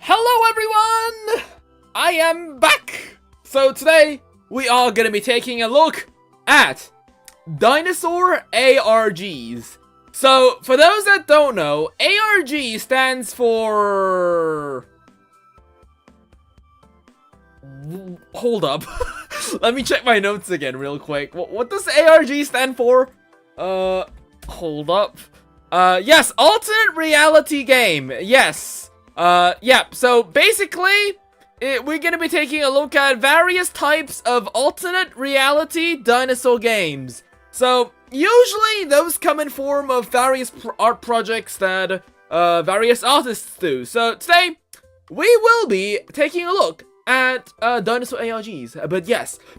Hello everyone! I am back! So today, we are gonna be taking a look at Dinosaur ARGs. So, for those that don't know, ARG stands for... Hold up. Let me check my notes again real quick. What does ARG stand for? Hold up. Yes, alternate reality game. Yes. Yeah, so basically, we're gonna be taking a look at various types of alternate reality dinosaur games. So, usually those come in form of various art projects that, various artists do. So, today, we will be taking a look at, Dinosaur ARGs.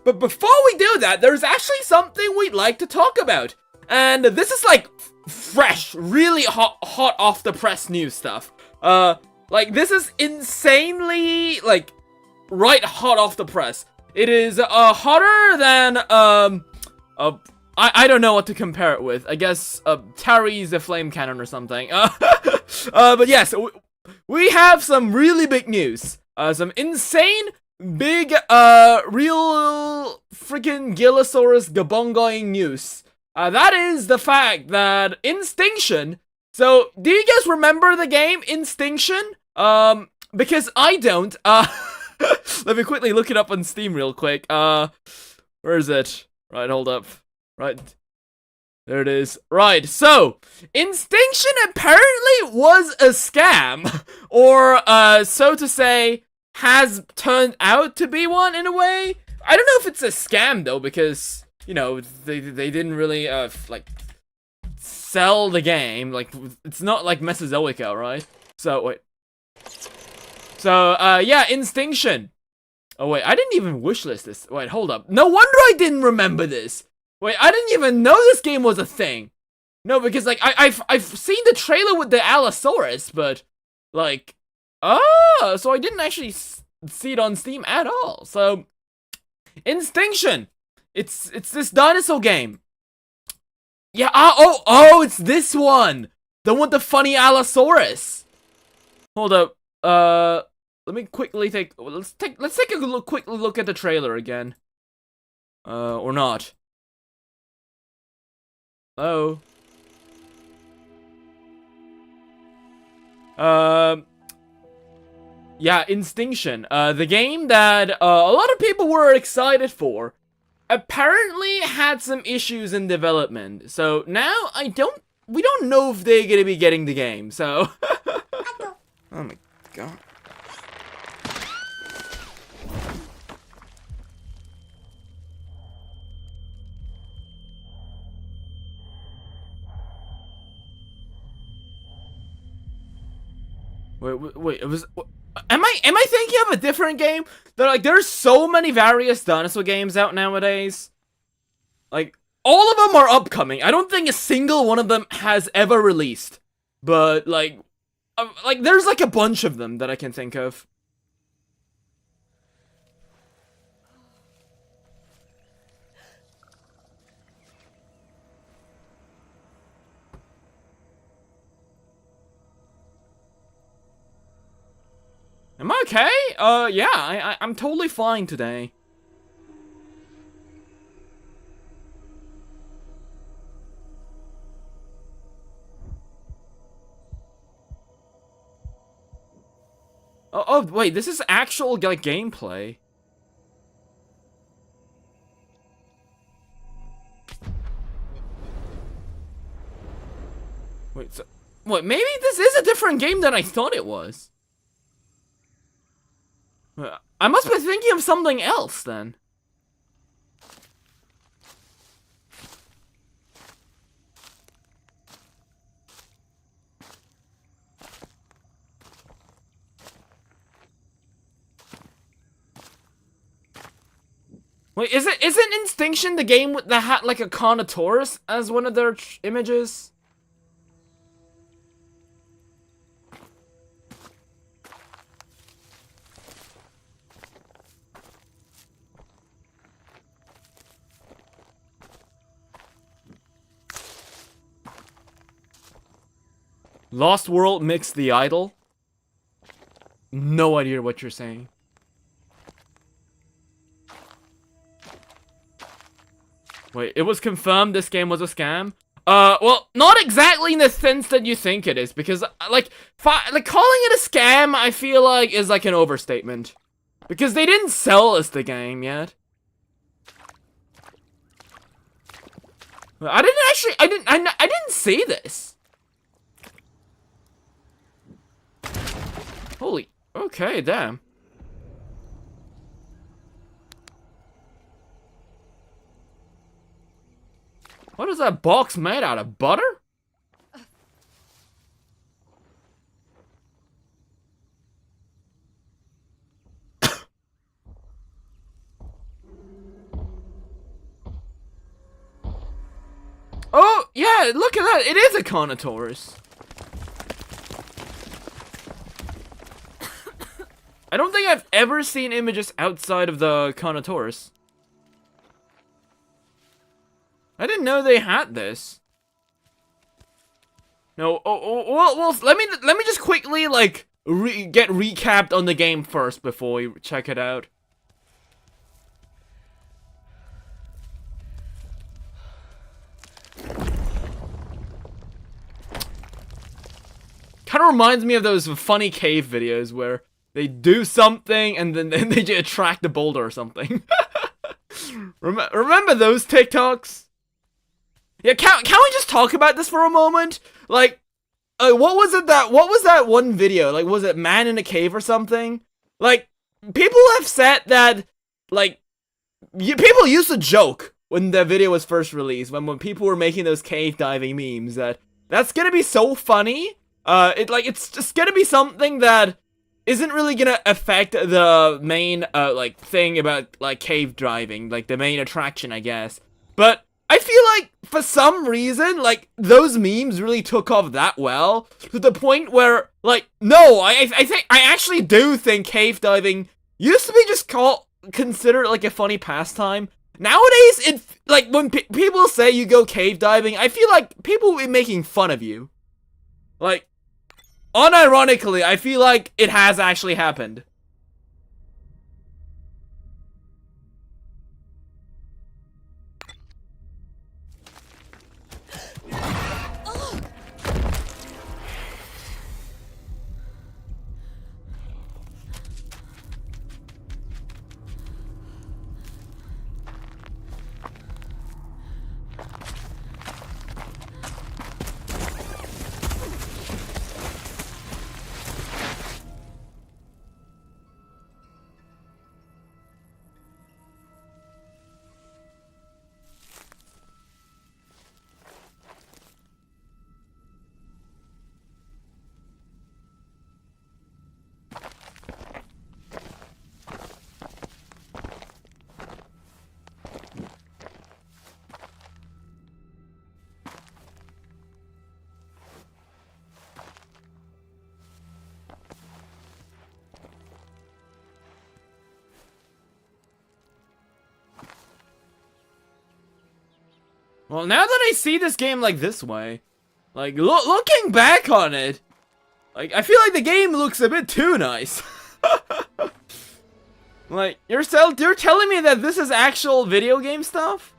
But before we do that, there's actually something we'd like to talk about. And this is like, fresh, really hot off the press news stuff. Like, this is insanely, like, right hot off the press. It is, hotter than, I don't know what to compare it with. I guess, Terry's a flame cannon or something. But yes, we have some really big news. Some insane, big, real freaking Gillosaurus gabongoing news. That is the fact that Instinction... So, do you guys remember the game Instinction? Because I don't. Let me quickly look it up on Steam real quick. Where is it? Right, hold up. Right. There it is. Right, so, Instinction apparently was a scam. Or, so to say, has turned out to be one in a way. I don't know if it's a scam, though, because, you know, they didn't really, like... sell the game. Like, it's not like Mesozoica, right? So, wait. So, yeah, Instinction. Oh, wait, I didn't even wishlist this. Wait, hold up. No wonder I didn't remember this. Wait, I didn't even know this game was a thing. No, because, like, I've seen the trailer with the Allosaurus, but, like, so I didn't actually see it on Steam at all. So, Instinction. It's this dinosaur game. Yeah, oh, it's this one! The one with the funny Allosaurus! Hold up, let me quickly let's take a quick look at the trailer again. Or not. Hello? Yeah, Instinction, the game that, a lot of people were excited for. Apparently had some issues in development, so now we don't know if they're gonna be getting the game, so... Oh my god. Wait, it was... Am I thinking of a different game? There's so many various dinosaur games out nowadays. Like, all of them are upcoming. I don't think a single one of them has ever released. But, like, there's like a bunch of them that I can think of. Am I okay? Yeah, I'm totally fine today. Oh, wait, this is actual, like, gameplay. Wait, so... Wait, maybe this is a different game than I thought it was. I must be thinking of something else, then. Wait, isn't Instinction the game that had, like, a Carnivores as one of their images? Lost World mixed the idol. no idea what you're saying. Wait, it was confirmed this game was a scam? Well, not exactly in the sense that you think it is, because, like calling it a scam, I feel like, is like an overstatement. Because they didn't sell us the game yet. I didn't see this. Holy, okay, damn. What is that box made out of? Butter? Oh, yeah, look at that. It is a Carnivores. I don't think I've ever seen images outside of the Carnivores. I didn't know they had this. No, well, let me just quickly, like, get recapped on the game first before we check it out. Kind of reminds me of those funny cave videos where they do something and then they just attract the boulder or something. Remember those TikToks? Yeah, can we just talk about this for a moment? Like, what was that one video? Like, was it Man in a Cave or something? Like, people have said that, like, people used to joke when the video was first released, when people were making those cave diving memes, that's gonna be so funny. It's just gonna be something that isn't really gonna affect the main, like, thing about, like, cave diving, like, the main attraction, I guess. But I feel like, for some reason, like, those memes really took off that well, to the point where, like, no, I actually do think cave diving used to be just considered, like, a funny pastime. Nowadays, like, when people say you go cave diving, I feel like people will be making fun of you. Like, unironically, I feel like it has actually happened. Well, now that I see this game, like, this way, like, looking back on it, like, I feel like the game looks a bit too nice. Like, you're telling me that this is actual video game stuff?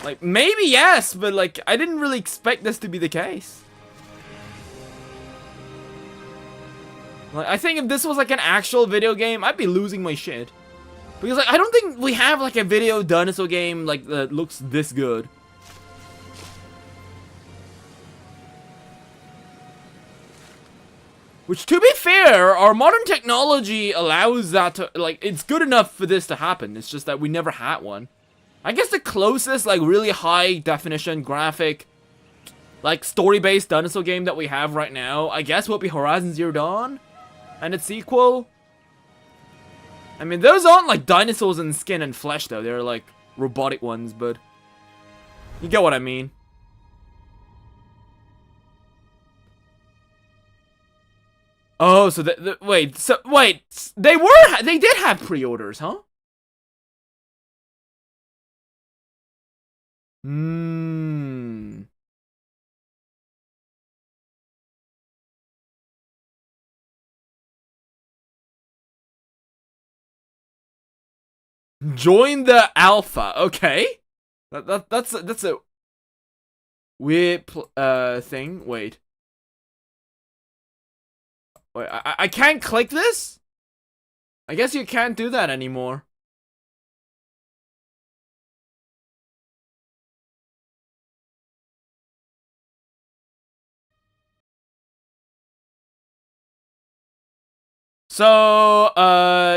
Like, maybe yes, but, like, I didn't really expect this to be the case. Like, I think if this was, like, an actual video game, I'd be losing my shit. Because, like, I don't think we have, like, a video dinosaur game, like, that looks this good. Which, to be fair, our modern technology allows that to, like, it's good enough for this to happen. It's just that we never had one. I guess the closest, like, really high definition graphic, like, story-based dinosaur game that we have right now, I guess would be Horizon Zero Dawn and its sequel. I mean, those aren't, like, dinosaurs in skin and flesh, though. They're, like, robotic ones, but you get what I mean. Oh, so wait, they did have pre-orders, huh? Hmm. Join the alpha. Okay. That's a weird thing. Wait. I can't click this? I guess you can't do that anymore. So,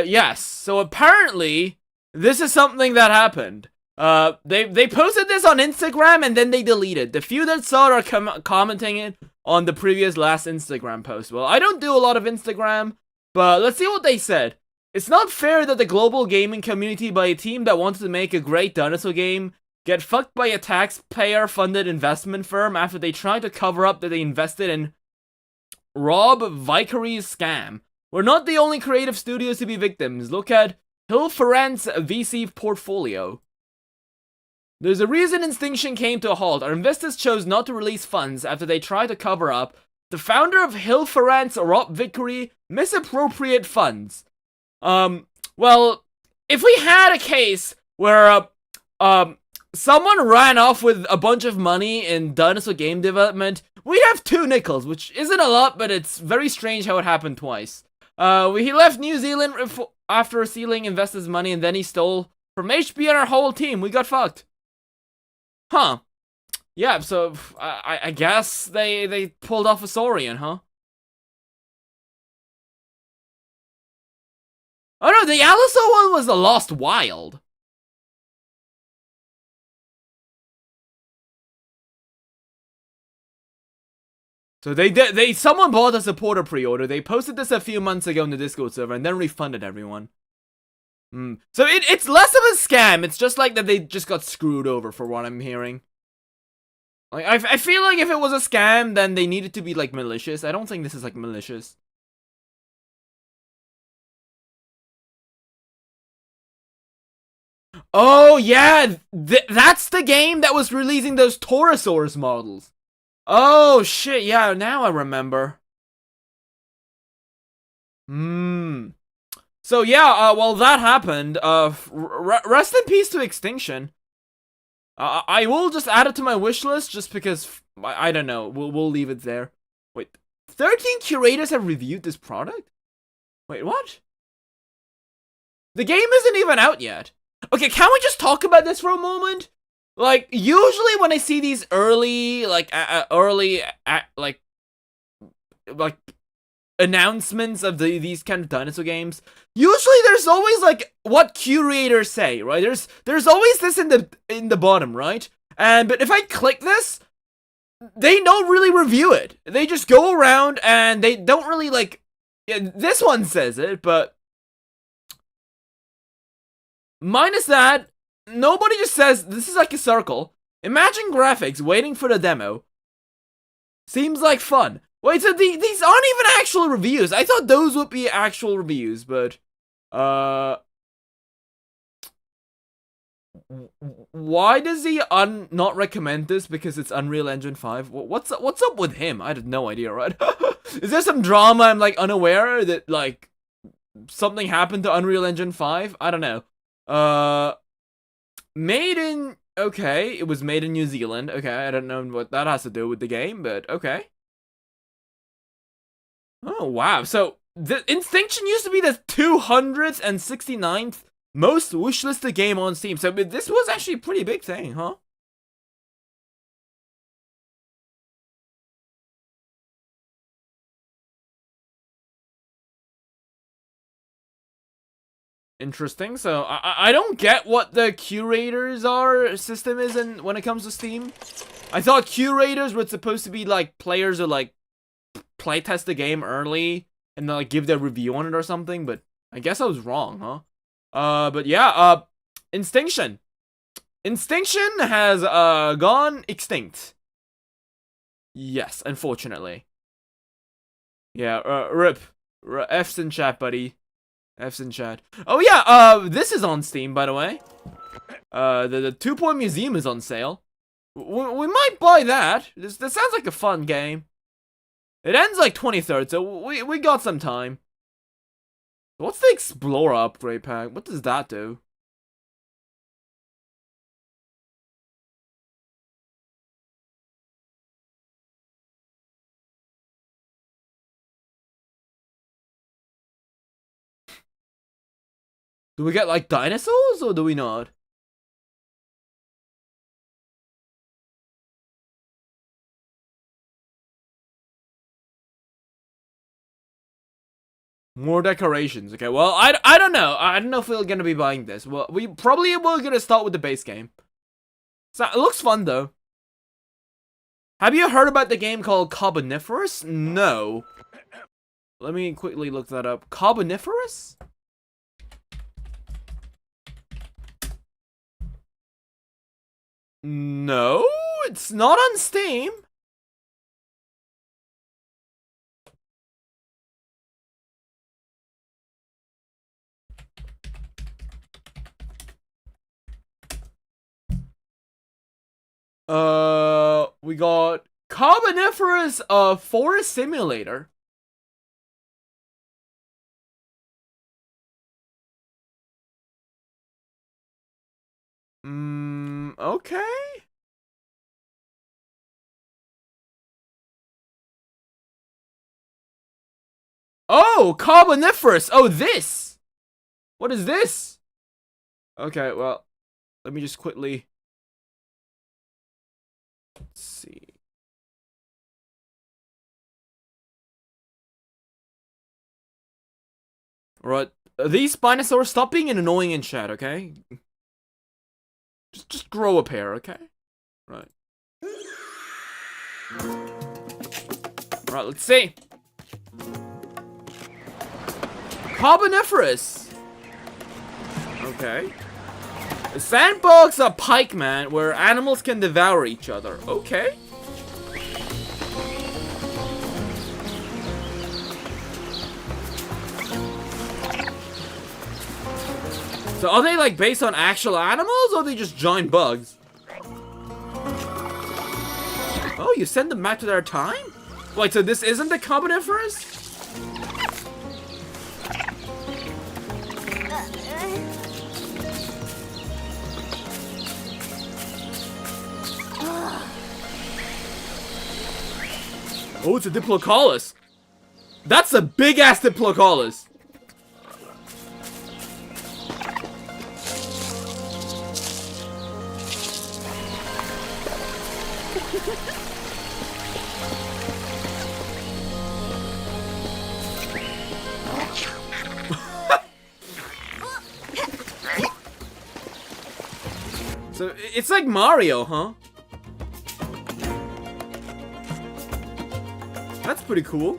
yes. So apparently, this is something that happened. They posted this on Instagram and then they deleted. The few that saw it are commenting it on the previous last Instagram post. Well, I don't do a lot of Instagram, but let's see what they said. It's not fair that the global gaming community by a team that wanted to make a great dinosaur game get fucked by a taxpayer-funded investment firm after they tried to cover up that they invested in Rob Vicary's scam. We're not the only creative studios to be victims. Look at Hill Ferrand's VC portfolio. There's a reason Instinction came to a halt. Our investors chose not to release funds after they tried to cover up the founder of Hill Ferrand's Rob Vicary misappropriate funds. Well, if we had a case where, someone ran off with a bunch of money in dinosaur game development, we'd have 2 nickels, which isn't a lot, but it's very strange how it happened twice. He left New Zealand after stealing investors' money, and then he stole from HB and our whole team. We got fucked. Huh. Yeah, so, I guess they pulled off a Saurian, huh? Oh no, the Allosaur one was the Lost Wild. So someone bought a supporter pre-order. They posted this a few months ago in the Discord server and then refunded everyone. So it's less of a scam. It's just like that they just got screwed over for what I'm hearing. Like, I feel like if it was a scam, then they needed to be like malicious. I don't think this is like malicious. Oh yeah, that's the game that was releasing those Torosaurus models. Oh shit, yeah, now I remember. So yeah, well that happened. Rest in peace to Extinction. I will just add it to my wish list just because I don't know. We'll leave it there. Wait, 13 curators have reviewed this product? Wait, what? The game isn't even out yet. Okay, can we just talk about this for a moment? Like, usually when I see these early, like, announcements of these kind of dinosaur games, usually there's always, like, what curators say, right? There's always this in the bottom, right? But if I click this, they don't really review it. They just go around and they don't really, like, yeah, this one says it, but minus that, nobody just says, this is like a circle. Imagine graphics waiting for the demo. Seems like fun. Wait, so these aren't even actual reviews. I thought those would be actual reviews, but, why does he not recommend this because it's Unreal Engine 5? What's up with him? I had no idea, right? Is there some drama I'm, like, unaware that, like, something happened to Unreal Engine 5? I don't know. Made in... Okay, it was made in New Zealand. Okay, I don't know what that has to do with the game, but okay. Oh, wow. So, the Instinction used to be the 269th most wishlisted game on Steam. So, this was actually a pretty big thing, huh? Interesting. So I don't get what the curators system is when it comes to Steam. I thought curators were supposed to be like players who like playtest the game early and then like give their review on it or something, but I guess I was wrong, huh? But yeah, Instinction has gone extinct. Yes, unfortunately. Yeah, rip. F's in chat, buddy. F's in chat. Oh yeah, this is on Steam, by the way. The 2 Point Museum is on sale. We might buy that. This sounds like a fun game. It ends like 23rd, so we got some time. What's the Explorer upgrade pack? What does that do? Do we get like dinosaurs or do we not? More decorations. Okay, well, I don't know. I don't know if we're gonna be buying this. Well, we probably will gonna start with the base game. So it looks fun though. Have you heard about the game called Carnivores? No. Let me quickly look that up. Carnivores? No, it's not on Steam. We got Carnivores Forest Simulator. Okay. Oh, Carnivores. Oh, this. What is this? Okay, well, let me just quickly. Let's see. Right. These Spinosaurs, stop being annoying in chat, okay? Just grow a pair, okay? Right. Right, let's see. Carnivores. Okay. A sandbox of pikeman where animals can devour each other. Okay. So are they like based on actual animals or are they just giant bugs? Oh, you send them back to their time? Wait, so this isn't the Carnivores? Oh, it's a Diplodocus. That's a big ass Diplodocus. So it's like Mario, huh? That's pretty cool.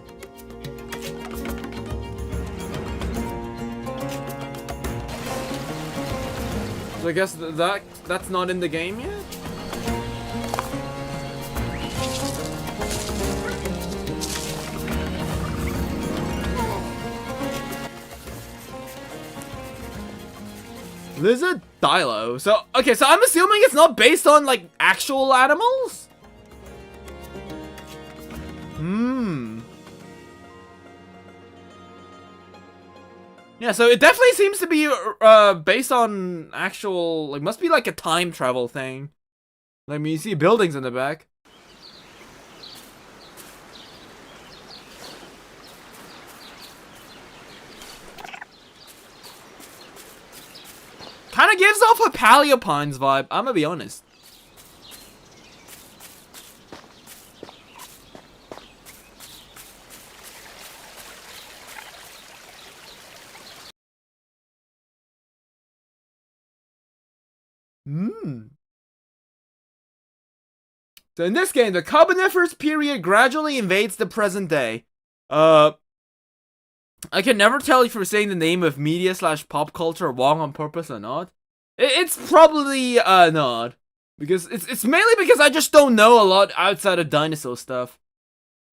So I guess that's not in the game yet? Lizard Dilo. So, okay, so I'm assuming it's not based on, like, actual animals? Yeah, so it definitely seems to be, based on actual, like, must be like a time travel thing. Like, I mean, you see buildings in the back. Kind of gives off a Paleopines vibe, I'm gonna be honest. So in this game, the Carboniferous period gradually invades the present day. I can never tell if you're saying the name of media/pop culture wrong on purpose or not. It's probably not. Because it's mainly because I just don't know a lot outside of dinosaur stuff.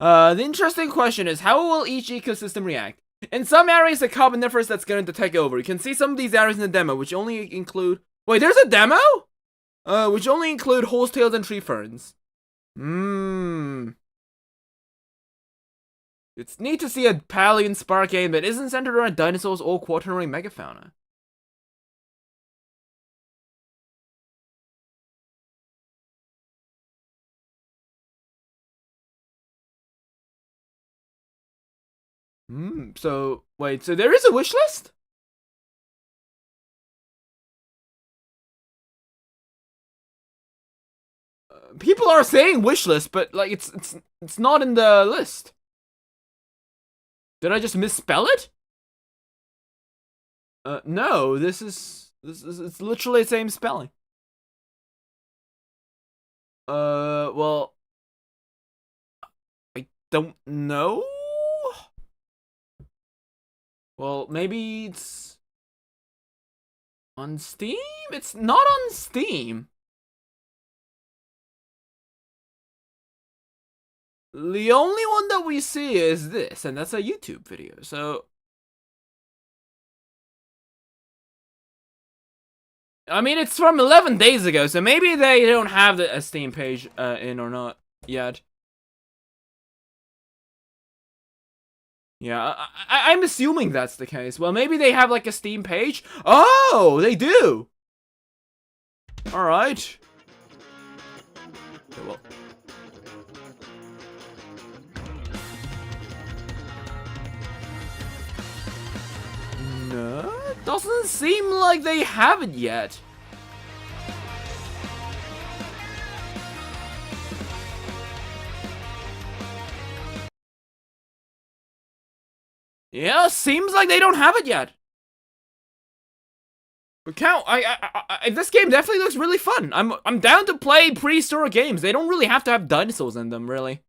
The interesting question is, how will each ecosystem react? In some areas, the Carboniferous that's going to take over. You can see some of these areas in the demo, which only include... Wait, there's a demo? Which only include horsetails and tree ferns. It's neat to see a Paleo-inspired game that isn't centered around dinosaurs or quaternary megafauna. So, wait, so there is a wish list? People are saying wishlist, but like it's not in the list. Did I just misspell it? No, this is it's literally the same spelling. Well, I don't know. Well, maybe it's on Steam? It's not on Steam. The only one that we see is this, and that's a YouTube video, so... I mean, it's from 11 days ago, so maybe they don't have a Steam page in or not yet. Yeah, I'm assuming that's the case. Well, maybe they have like a Steam page. Oh, they do! Alright. Okay, well... No, it doesn't seem like they have it yet. Yeah, seems like they don't have it yet. But this game definitely looks really fun. I'm down to play prehistoric games. They don't really have to have dinosaurs in them, really.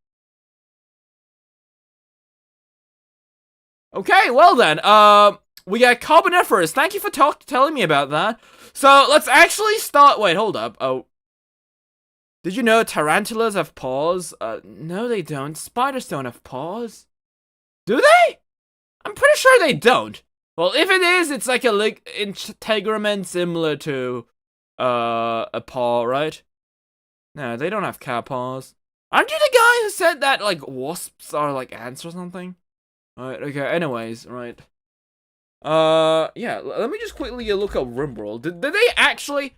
Okay, well then, we got Carnivores. Thank you for telling me about that. So let's actually start. Wait, hold up. Oh, did you know tarantulas have paws? No, they don't. Spiders don't have paws. Do they? I'm pretty sure they don't. Well, if it is, it's like a integument similar to a paw, right? No, they don't have cow paws. Aren't you the guy who said that like wasps are like ants or something? Alright, okay, anyways, right. Yeah, let me just quickly look up RimWorld. Did they actually,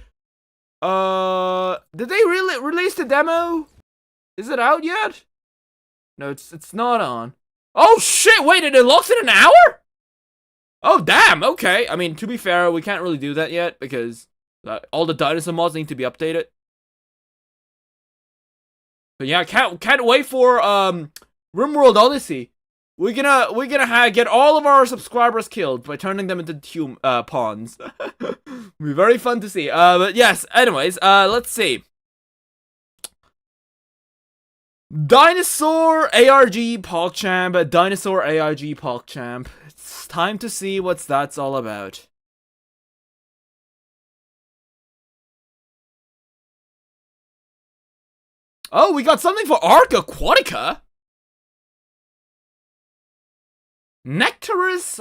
did they really release the demo? Is it out yet? No, it's not on. Oh shit, wait, it unlocks in an hour? Oh damn, okay. I mean, to be fair, we can't really do that yet because all the dinosaur mods need to be updated. But yeah, can't wait for RimWorld Odyssey. We're gonna get all of our subscribers killed by turning them into pawns. Be very fun to see. But yes, anyways, let's see. Dinosaur ARG PogChamp, Dinosaur ARG PogChamp. It's time to see what that's all about. Oh, we got something for Arc Aquatica. Nectarus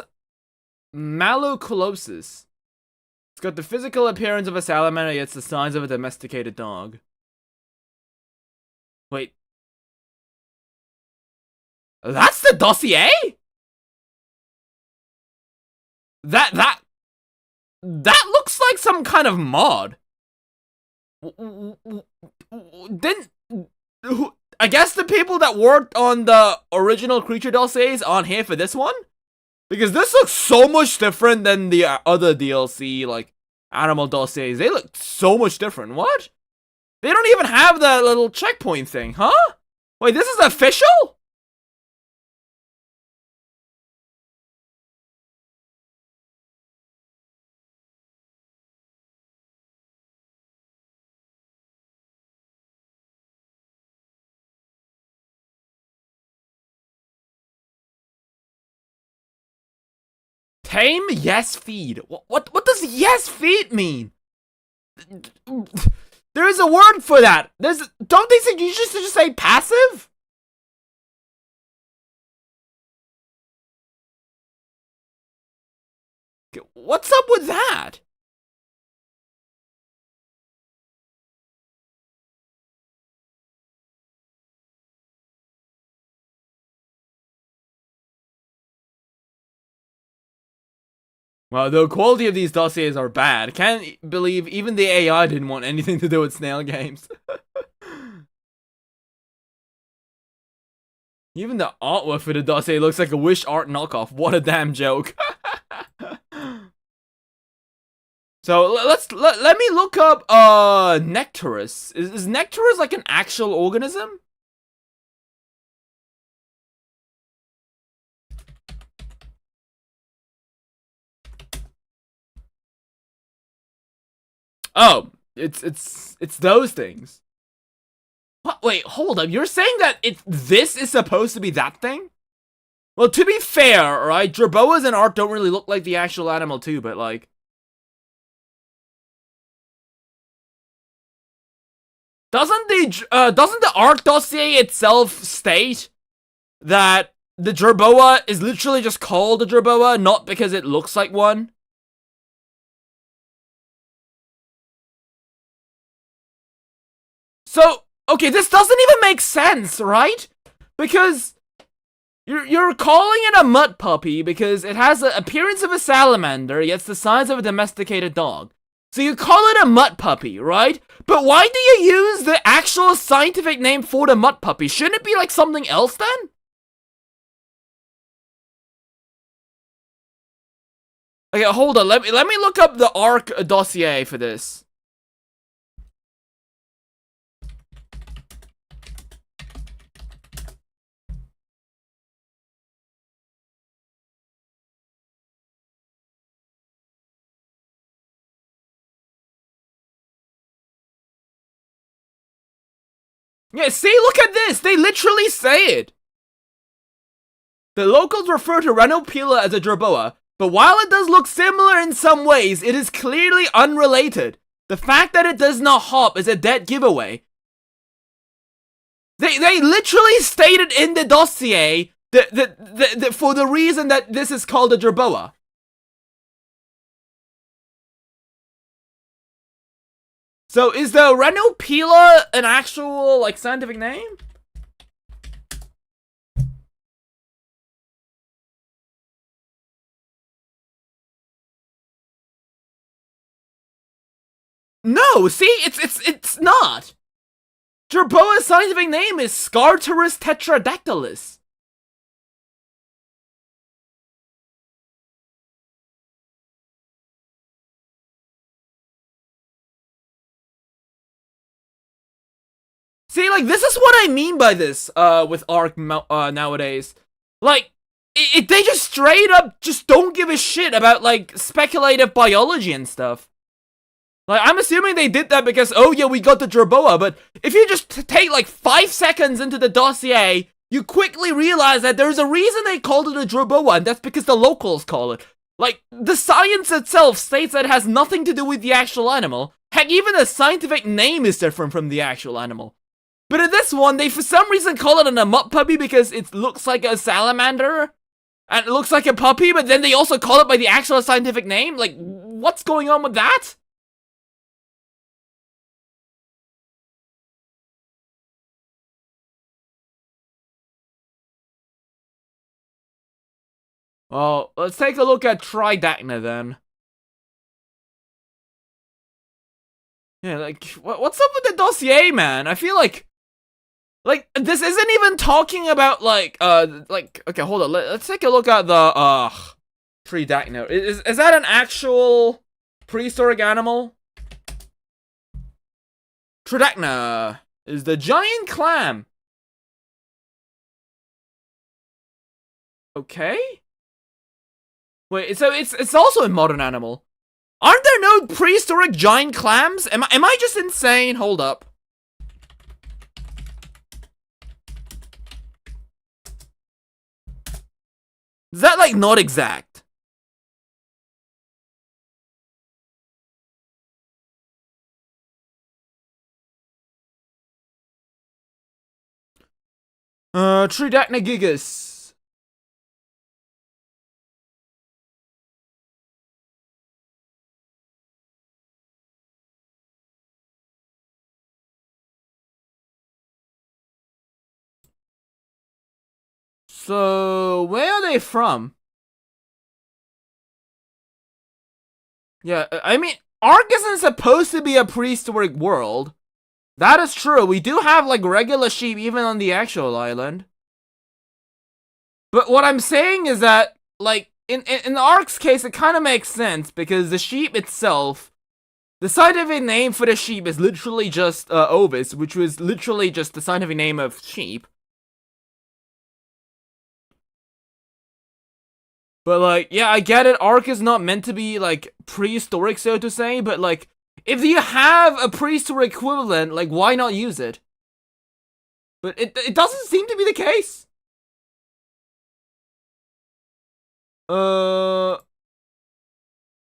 malocolosis. It's got the physical appearance of a salamander, yet it's the size of a domesticated dog. Wait. That's the dossier? That looks like some kind of mod. Didn't... I guess the people that worked on the original creature dossiers aren't here for this one? Because this looks so much different than the other DLC, like, animal dossiers. They look so much different. What? They don't even have that little checkpoint thing, huh? Wait, this is official? Tame yes feed. What does yes feed mean? There is a word for that. Don't they say you just say passive? What's up with that? Well, the quality of these dossiers are bad. Can't believe even the AI didn't want anything to do with snail games. Even the artwork for the dossier looks like a Wish art knockoff. What a damn joke. So let me look up Nectarus. Is Nectarus like an actual organism? Oh, it's those things. What? Wait, hold up. You're saying that this is supposed to be that thing? Well, to be fair, right? Jerboas and art don't really look like the actual animal too, but like, doesn't the art dossier itself state that the jerboa is literally just called a jerboa, not because it looks like one? So, okay, this doesn't even make sense, right? Because you're calling it a mutt puppy because it has the appearance of a salamander, yet it's the size of a domesticated dog. So you call it a mutt puppy, right? But why do you use the actual scientific name for the mutt puppy? Shouldn't it be like something else then? Okay, hold on. Let me look up the ARC dossier for this. Yeah, see, look at this. They literally say it. The locals refer to Ranopila as a jerboa, but while it does look similar in some ways, it is clearly unrelated. The fact that it does not hop is a dead giveaway. They literally stated in the dossier that for the reason that this is called a jerboa. So is the Ranopila an actual like scientific name? No, see, it's not. Jerboa's scientific name is Scarterus tetradactylus. See, like, this is what I mean by this, with ARC nowadays. Like, they just straight up just don't give a shit about, like, speculative biology and stuff. Like, I'm assuming they did that because, oh yeah, we got the jerboa, but if you just take, like, 5 seconds into the dossier, you quickly realize that there's a reason they called it a jerboa, and that's because the locals call it. Like, the science itself states that it has nothing to do with the actual animal. Heck, even the scientific name is different from the actual animal. But in this one, they for some reason call it a mutt puppy because it looks like a salamander. And it looks like a puppy, but then they also call it by the actual scientific name? Like, what's going on with that? Well, let's take a look at Tridacna then. Yeah, like, what's up with the dossier, man? I feel like, this isn't even talking about, okay, hold on, let's take a look at the, Tridacna. Is that an actual prehistoric animal? Tridacna is the giant clam. Okay. Wait, so it's also a modern animal. Aren't there no prehistoric giant clams? Am I just insane? Hold up. Is that, like, not exact? Tridacna gigas. So, where are they from? Yeah, I mean, Ark isn't supposed to be a prehistoric world. That is true. We do have, like, regular sheep even on the actual island. But what I'm saying is that, like, in the Ark's case, it kind of makes sense because the sheep itself the scientific name for the sheep is literally just ovis, which was literally just the scientific name of sheep. But like, yeah, I get it. Ark is not meant to be like prehistoric, so to say. But like, if you have a prehistoric equivalent, like, why not use it? But it doesn't seem to be the case.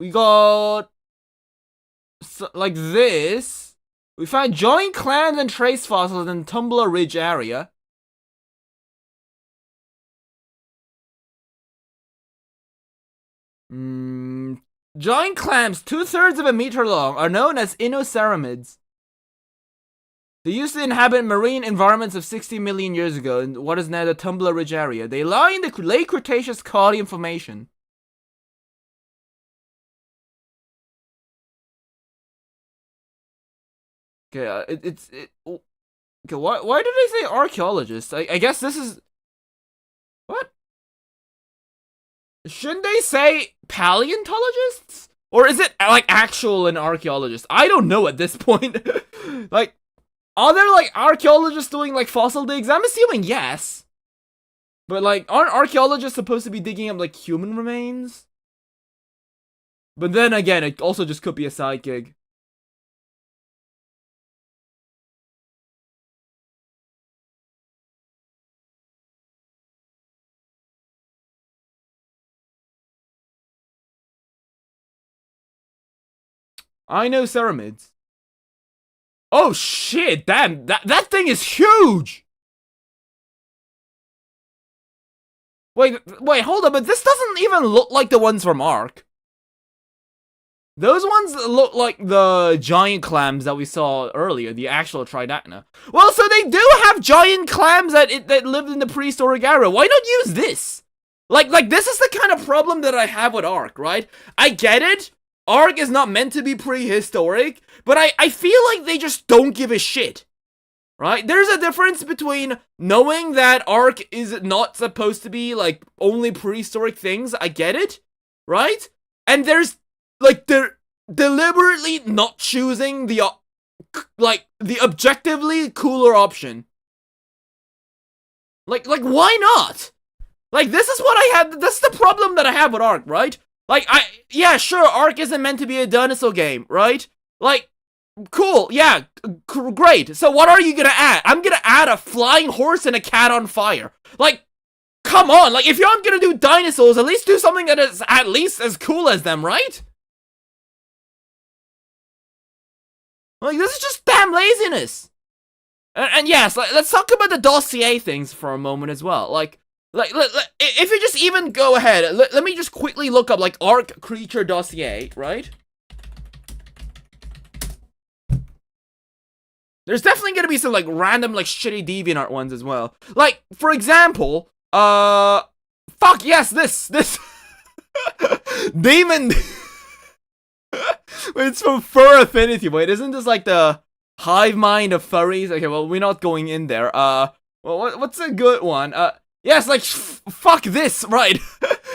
We got like this. We found giant clams and trace fossils in Tumbler Ridge area. Giant clams, 2/3 of a meter long, are known as inoceramids. They used to inhabit marine environments of 60 million years ago in what is now the Tumbler Ridge area. They lie in the late Cretaceous Caudine Formation. Okay, okay, why did they say archaeologists? I guess this is... What? Shouldn't they say paleontologists? Or is it, like, actual an archaeologist? I don't know at this point. Like, are there, like, archaeologists doing, like, fossil digs? I'm assuming yes. But, like, aren't archaeologists supposed to be digging up, like, human remains? But then again, it also just could be a side gig. I know ceramids. Oh shit, damn, that thing is huge! Wait, hold up, but this doesn't even look like the ones from Ark. Those ones look like the giant clams that we saw earlier, the actual Tridacna. Well, so they do have giant clams that lived in the prehistoric era. Why not use this? Like this is the kind of problem that I have with Ark, right? I get it. Ark is not meant to be prehistoric, but I feel like they just don't give a shit. Right? There's a difference between knowing that Ark is not supposed to be, like, only prehistoric things. I get it. Right? And there's, like, they're deliberately not choosing the, like, the objectively cooler option. Like, why not? Like, this is what I have, this is the problem that I have with Ark, right? Like, yeah, sure, Ark isn't meant to be a dinosaur game, right? Like, cool, yeah, great. So what are you gonna add? I'm gonna add a flying horse and a cat on fire. Like, come on, like, if you're not gonna do dinosaurs, at least do something that is at least as cool as them, right? Like, this is just damn laziness. And yes, let's talk about the dossier things for a moment as well. Like, if you just even go ahead, let me just quickly look up, like, Ark creature dossier, right? There's definitely gonna be some, like, random, like, shitty DeviantArt ones as well. Like, for example, fuck, yes, this, Demon, it's from Fur Affinity, wait, isn't this, like, the hive mind of furries? Okay, well, we're not going in there, well, what's a good one? Yes, like, fuck this, right?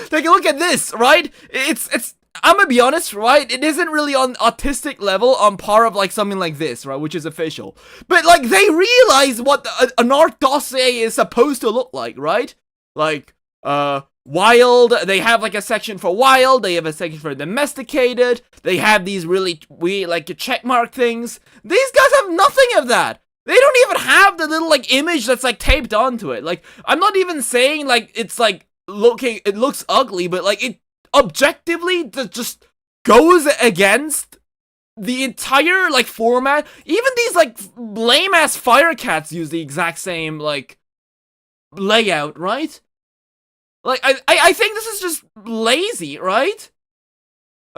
Take a look at this, right? It's, I'm gonna be honest, right? It isn't really on autistic level on par of, like, something like this, right? Which is official. But, like, they realize what an Ark dossier is supposed to look like, right? Like, wild, they have, like, a section for wild, they have a section for domesticated, they have these really weird, like, checkmark things. These guys have nothing of that. They don't even have the little, like, image that's, like, taped onto it. Like, I'm not even saying, like, it's, like, it looks ugly, but, like, it objectively just goes against the entire, like, format. Even these, like, lame-ass fire cats use the exact same, like, layout, right? Like, I think this is just lazy, right?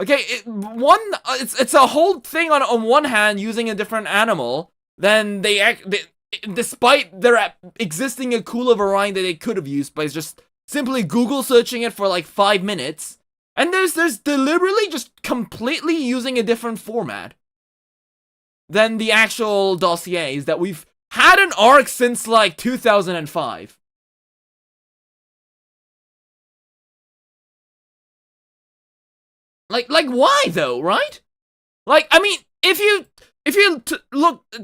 Okay, it's a whole thing on one hand using a different animal. Then despite there existing a cooler variant that they could have used by just simply Google searching it for like 5 minutes, and there's deliberately just completely using a different format than the actual dossiers that we've had in Ark since like 2005. Like why though, right? Like, I mean, if you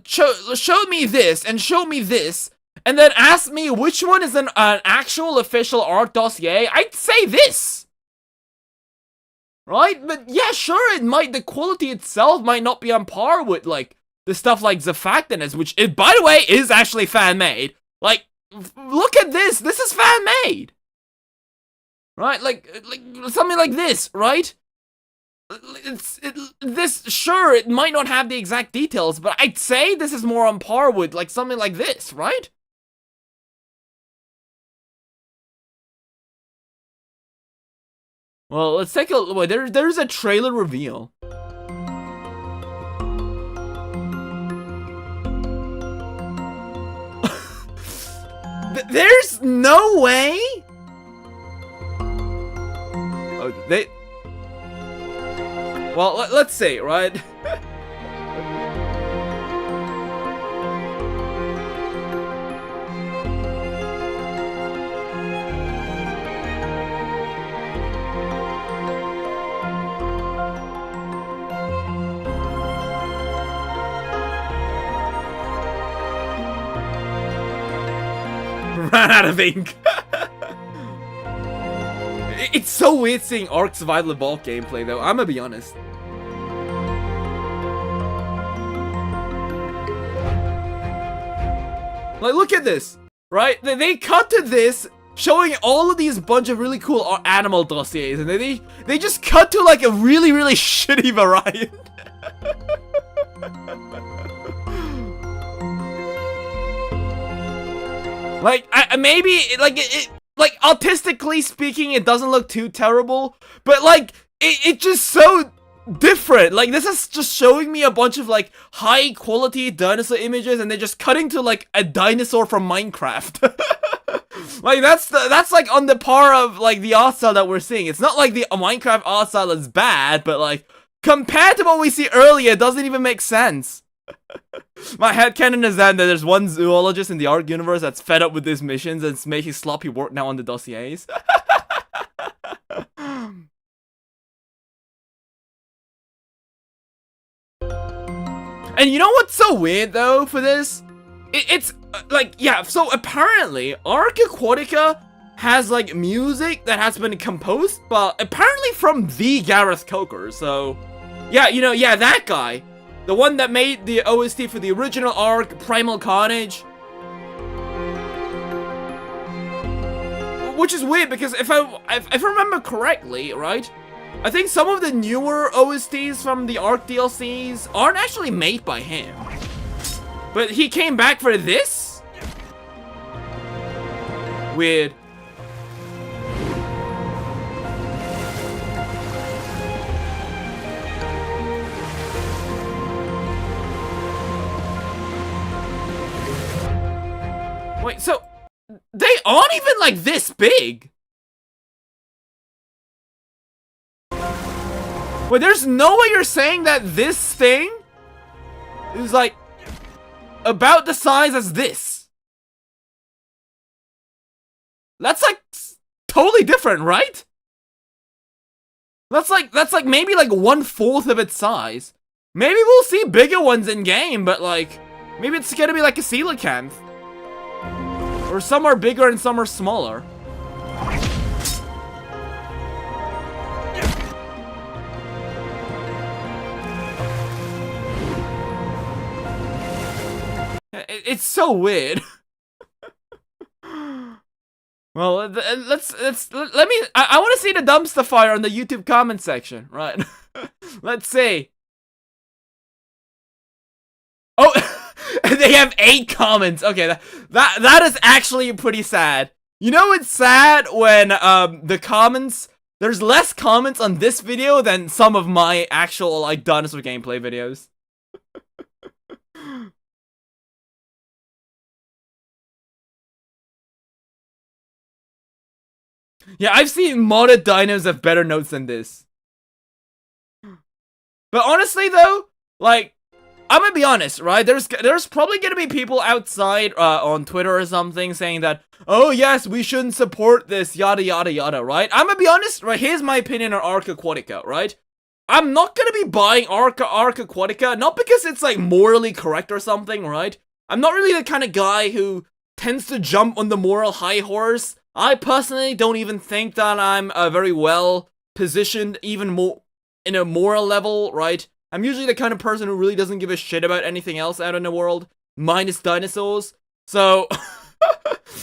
show me this and show me this, and then ask me which one is an actual official ARC dossier, I'd say this. Right? But yeah, sure, the quality itself might not be on par with, like, the stuff like Zafactinus, which, by the way, is actually fan-made. Like, look at this. This is fan-made. Right? Like something like this, right? Sure, it might not have the exact details, but I'd say this is more on par with, like, something like this, right? Well, let's take a look. There's a trailer reveal. There's no way. Oh, well, let's see, right? Ran out of ink. It's so weird seeing Ark Survival Evolved gameplay, though. I'm gonna be honest. Like, look at this, right? They cut to this, showing all of these bunch of really cool animal dossiers, and they just cut to, like, a really, really shitty variant. Like, maybe, like, like, artistically speaking, it doesn't look too terrible, but, like, it's just so different. Like, this is just showing me a bunch of, like, high-quality dinosaur images, and they're just cutting to, like, a dinosaur from Minecraft. Like, that's, like, on the par of, like, the art style that we're seeing. It's not like the Minecraft art style is bad, but, like, compared to what we see earlier, it doesn't even make sense. My headcanon is that there's one zoologist in the ARK universe that's fed up with these missions and it's making sloppy work now on the dossiers. And you know what's so weird, though, for this? It's, like, yeah, so apparently, ARK Aquatica has, like, music that has been composed, but apparently from the Gareth Coker, so... Yeah, you know, yeah, that guy. The one that made the OST for the original ARK, Primal Carnage. Which is weird, because if I remember correctly, right? I think some of the newer OSTs from the ARK DLCs aren't actually made by him. But he came back for this? Weird. Wait, so they aren't even like this big. Wait, there's no way you're saying that this thing is like about the size as this. That's like totally different, right? That's like maybe like 1/4 of its size. Maybe we'll see bigger ones in game, but like maybe it's gonna be like a coelacanth. Or some are bigger and some are smaller. It's so weird. Well, let me. I want to see the dumpster fire on the YouTube comment section, right? Let's see. Oh. They have 8 comments. Okay, that is actually pretty sad. You know it's sad when the comments, there's less comments on this video than some of my actual like dinosaur gameplay videos. Yeah, I've seen modded dinos have better notes than this. But honestly though, like, I'm gonna be honest, right? There's probably gonna be people outside on Twitter or something saying that, oh yes, we shouldn't support this, yada yada yada, right? I'm gonna be honest, right? Here's my opinion on ARK Aquatica, right? I'm not gonna be buying Ark Aquatica, not because it's like morally correct or something, right? I'm not really the kind of guy who tends to jump on the moral high horse. I personally don't even think that I'm very well positioned, even more in a moral level, right? I'm usually the kind of person who really doesn't give a shit about anything else out in the world, minus dinosaurs. So,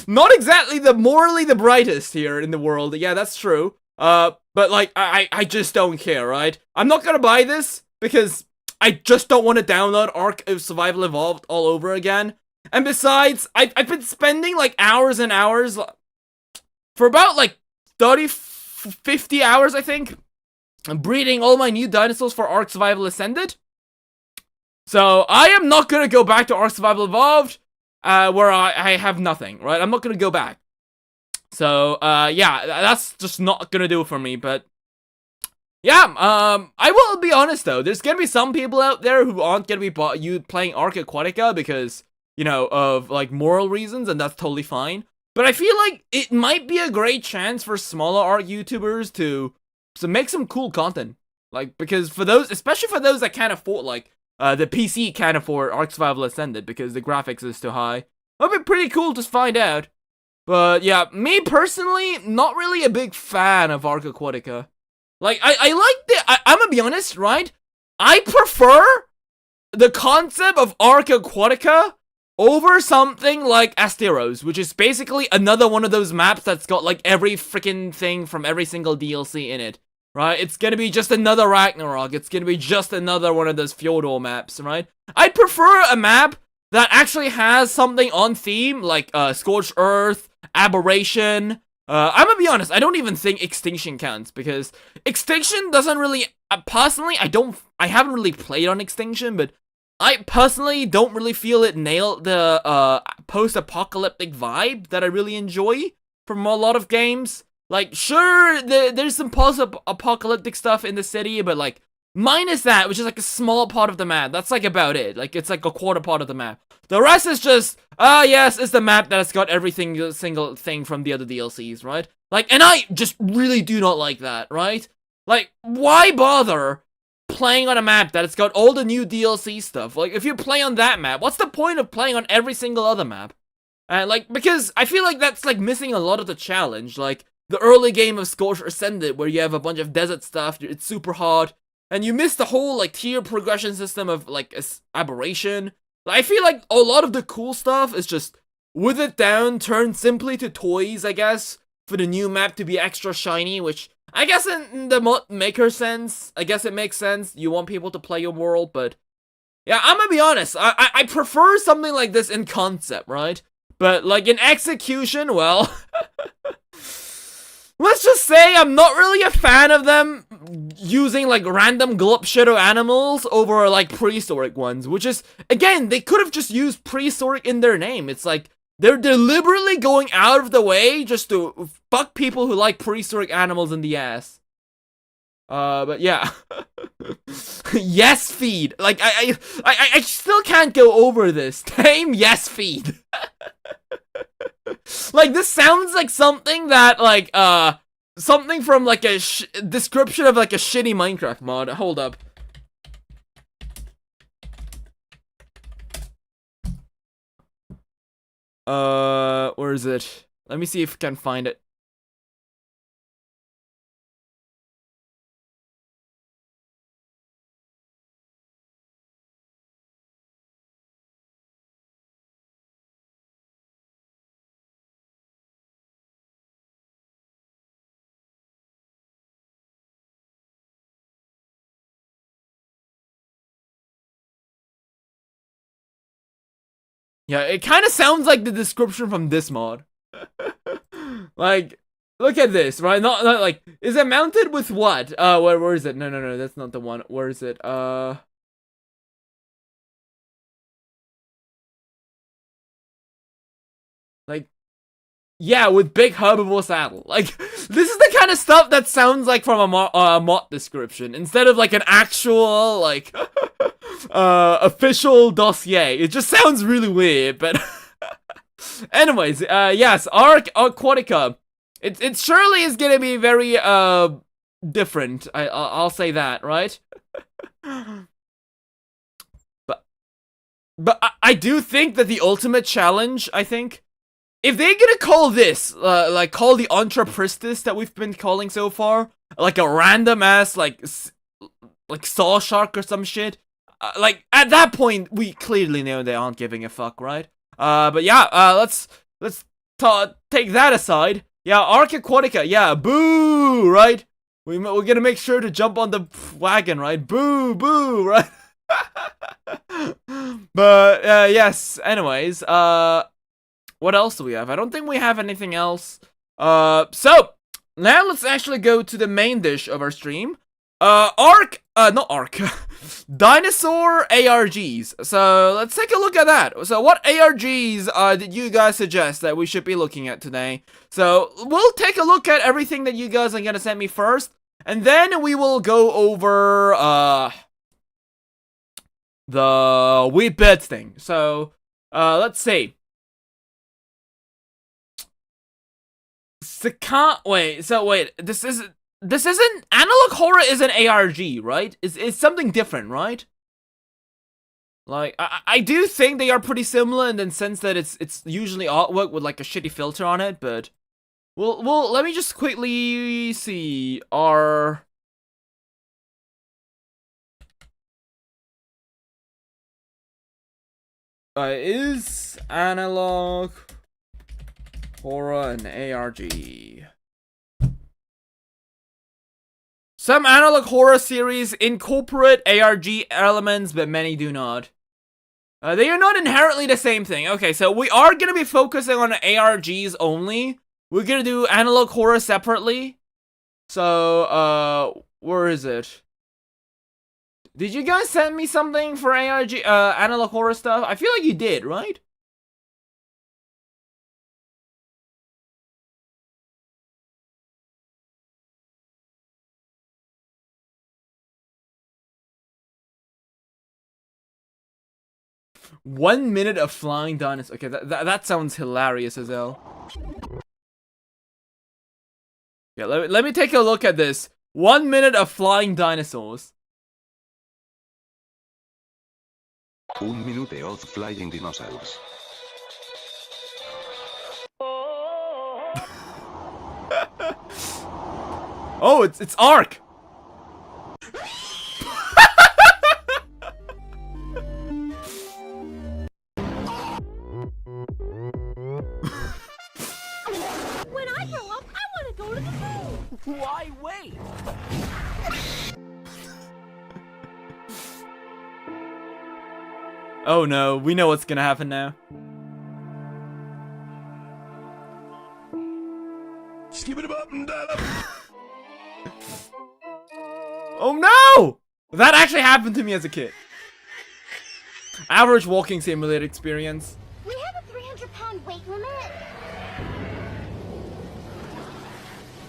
not exactly the morally the brightest here in the world. Yeah, that's true. But like, I just don't care, right? I'm not gonna buy this because I just don't want to download Ark of Survival Evolved all over again. And besides, I've been spending like hours and hours for about like 30, 50 hours, I think, breeding all my new dinosaurs for Ark Survival Ascended. So I am not gonna go back to Ark Survival Evolved, where I have nothing, right? I'm not gonna go back. So, yeah, that's just not gonna do it for me, but yeah, I will be honest though, there's gonna be some people out there who aren't gonna be playing Ark Aquatica because, you know, of like moral reasons, and that's totally fine. But I feel like it might be a great chance for smaller Ark YouTubers to make some cool content. Like, because for those, especially for those that can't afford, like, the PC can't afford Ark Survival Ascended because the graphics is too high. That'd be pretty cool to find out. But yeah, me personally, not really a big fan of Ark Aquatica. Like, I like I'm gonna be honest, right? I prefer the concept of Ark Aquatica over something like Asteros, which is basically another one of those maps that's got like every freaking thing from every single DLC in it, right? It's gonna be just another Ragnarok. It's gonna be just another one of those Fjordor maps, right? I'd prefer a map that actually has something on theme, like Scorched Earth, Aberration. I'm gonna be honest, I don't even think Extinction counts, because Extinction doesn't really, personally, I haven't really played on Extinction, but I personally don't really feel it nailed the post-apocalyptic vibe that I really enjoy from a lot of games. Like, sure, there's some post-apocalyptic stuff in the city, but like, minus that, which is like a small part of the map. That's like about it. Like, it's like a quarter part of the map. The rest is just, yes, it's the map that's got everything, single thing from the other DLCs, right? Like, and I just really do not like that, right? Like, why bother playing on a map that it's got all the new DLC stuff? Like, if you play on that map, what's the point of playing on every single other map? And like, because I feel like that's like missing a lot of the challenge. Like, the early game of Scorched Ascended, where you have a bunch of desert stuff, it's super hard, and you miss the whole like tier progression system of like Aberration. I feel like a lot of the cool stuff is just withered down, turned simply to toys, I guess, for the new map to be extra shiny, which I guess in the mod maker sense, I guess it makes sense. You want people to play your world, but yeah, I'm gonna be honest, I prefer something like this in concept, right? But like in execution, well, let's just say I'm not really a fan of them using like random glup shadow animals over like prehistoric ones, which is, again, they could have just used prehistoric in their name. It's like they're deliberately going out of the way just to fuck people who like prehistoric animals in the ass. But yeah. Yes feed. Like I still can't go over this. Tame yes feed. Like, this sounds like something that, like, something from, like, a description of, like, a shitty Minecraft mod. Hold up. Where is it? Let me see if I can find it. Yeah, it kind of sounds like the description from this mod. Like, look at this, right? Not like, is it mounted with what? Where is it? No, that's not the one. Where is it? Like, yeah, with big hubbable saddle. Like, this is the kind of stuff that sounds like from a mod description, instead of like an actual, like, official dossier. It just sounds really weird, but anyways, yes, Ark Aquatica. It surely is gonna be very different. I'll say that, right? But I do think that the ultimate challenge, I think, if they're gonna call this, like, call the Entrepristis that we've been calling so far, like a random ass, like Saw Shark or some shit, like, at that point, we clearly know they aren't giving a fuck, right? But yeah, let's take that aside. Yeah, Arc Aquatica, yeah, boo, right? We're gonna make sure to jump on the wagon, right? Boo, boo, right? But, yes, anyways, what else do we have? I don't think we have anything else. So, now let's actually go to the main dish of our stream. Not Arc. Dinosaur ARGs. So, let's take a look at that. So, what ARGs, did you guys suggest that we should be looking at today? So, we'll take a look at everything that you guys are gonna send me first. And then we will go over, the weird birds thing. So, let's see. Wait, this isn't Analog Horror is an ARG, right? It's something different, right? Like, I do think they are pretty similar in the sense that it's usually artwork with like a shitty filter on it, but well, let me just quickly see. Is Analog Horror an ARG? Some Analog Horror series incorporate ARG elements, but many do not. They are not inherently the same thing. Okay, so we are gonna be focusing on ARGs only. We're gonna do Analog Horror separately. So, where is it? Did you guys send me something for ARG, Analog Horror stuff? I feel like you did, right? One minute of flying dinosaurs. Okay, that sounds hilarious as hell. Yeah, let me take a look at this. 1 minute of flying dinosaurs. Un minute of flying dinosaurs. Oh, it's Ark. When I grow up, I want to go to the zoo. Why wait? Oh no, we know what's gonna happen now. Skip it up and down. Oh no! That actually happened to me as a kid. Average walking simulator experience. We have a 300-pound weight limit.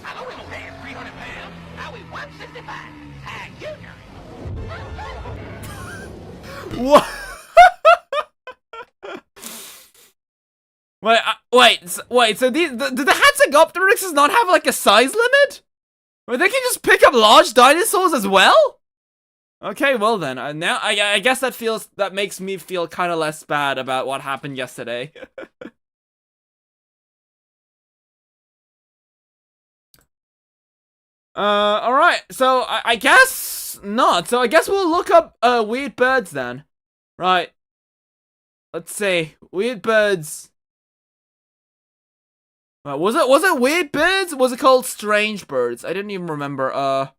I'm a little man, 300 pounds. I weigh 165. Junior. What? Wait, so do the Hatzegopteryxes not have like a size limit? Where they can just pick up large dinosaurs as well? Okay, well then, now I guess that makes me feel kind of less bad about what happened yesterday. Alright, so I guess not. So I guess we'll look up weird birds then. Right. Let's see. Weird birds. Was it weird birds? Was it called strange birds? I didn't even remember.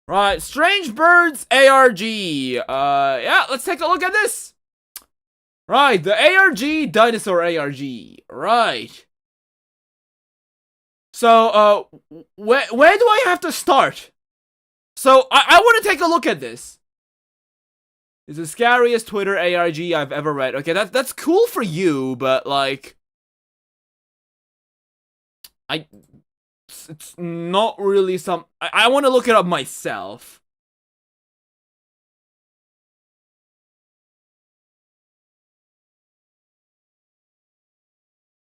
Right, strange birds ARG. Yeah, let's take a look at this. Right, the ARG Dinosaur ARG. Right. So, where do I have to start? So, I want to take a look at this. It's the scariest Twitter ARG I've ever read. Okay, that's cool for you, but like, it's not really some. I want to look it up myself.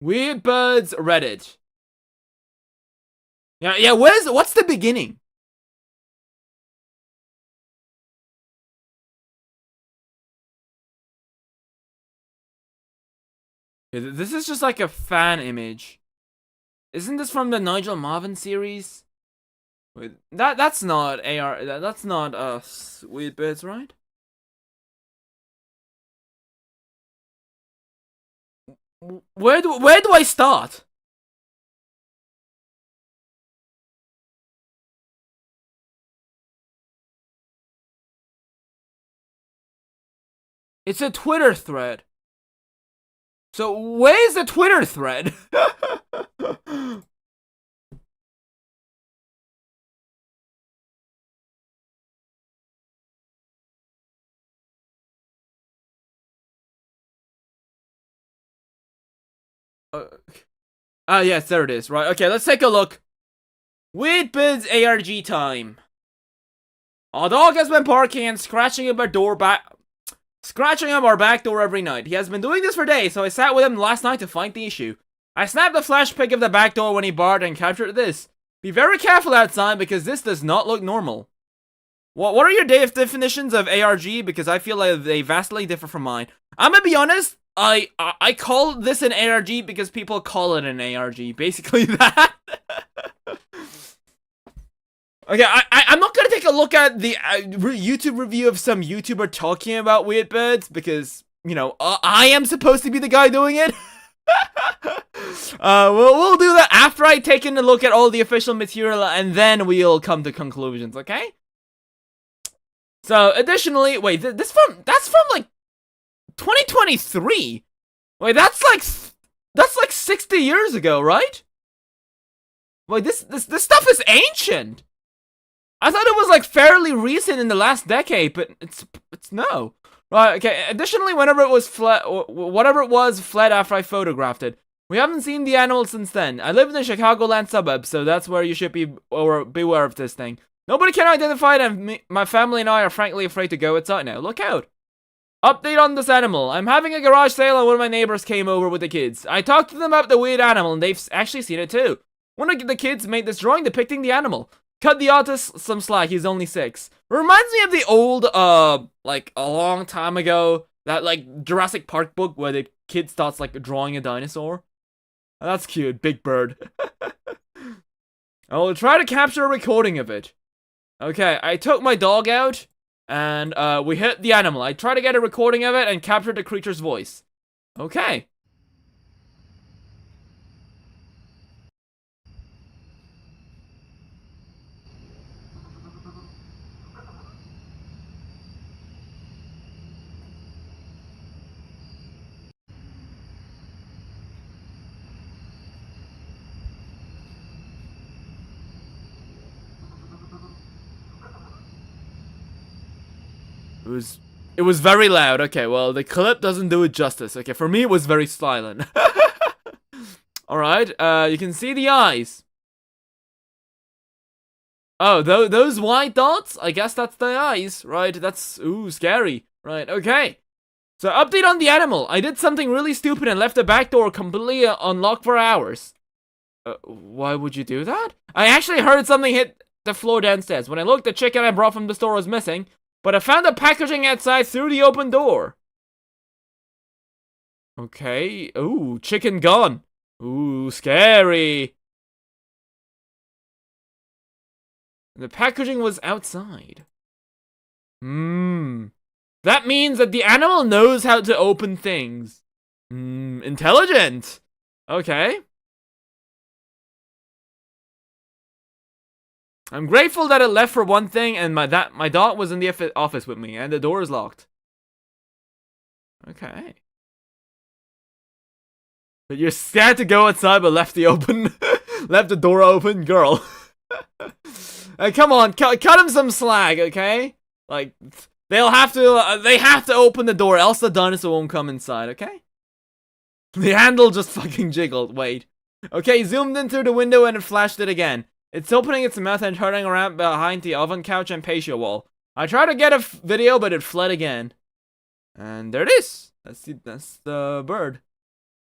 Weird Birds Reddit. Yeah, what's the beginning? This is just like a fan image. Isn't this from the Nigel Marvin series? Wait, that's not AR. That's not Weird Birds, right? Where do I start? It's a Twitter thread. So where's the Twitter thread? Yes, there it is. Right, okay, let's take a look. Weird Birds ARG time. Our dog has been barking and scratching up our back door every night. He has been doing this for days, so I sat with him last night to find the issue. I snapped a flash pic of the back door when he barked and captured this. Be very careful outside because this does not look normal. What are your definitions of ARG? Because I feel like they vastly differ from mine. I'm gonna be honest, I call this an ARG because people call it an ARG. Basically that. Okay, I'm not gonna take a look at the YouTube review of some YouTuber talking about Weird Birds because, you know, I am supposed to be the guy doing it. We'll do that after I take in a look at all the official material and then we'll come to conclusions, okay? So, additionally, wait, that's from like 2023. Wait, that's like 60 years ago, right? Wait, this stuff is ancient. I thought it was like fairly recent in the last decade, but it's no. Right, okay. Additionally, whatever it was fled after I photographed it. We haven't seen the animal since then. I live in the Chicagoland suburb, so that's where you should be beware of this thing. Nobody can identify it, and my family and I are frankly afraid to go outside now. Look out. Update on this animal. I'm having a garage sale and one of my neighbors came over with the kids. I talked to them about the weird animal and they've actually seen it too. One of the kids made this drawing depicting the animal. Cut the artist some slack, he's only 6. Reminds me of the old, like a long time ago, that like Jurassic Park book where the kid starts like drawing a dinosaur. That's cute, big bird. I will try to capture a recording of it. Okay, I took my dog out, and we hit the animal. I tried to get a recording of it and captured the creature's voice. Okay. It was very loud. Okay, well, the clip doesn't do it justice. Okay, for me, it was very silent. Alright, you can see the eyes. Oh, those white dots? I guess that's the eyes, right? That's, ooh, scary. Right, okay. So, update on the animal. I did something really stupid and left the back door completely unlocked for hours. Why would you do that? I actually heard something hit the floor downstairs. When I looked, the chicken I brought from the store was missing. But I found the packaging outside through the open door. Okay. Ooh, chicken gone. Ooh, scary. The packaging was outside. That means that the animal knows how to open things. Intelligent. Okay. I'm grateful that it left for one thing, and my dog was in the office with me, and the door is locked. Okay. But you're scared to go outside, but left the door open, girl. Come on, cut him some slack, okay? Like, they have to open the door, else the dinosaur won't come inside, okay? The handle just fucking jiggled. Wait. Okay, zoomed in through the window and it flashed it again. It's opening its mouth and turning around behind the oven couch and patio wall. I tried to get a video, but it fled again. And there it is. That's the bird.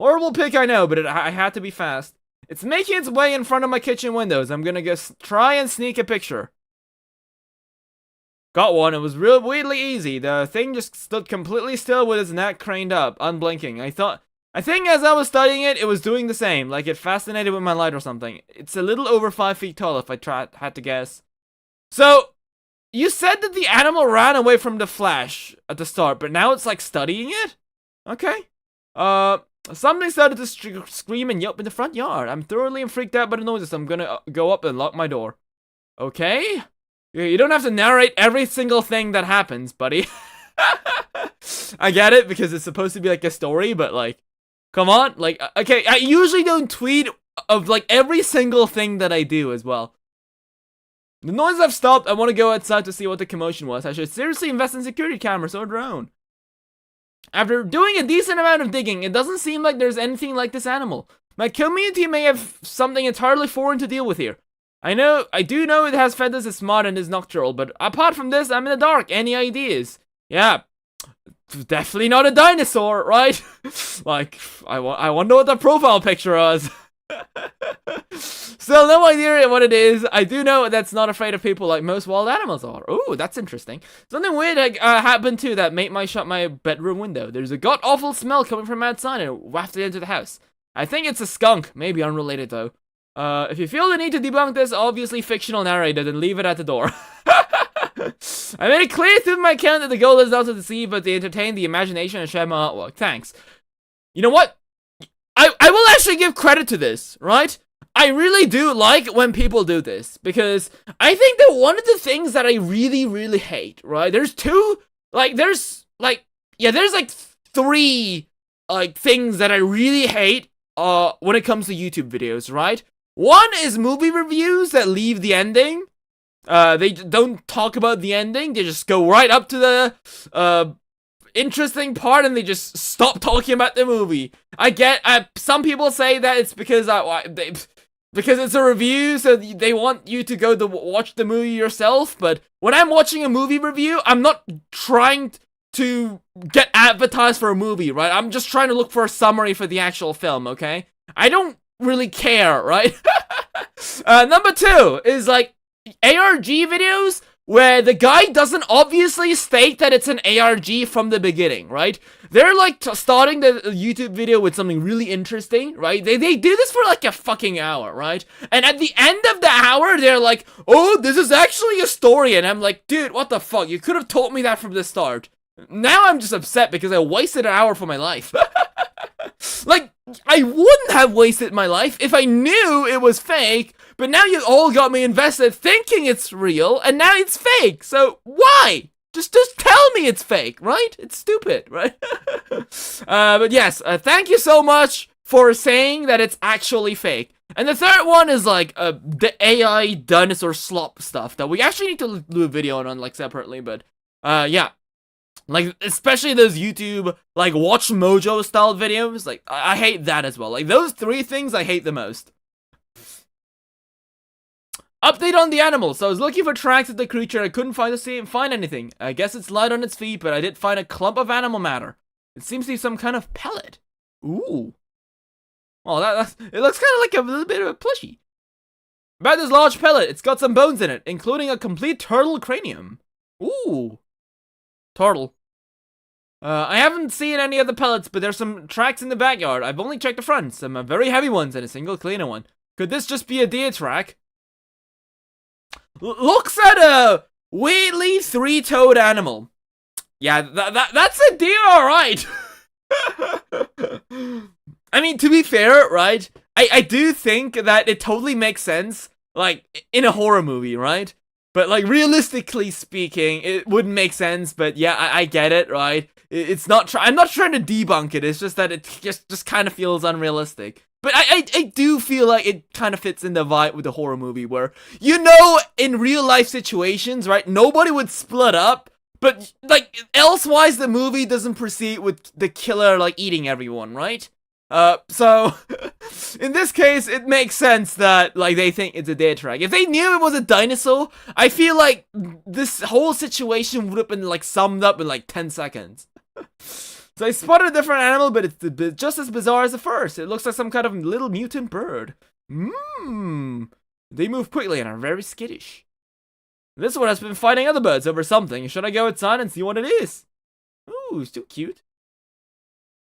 Horrible pick, I know, but I had to be fast. It's making its way in front of my kitchen windows. I'm gonna try and sneak a picture. Got one. It was real weirdly easy. The thing just stood completely still with its neck craned up, unblinking. I think as I was studying it, it was doing the same, like it fascinated with my light or something. It's a little over 5 feet tall if I had to guess. So, you said that the animal ran away from the flash at the start, but now it's like studying it? Okay. Something started to scream and yelp in the front yard. I'm thoroughly freaked out by the noises. I'm gonna go up and lock my door. Okay? You don't have to narrate every single thing that happens, buddy. I get it, because it's supposed to be like a story, but like, come on. Like, okay, I usually don't tweet of like every single thing that I do as well. The noise have stopped. I want to go outside to see what the commotion was. I should seriously invest in security cameras or drone. After doing a decent amount of digging, it doesn't seem like there's anything like this animal. My community may have something entirely foreign to deal with here. I do know it has feathers, it's smart, and is nocturnal, but apart from this, I'm in the dark. Any ideas? Yeah, definitely not a dinosaur, right? Like, I wonder what the profile picture was. Still no idea what it is. I do know that's not afraid of people like most wild animals are. Ooh, that's interesting. Something weird happened too that made me shut my bedroom window. There's a god-awful smell coming from outside and it wafted into the house. I think it's a skunk, maybe unrelated though. If you feel the need to debunk this obviously fictional narrator, then leave it at the door. I made it clear through my account that the goal is not to deceive, but to entertain the imagination and share my artwork. Thanks. You know what? I will actually give credit to this, right? I really do like when people do this, because I think that one of the things that I really, really hate, right? There's three, things that I really hate, when it comes to YouTube videos, right? One is movie reviews that leave the ending. They don't talk about the ending. They just go right up to the, interesting part and they just stop talking about the movie. I get, some people say that it's because because it's a review, so they want you to go to watch the movie yourself, but when I'm watching a movie review, I'm not trying to get advertised for a movie, right? I'm just trying to look for a summary for the actual film, okay? I don't really care, right? Number two is like ARG videos where the guy doesn't obviously state that it's an ARG from the beginning, right? They're like starting the YouTube video with something really interesting, right? They do this for like a fucking hour, right? And at the end of the hour, they're like, oh, this is actually a story. And I'm like, dude, what the fuck? You could have told me that from the start. Now I'm just upset because I wasted an hour for my life. Like, I wouldn't have wasted my life if I knew it was fake, but now you all got me invested thinking it's real, and now it's fake, so why? Just tell me it's fake, right? It's stupid, right? But yes, thank you so much for saying that it's actually fake. And the third one is like, the AI dinosaur slop stuff that we actually need to do a video on like separately, but, yeah. Like, especially those YouTube, like, Watch Mojo style videos, like, I hate that as well. Like, those three things I hate the most. Update on the animal. So I was looking for tracks of the creature. I couldn't find anything. I guess it's light on its feet, but I did find a clump of animal matter. It seems to be some kind of pellet. Ooh. Oh, it looks kind of like a little bit of a plushie. About this large pellet, it's got some bones in it, including a complete turtle cranium. Ooh. Turtle. I haven't seen any of the pellets, but there's some tracks in the backyard. I've only checked the front, some very heavy ones and a single cleaner one. Could this just be a deer track? Looks at a weirdly three-toed animal. Yeah, that's a deer, alright. I mean, to be fair, right? I do think that it totally makes sense, like, in a horror movie, right? But, like, realistically speaking, it wouldn't make sense, but yeah, I get it, right? It's not, I'm not trying to debunk it, it's just that it just kind of feels unrealistic. But I do feel like it kind of fits in the vibe with the horror movie where, you know, in real life situations, right, nobody would split up, but, like, elsewise the movie doesn't proceed with the killer, like, eating everyone, right? So, in this case, it makes sense that, like, they think it's a deer track. If they knew it was a dinosaur, I feel like this whole situation would have been, like, summed up in, like, 10 seconds. So I spotted a different animal, but it's just as bizarre as the first. It looks like some kind of little mutant bird. Mmm. They move quickly and are very skittish. This one has been fighting other birds over something. Should I go outside and see what it is? Ooh, it's too cute.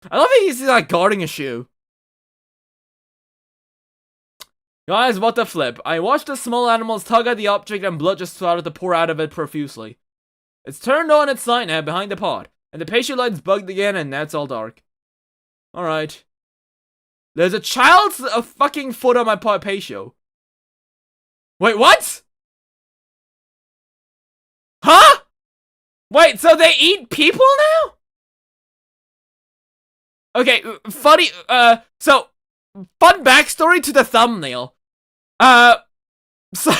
I love how he's like guarding a shoe. Guys, what the flip? I watched the small animals tug at the object and blood just started to pour out of it profusely. It's turned on its light now behind the pod, and the patient light's bugged again and now it's all dark. Alright. There's a child's fucking foot on my patio. Wait, what? Huh? Wait, so they eat people now? Okay, funny, so, fun backstory to the thumbnail. So,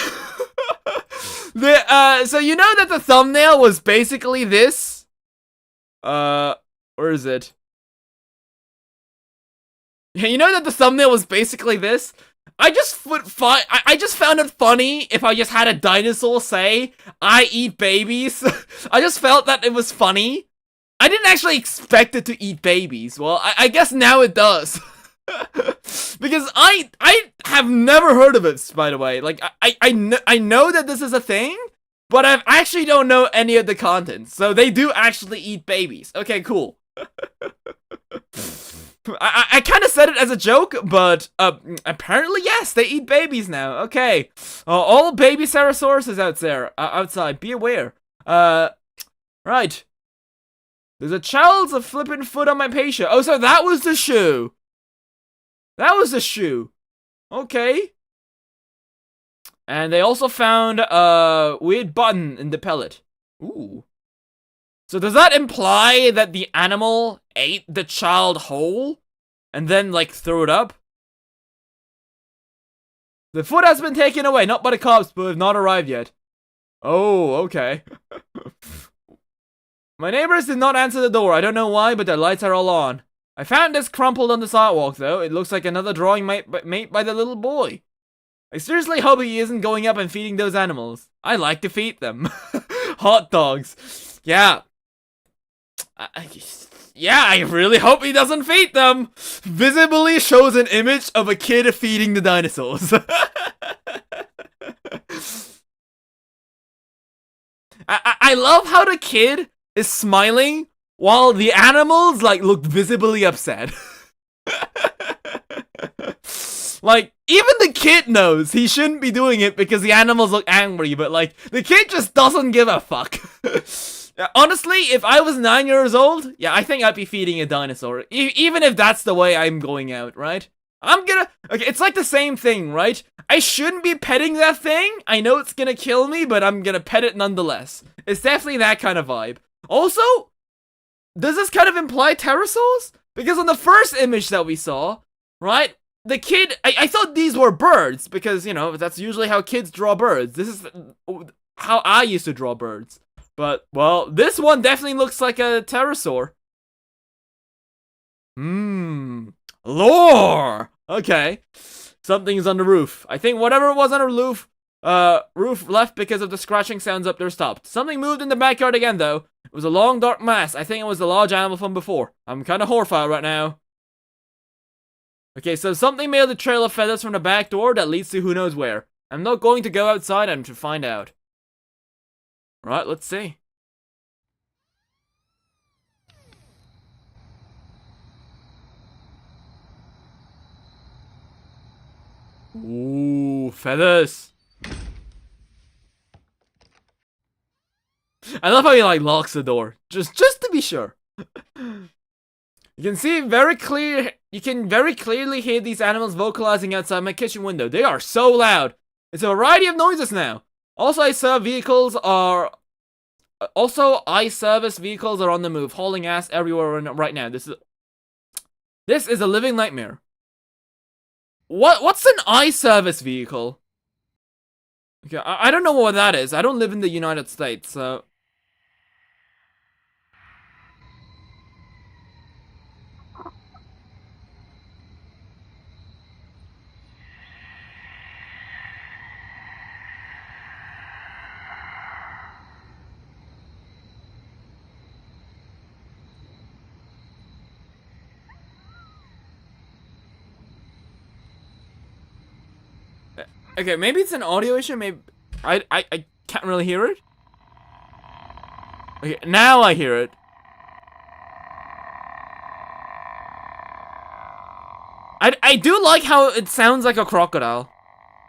so you know that the thumbnail was basically this? Where is it? Yeah, you know that the thumbnail was basically this? I just found it funny if I just had a dinosaur say, I eat babies. I just felt that it was funny. I didn't actually expect it to eat babies. Well, I guess now it does. Because I have never heard of it, by the way. Like, I know that this is a thing, but I actually don't know any of the contents. So they do actually eat babies. Okay, cool. I kind of said it as a joke, but apparently yes, they eat babies now. Okay, all baby cerasauruses out there, outside, be aware. Right. There's a child's a flippin' foot on my patio. Oh, so that was the shoe. That was the shoe. Okay. And they also found a weird button in the pellet. Ooh. So does that imply that the animal ate the child whole? And then, like, threw it up? The foot has been taken away, not by the cops, but have not arrived yet. Oh, okay. My neighbors did not answer the door. I don't know why, but their lights are all on. I found this crumpled on the sidewalk, though. It looks like another drawing made by the little boy. I seriously hope he isn't going up and feeding those animals. I like to feed them. Hot dogs. Yeah. Yeah, I really hope he doesn't feed them. Visibly shows an image of a kid feeding the dinosaurs. I love how the kid is smiling while the animals, like, look visibly upset. Like, even the kid knows he shouldn't be doing it because the animals look angry, but, like, the kid just doesn't give a fuck. Honestly, if I was 9 years old, yeah, I think I'd be feeding a dinosaur. Even if that's the way I'm going out, right? Okay, it's like the same thing, right? I shouldn't be petting that thing. I know it's gonna kill me, but I'm gonna pet it nonetheless. It's definitely that kind of vibe. Also, does this kind of imply pterosaurs? Because on the first image that we saw, right, the kid, I thought these were birds, because, you know, that's usually how kids draw birds. This is how I used to draw birds. But, well, this one definitely looks like a pterosaur. Lore! Okay. Something's on the roof. I think whatever was on the roof left because of the scratching sounds up there stopped. Something moved in the backyard again, though. It was a long, dark mass. I think it was the large animal from before. I'm kind of horrified right now. Okay, so something made a trail of feathers from the back door that leads to who knows where. I'm not going to go outside and to find out. Right, let's see. Ooh, feathers. I love how he, like, locks the door. Just to be sure. You can very clearly hear these animals vocalizing outside my kitchen window. They are so loud. It's a variety of noises now. Also, I-service vehicles are on the move, hauling ass everywhere right now. This is a living nightmare. What's an I-service vehicle? Okay, I don't know what that is. I don't live in the United States, so... Okay, maybe it's an audio issue. Maybe I can't really hear it. Okay, now I hear it. I do like how it sounds like a crocodile.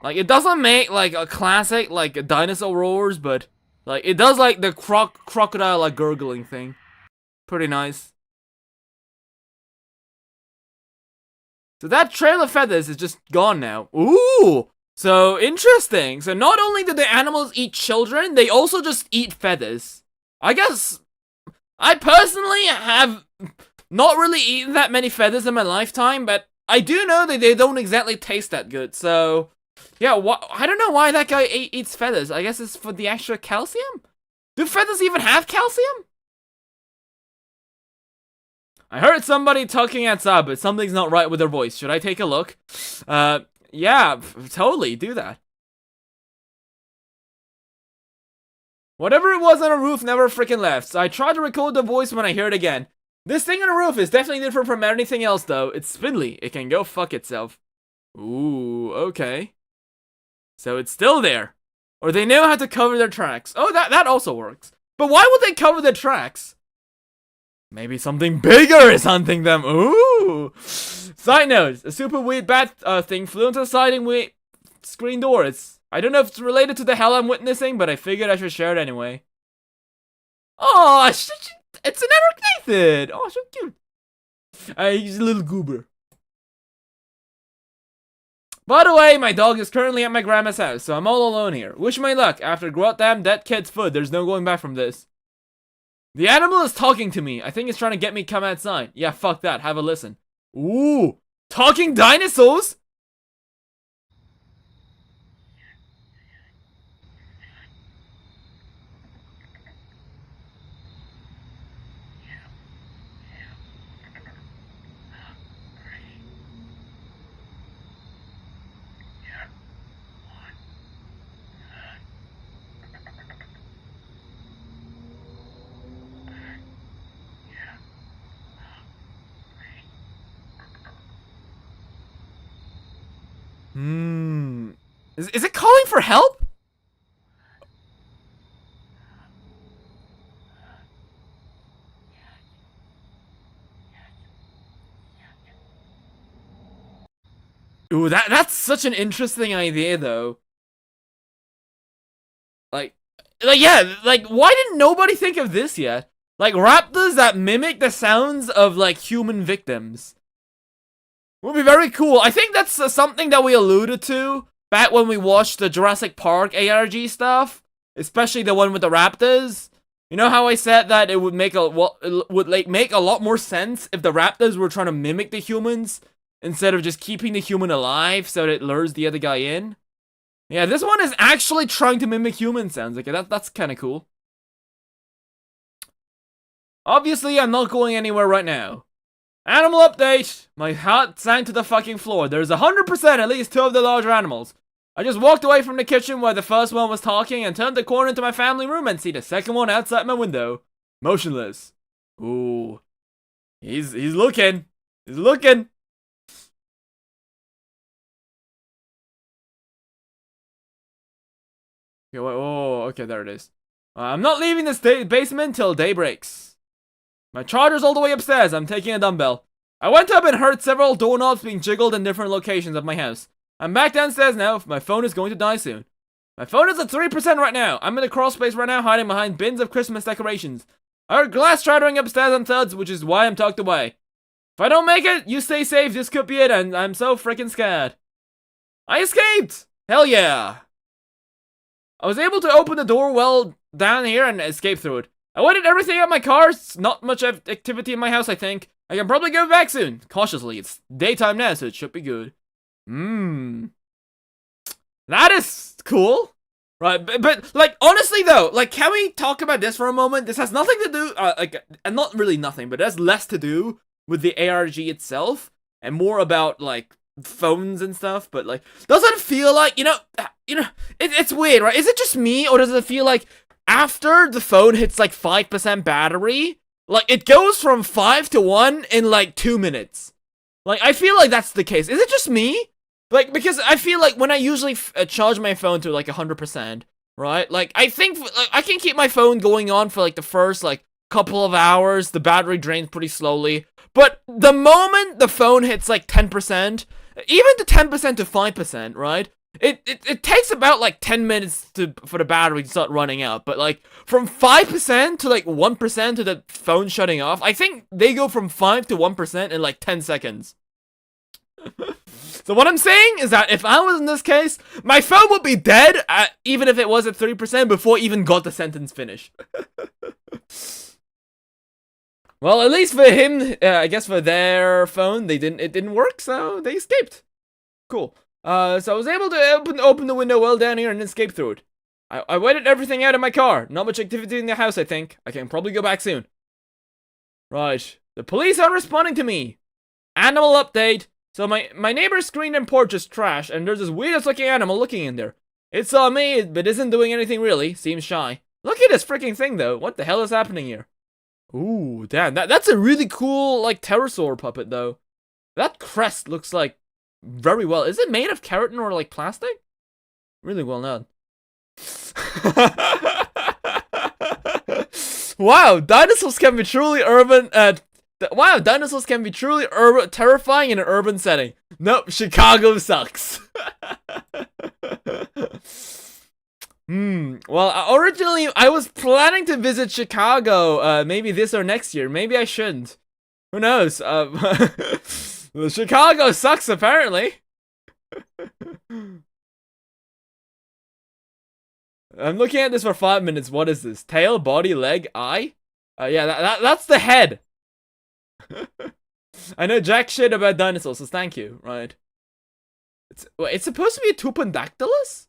Like, it doesn't make, like, a classic, like, a dinosaur roars, but, like, it does, like, the crocodile, like, gurgling thing. Pretty nice. So that trail of feathers is just gone now. Ooh! So, interesting. So, not only do the animals eat children, they also just eat feathers. I guess, I personally have not really eaten that many feathers in my lifetime, but I do know that they don't exactly taste that good, so... Yeah, I don't know why that guy eats feathers. I guess it's for the extra calcium? Do feathers even have calcium? I heard somebody talking outside, but something's not right with their voice. Should I take a look? Yeah, totally, do that. Whatever it was on the roof never freaking left, so I tried to record the voice when I hear it again. This thing on the roof is definitely different from anything else, though. It's spindly. It can go fuck itself. Ooh, okay. So it's still there. Or they know how to cover their tracks. Oh, that also works. But why would they cover their tracks? Maybe something bigger is hunting them. Ooh. Side note, a super weird bat thing flew into the sliding screen door. I don't know if it's related to the hell I'm witnessing, but I figured I should share it anyway. Oh, it's an Eric Nathan. Oh, so cute. He's a little goober. By the way, my dog is currently at my grandma's house, so I'm all alone here. Wish me luck. After goddamn that kid's foot, there's no going back from this. The animal is talking to me. I think it's trying to get me to come outside. Yeah, fuck that. Have a listen. Ooh, talking dinosaurs? Is it calling for help? Ooh, that's such an interesting idea, though. Like, yeah, like, why didn't nobody think of this yet? Like, raptors that mimic the sounds of, like, human victims. Would be very cool. I think that's something that we alluded to back when we watched the Jurassic Park ARG stuff, especially the one with the raptors. You know how I said that it would make a lot more sense if the raptors were trying to mimic the humans instead of just keeping the human alive so that it lures the other guy in. Yeah, this one is actually trying to mimic human sounds. Okay, that's kind of cool. Obviously, I'm not going anywhere right now. Animal update! My heart sank to the fucking floor. There's 100% at least 2 of the larger animals. I just walked away from the kitchen where the first one was talking and turned the corner into my family room and see the second one outside my window. Motionless. Ooh. He's looking. He's looking. Okay, wait, oh, okay, there it is. I'm not leaving this basement till day breaks. My charger's all the way upstairs. I'm taking a dumbbell. I went up and heard several doorknobs being jiggled in different locations of my house. I'm back downstairs now. My phone is going to die soon. My phone is at 3% right now. I'm in a crawl space right now, hiding behind bins of Christmas decorations. I heard glass shattering upstairs on thuds, which is why I'm tucked away. If I don't make it, you stay safe. This could be it, and I'm so freaking scared. I escaped! Hell yeah! I was able to open the door well down here and escape through it. I waited everything out my car. It's not much activity in my house, I think. I can probably go back soon. Cautiously, it's daytime now, so it should be good. That is cool. Right, but like, honestly though, like, can we talk about this for a moment? This has nothing to do, and not really nothing, but it has less to do with the ARG itself, and more about, like, phones and stuff, but, like, doesn't it feel like, it's weird, right? Is it just me, or does it feel like after the phone hits, like, 5% battery, like, it goes from 5 to 1 in, like, 2 minutes? Like, I feel like that's the case. Is it just me? Like, because I feel like when I usually charge my phone to like 100%, right? Like, I think like, I can keep my phone going on for like the first like couple of hours. The battery drains pretty slowly. But the moment the phone hits like 10%, even to 10% to 5%, right? It takes about like 10 minutes for the battery to start running out. But like from 5% to like 1% to the phone shutting off, I think they go from 5 to 1% in like 10 seconds. So what I'm saying is that if I was in this case, my phone would be dead, even if it was at 3% before I even got the sentence finished. Well, at least for him, I guess for their phone, it didn't work, so they escaped. Cool. So I was able to open the window well down here and escape through it. I waited everything out in my car. Not much activity in the house, I think. I can probably go back soon. Right. The police aren't responding to me. Animal update. So my neighbor's screen and porch is trash, and there's this weirdest looking animal looking in there. It saw me, but isn't doing anything really. Seems shy. Look at this freaking thing, though. What the hell is happening here? Ooh, damn. That's a really cool, like, pterosaur puppet, though. That crest looks like very well. Is it made of keratin or, like, plastic? Really well done. Wow, dinosaurs can be truly urban, wow, dinosaurs can be truly terrifying in an urban setting. Nope, Chicago sucks. Well, originally, I was planning to visit Chicago, maybe this or next year. Maybe I shouldn't. Who knows? Chicago sucks, apparently. I'm looking at this for 5 minutes. What is this? Tail, body, leg, eye? Yeah, that's the head. I know jack shit about dinosaurs, so thank you. Right. It's supposed to be a Tupandactylus?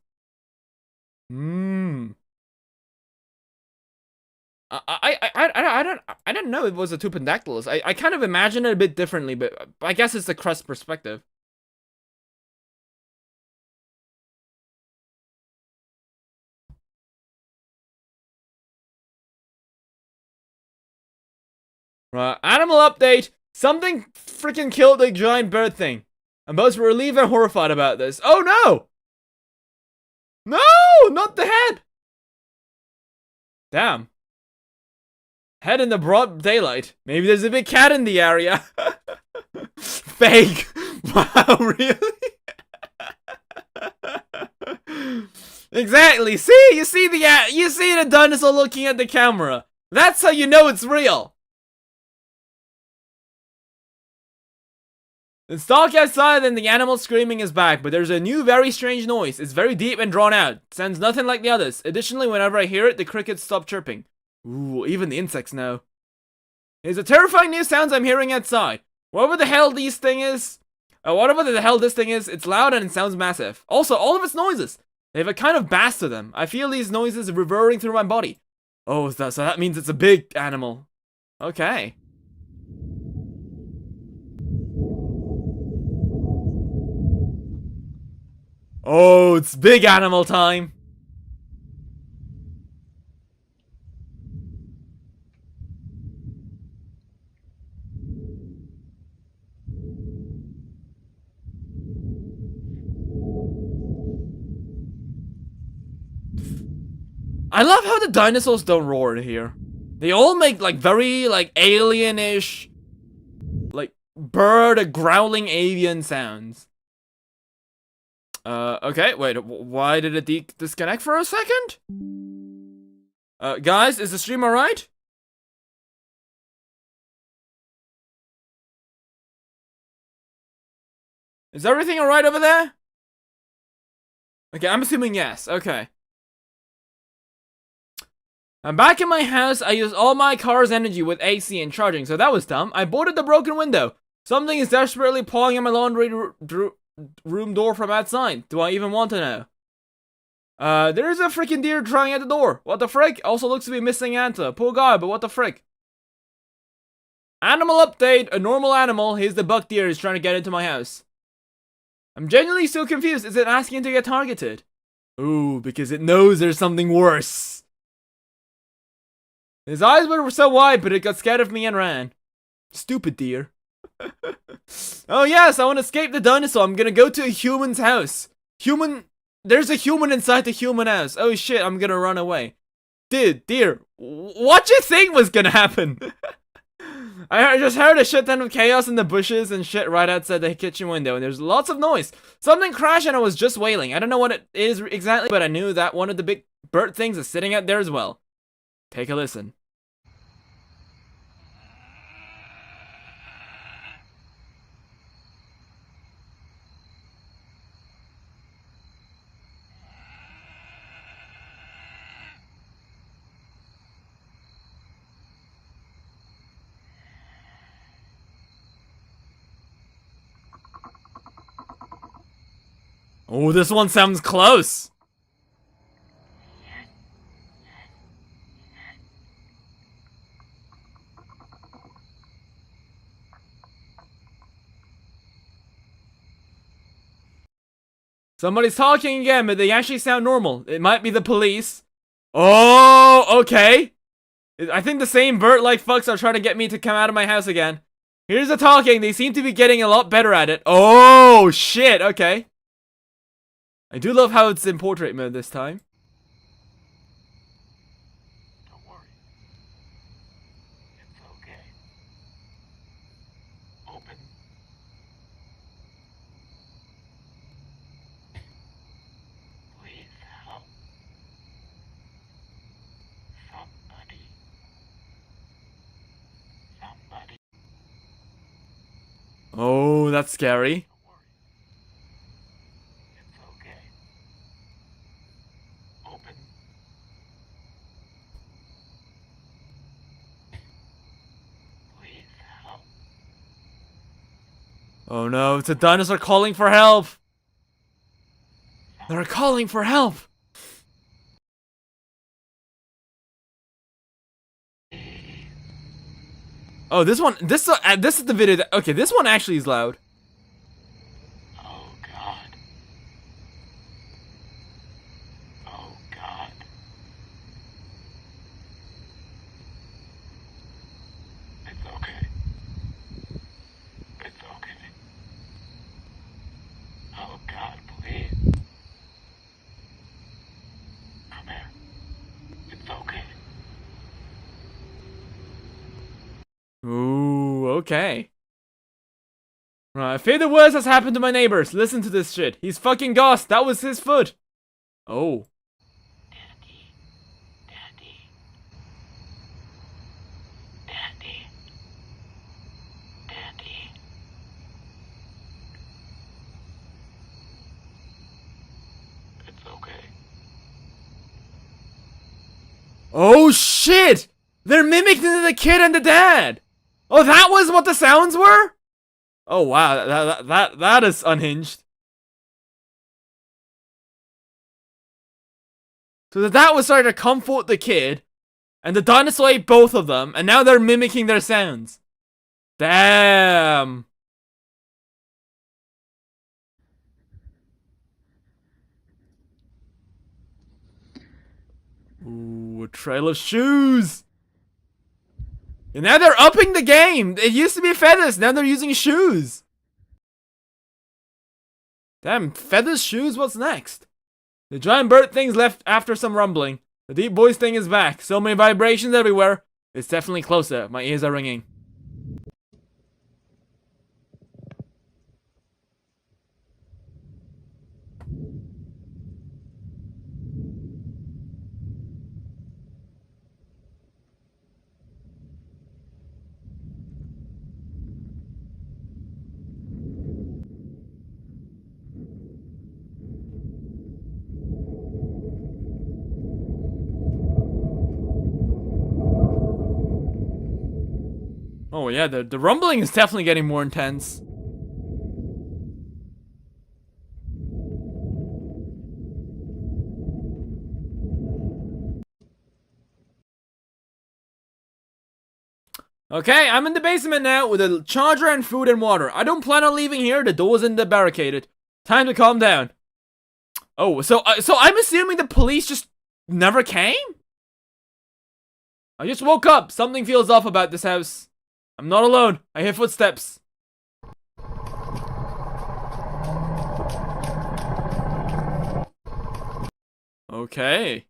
I don't know if it was a Tupandactylus. I kind of imagine it a bit differently, but I guess it's the crest perspective. Right, animal update. Something freaking killed the giant bird thing. I'm both relieved and horrified about this. Oh no! No, not the head. Damn. Head in the broad daylight. Maybe there's a big cat in the area. Fake. Wow, really? Exactly. See, you see the dinosaur looking at the camera. That's how you know it's real. It's dark outside and the animal screaming is back, but there's a new very strange noise. It's very deep and drawn out. Sounds nothing like the others. Additionally, whenever I hear it, the crickets stop chirping. Ooh, even the insects know. It's a terrifying new sounds I'm hearing outside. Whatever the hell this thing is, it's loud and it sounds massive. Also, all of its noises, they have a kind of bass to them. I feel these noises reverberating through my body. Oh, so that means it's a big animal. Okay. Oh, it's big animal time. I love how the dinosaurs don't roar in here. They all make like very like alien-ish, like bird growling avian sounds. Okay, wait, why did it disconnect for a second? Guys, is the stream alright? Is everything alright over there? Okay, I'm assuming yes, okay. I'm back in my house. I used all my car's energy with AC and charging, so that was dumb. I boarded the broken window. Something is desperately pawing at my laundry room door from outside. Do I even want to know? There's a freaking deer trying at the door. What the frick? Also looks to be missing antler. Poor guy, but what the frick? Animal update. A normal animal. Here's the buck deer is trying to get into my house. I'm genuinely so confused. Is it asking to get targeted? Ooh, because it knows there's something worse. His eyes were so wide, but it got scared of me and ran. Stupid deer. Oh yes, I want to escape the dinosaur. I'm gonna go to a human's house. There's a human inside the human house. Oh shit, I'm gonna run away. Dude, dear, what you think was gonna happen? I just heard a shit ton of chaos in the bushes and shit right outside the kitchen window, and there's lots of noise. Something crashed and I was just wailing. I don't know what it is exactly, but I knew that one of the big bird things is sitting out there as well. Take a listen. Oh, this one sounds close. Somebody's talking again, but they actually sound normal. It might be the police. Oh, okay. I think the same bird-like fucks are trying to get me to come out of my house again. Here's the talking. They seem to be getting a lot better at it. Oh, shit. Okay. I do love how it's in portrait mode this time. Don't worry. It's okay. Open. Please help. Somebody. Somebody. Oh, that's scary. Don't worry. It's okay. Open. Please help. Oh no, it's a dinosaur calling for help. They're calling for help. Oh, this is the video that, okay, this one actually is loud. Oh God. Oh God. It's okay. It's okay. Oh God, please. Come here. It's okay. Ooh, okay. Right, I fear the worst has happened to my neighbors. Listen to this shit. He's fucking Goss. That was his foot. Oh. Daddy. Daddy. Daddy. Daddy. It's okay. Oh shit! They're mimicking the kid and the dad. Oh, that was what the sounds were? Oh wow, that is unhinged. So that was starting to comfort the kid, and the dinosaur ate both of them, and now they're mimicking their sounds. Damn. Ooh, a trail of shoes. And now they're upping the game. It used to be feathers, now they're using shoes. Damn, feathers, shoes, what's next? The giant bird thing's left after some rumbling. The deep voice thing is back. So many vibrations everywhere. It's definitely closer. My ears are ringing. Oh yeah, the rumbling is definitely getting more intense. Okay, I'm in the basement now with a charger and food and water. I don't plan on leaving here. The doors in the barricaded. Time to calm down. Oh, so I'm assuming the police just never came? I just woke up. Something feels off about this house. I'm not alone. I hear footsteps. Okay.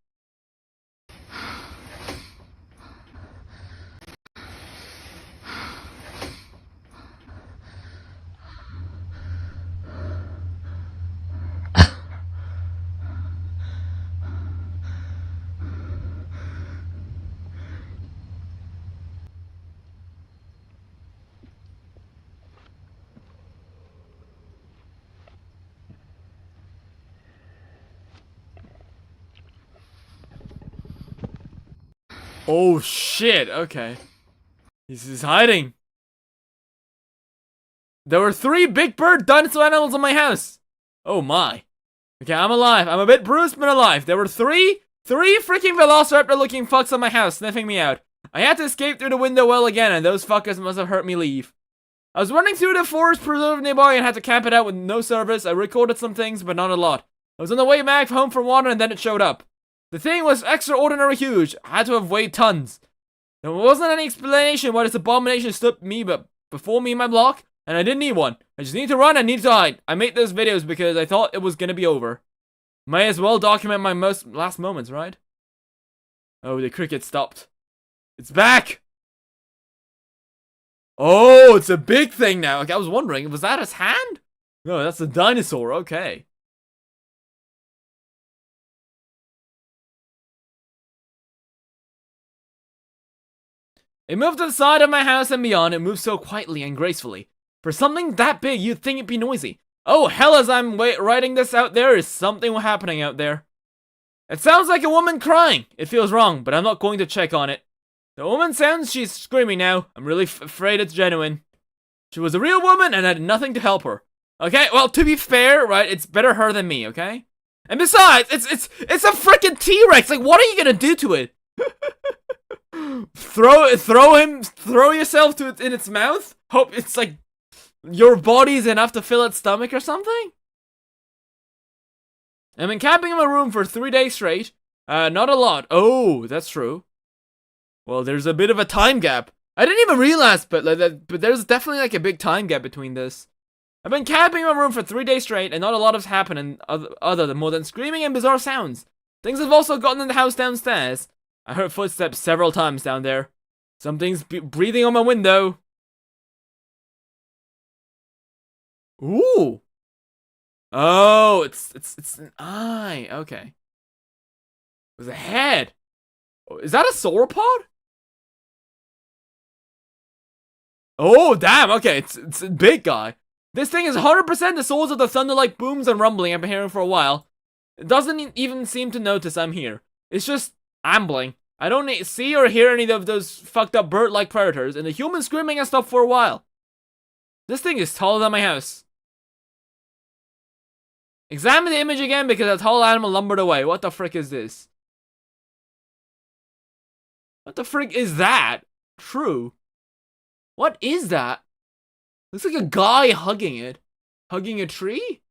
Oh shit, okay. He's hiding. There were 3 big bird dinosaur animals in my house. Oh my. Okay, I'm alive. I'm a bit bruised, but alive. There were three freaking velociraptor looking fucks in my house sniffing me out. I had to escape through the window well again, and those fuckers must have hurt me leave. I was running through the forest preserve nearby and had to camp it out with no service. I recorded some things, but not a lot. I was on the way back home from water and then it showed up. The thing was extraordinary huge. I had to have weighed tons. There wasn't any explanation why this abomination stood me but before me in my block, and I didn't need one. I just need to run and need to hide. I made those videos because I thought it was gonna be over. May as well document my last moments, right? Oh, the cricket stopped. It's back! Oh, it's a big thing now. Okay, I was wondering, was that his hand? No, that's a dinosaur, okay. It moved to the side of my house and beyond. It moved so quietly and gracefully. For something that big, you'd think it'd be noisy. Oh, hell, as I'm writing this out, there is something happening out there. It sounds like a woman crying. It feels wrong, but I'm not going to check on it. The woman sounds she's screaming now. I'm really afraid it's genuine. She was a real woman and I had nothing to help her. Okay, well, to be fair, right, it's better her than me, okay? And besides, it's a freaking T-Rex. Like, what are you gonna do to it? throw yourself in its mouth? Hope it's like your body's enough to fill its stomach or something? I've been camping in my room for 3 days straight. Not a lot. Oh, that's true. Well, there's a bit of a time gap. I didn't even realize, but there's definitely like a big time gap between this. I've been camping in my room for 3 days straight, and not a lot has happened other than more than screaming and bizarre sounds. Things have also gotten in the house downstairs. I heard footsteps several times down there. Something's breathing on my window. Ooh. Oh, it's an eye. Okay. It was a head. Oh, is that a sauropod? Oh, damn. Okay, it's a big guy. This thing is 100% the source of the thunder-like booms and rumbling I've been hearing for a while. It doesn't even seem to notice I'm here. It's just ambling. I don't see or hear any of those fucked up bird-like predators, and the human screaming and stuff for a while. This thing is taller than my house. Examine the image again because a tall animal lumbered away. What the frick is this? What the frick is that? True. What is that? Looks like a guy hugging it. Hugging a tree?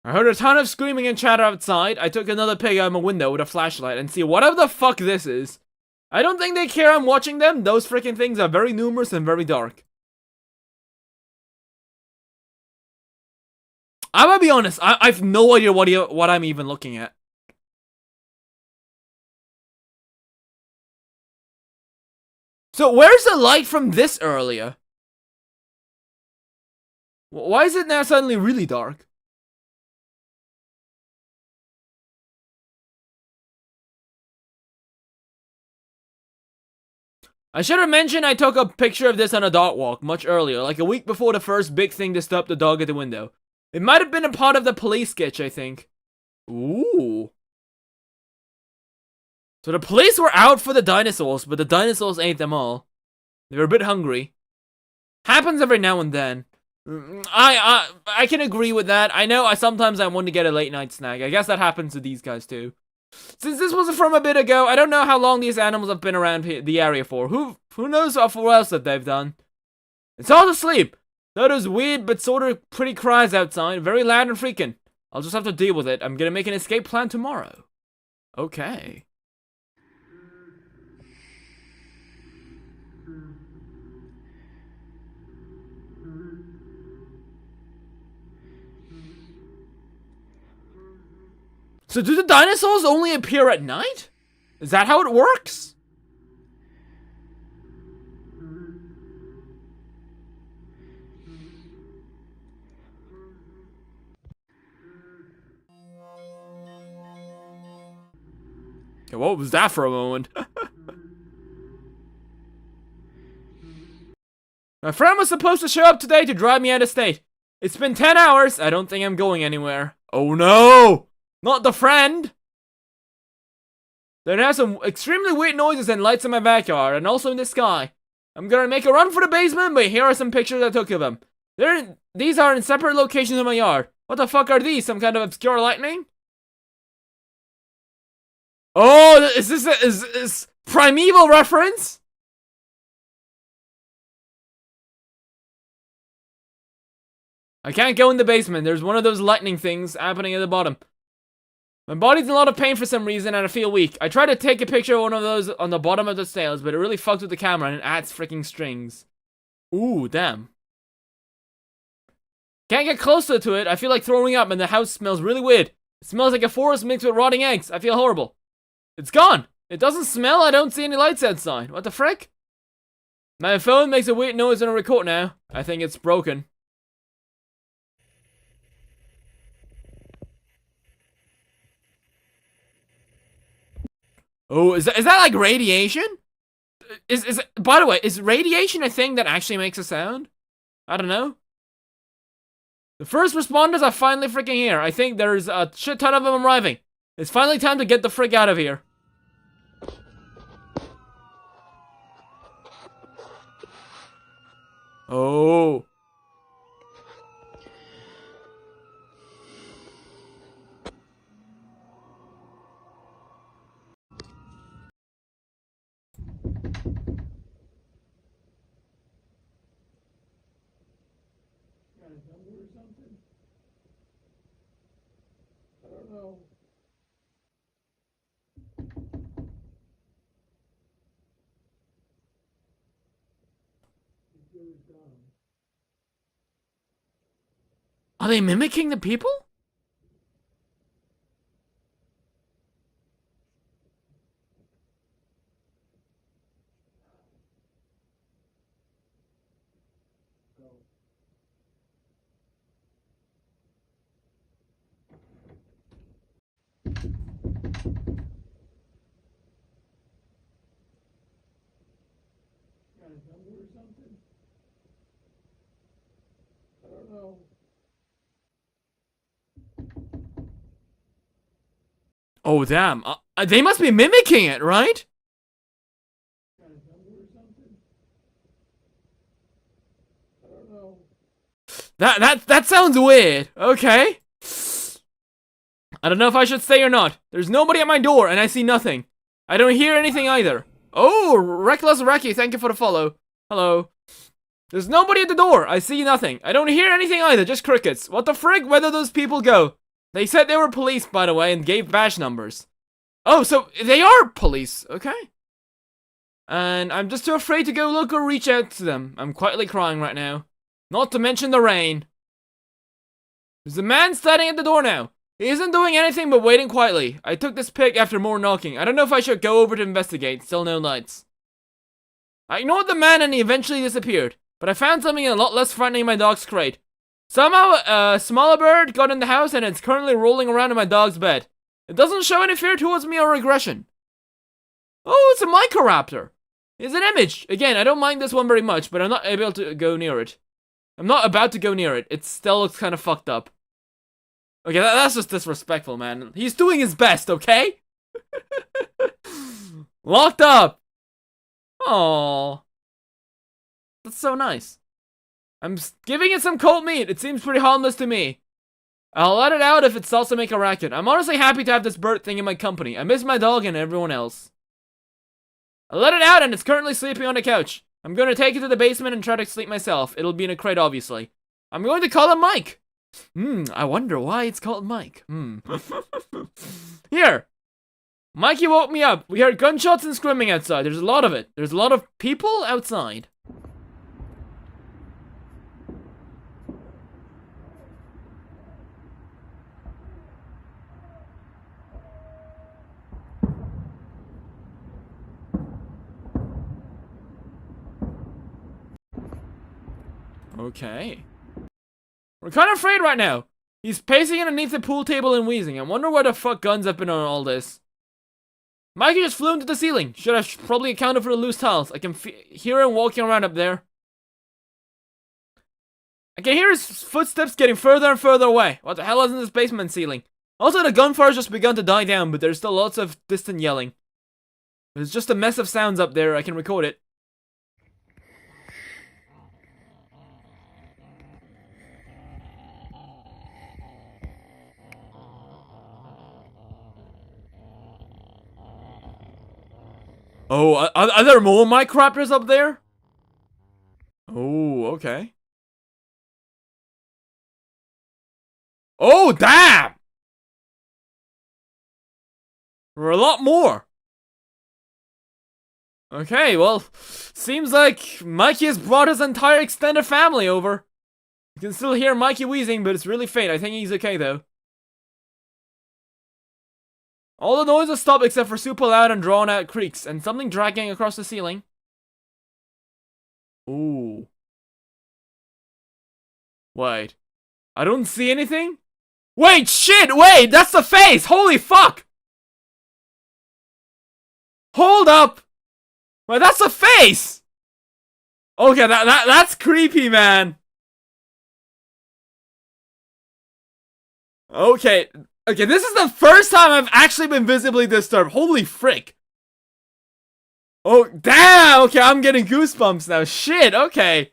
I heard a ton of screaming and chatter outside. I took another peek out my window with a flashlight and see whatever the fuck this is. I don't think they care I'm watching them. Those freaking things are very numerous and very dark. I'm gonna be honest, I've no idea what I'm even looking at. So where's the light from this earlier? Why is it now suddenly really dark? I should have mentioned I took a picture of this on a dog walk much earlier, like a week before the first big thing to stop the dog at the window. It might have been a part of the police sketch, I think. Ooh. So the police were out for the dinosaurs, but the dinosaurs ate them all. They were a bit hungry. Happens every now and then. I can agree with that. I know sometimes I want to get a late night snack. I guess that happens to these guys too. Since this was from a bit ago, I don't know how long these animals have been around the area for. Who knows what else that they've done. It's all to sleep. Though those weird but sort of pretty cries outside, very loud and freaking. I'll just have to deal with it. I'm gonna make an escape plan tomorrow. Okay. So do the dinosaurs only appear at night? Is that how it works? Okay, what was that for a moment? My friend was supposed to show up today to drive me out of state. It's been 10 hours. I don't think I'm going anywhere. Oh no! Not the friend! There are some extremely weird noises and lights in my backyard, and also in the sky. I'm gonna make a run for the basement, but here are some pictures I took of them. These are in separate locations in my yard. What the fuck are these? Some kind of obscure lightning? Oh, is this is primeval reference? I can't go in the basement. There's one of those lightning things happening at the bottom. My body's in a lot of pain for some reason and I feel weak. I tried to take a picture of one of those on the bottom of the stairs, but it really fucked with the camera and it adds freaking strings. Ooh, damn. Can't get closer to it. I feel like throwing up and the house smells really weird. It smells like a forest mixed with rotting eggs. I feel horrible. It's gone. It doesn't smell. I don't see any lights outside. What the frick? My phone makes a weird noise on a record now. I think it's broken. Oh, is that like radiation? By the way, is radiation a thing that actually makes a sound? I don't know. The first responders are finally freaking here. I think there's a shit ton of them arriving. It's finally time to get the frick out of here. Oh. Are they mimicking the people? Oh, damn. They must be mimicking it, right? That sounds weird. Okay. I don't know if I should stay or not. There's nobody at my door, and I see nothing. I don't hear anything either. Oh, Reckless Reki, thank you for the follow. Hello. There's nobody at the door. I see nothing. I don't hear anything either, just crickets. What the frig? Where did those people go? They said they were police, by the way, and gave badge numbers. Oh, so they are police. Okay. And I'm just too afraid to go look or reach out to them. I'm quietly crying right now. Not to mention the rain. There's a man standing at the door now. He isn't doing anything but waiting quietly. I took this pic after more knocking. I don't know if I should go over to investigate. Still no lights. I ignored the man and he eventually disappeared. But I found something a lot less frightening in my dog's crate. Somehow, a smaller bird got in the house and it's currently rolling around in my dog's bed. It doesn't show any fear towards me or aggression. Oh, it's a Microraptor. It's an image. Again, I don't mind this one very much, but I'm not able to go near it. I'm not about to go near it. It still looks kind of fucked up. Okay, that's just disrespectful, man. He's doing his best, okay? Locked up. Aww. That's so nice. I'm giving it some cold meat. It seems pretty harmless to me. I'll let it out if it starts to make a racket. I'm honestly happy to have this bird thing in my company. I miss my dog and everyone else. I let it out and it's currently sleeping on the couch. I'm going to take it to the basement and try to sleep myself. It'll be in a crate, obviously. I'm going to call him Mike. I wonder why it's called Mike. Here. Mikey woke me up. We heard gunshots and screaming outside. There's a lot of it. There's a lot of people outside. Okay. We're kind of afraid right now. He's pacing underneath the pool table and wheezing. I wonder where the fuck guns have been on all this. Mikey just flew into the ceiling. Should have probably accounted for the loose tiles. I can hear him walking around up there. I can hear his footsteps getting further and further away. What the hell is in this basement ceiling? Also, the gunfire's just begun to die down, but there's still lots of distant yelling. There's just a mess of sounds up there. I can record it. Oh, are there more Minecrafters up there? Oh, okay. Oh, damn! There are a lot more. Okay, well, seems like Mikey has brought his entire extended family over. You can still hear Mikey wheezing, but it's really faint. I think he's okay, though. All the noises stop except for super loud and drawn out creaks and something dragging across the ceiling. Ooh. Wait. I don't see anything? Wait, shit, wait, that's the face! Holy fuck! Hold up! Wait, that's the face! Okay, that's creepy, man. Okay. Okay, this is the first time I've actually been visibly disturbed. Holy frick. Oh, damn! Okay, I'm getting goosebumps now. Shit, okay.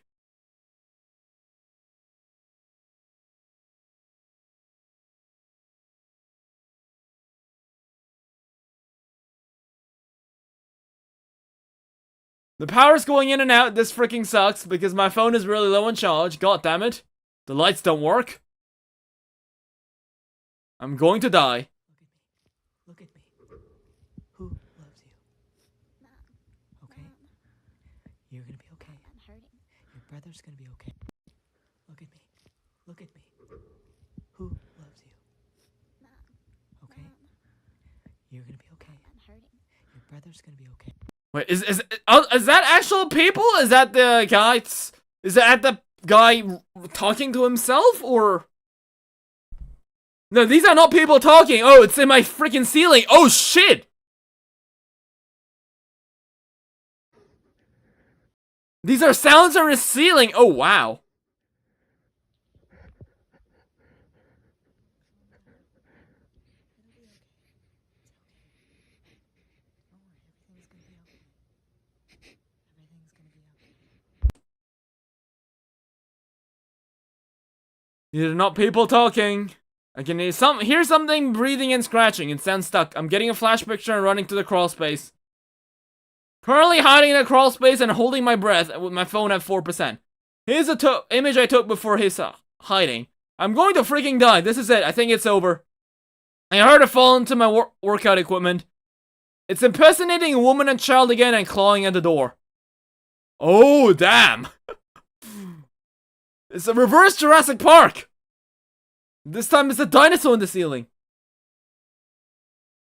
The power's going in and out. This freaking sucks because my phone is really low on charge. God damn it. The lights don't work. I'm going to die. Look at me. Who loves you? Mom. Okay? Mom. You're gonna be okay. I'm hurting. Your brother's gonna be okay. Look at me. Look at me. Who loves you? Mom. Okay? Mom. You're gonna be okay. I'm hurting. Your brother's gonna be okay. Wait, is that actual people? Is that the guy? Is that the guy talking to himself, or? No, these are not people talking. Oh, it's in my freaking ceiling. Oh shit! These are sounds on the ceiling. Oh wow. These are not people talking. I can hear something breathing and scratching. It sounds stuck. I'm getting a flash picture and running to the crawl space. Currently hiding in a crawl space and holding my breath with my phone at 4%. Here's a image I took before his hiding. I'm going to freaking die. This is it. I think it's over. I heard it fall into my workout equipment. It's impersonating a woman and child again and clawing at the door. Oh, damn. It's a reverse Jurassic Park. This time it's a dinosaur in the ceiling.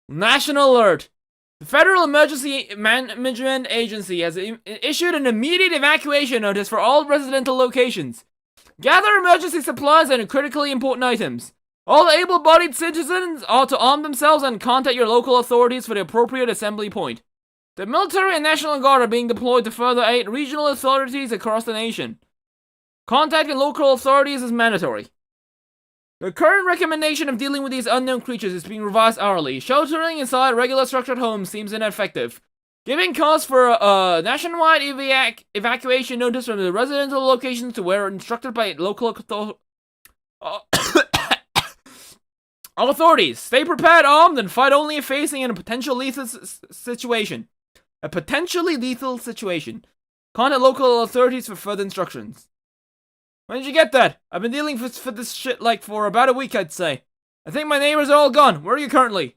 National alert. The Federal Emergency Management Agency has issued an immediate evacuation notice for all residential locations. Gather emergency supplies and critically important items. All able-bodied citizens are to arm themselves and contact your local authorities for the appropriate assembly point. The military and National Guard are being deployed to further aid regional authorities across the nation. Contacting local authorities is mandatory. The current recommendation of dealing with these unknown creatures is being revised hourly. Sheltering inside regular structured homes seems ineffective. Giving cause for a nationwide evacuation notice from the residential locations to where instructed by local authorities. Stay prepared, armed, and fight only if facing in a potential lethal situation. A potentially lethal situation. Contact local authorities for further instructions. When did you get that? I've been dealing with this shit like for about a week, I'd say. I think my neighbors are all gone. Where are you currently?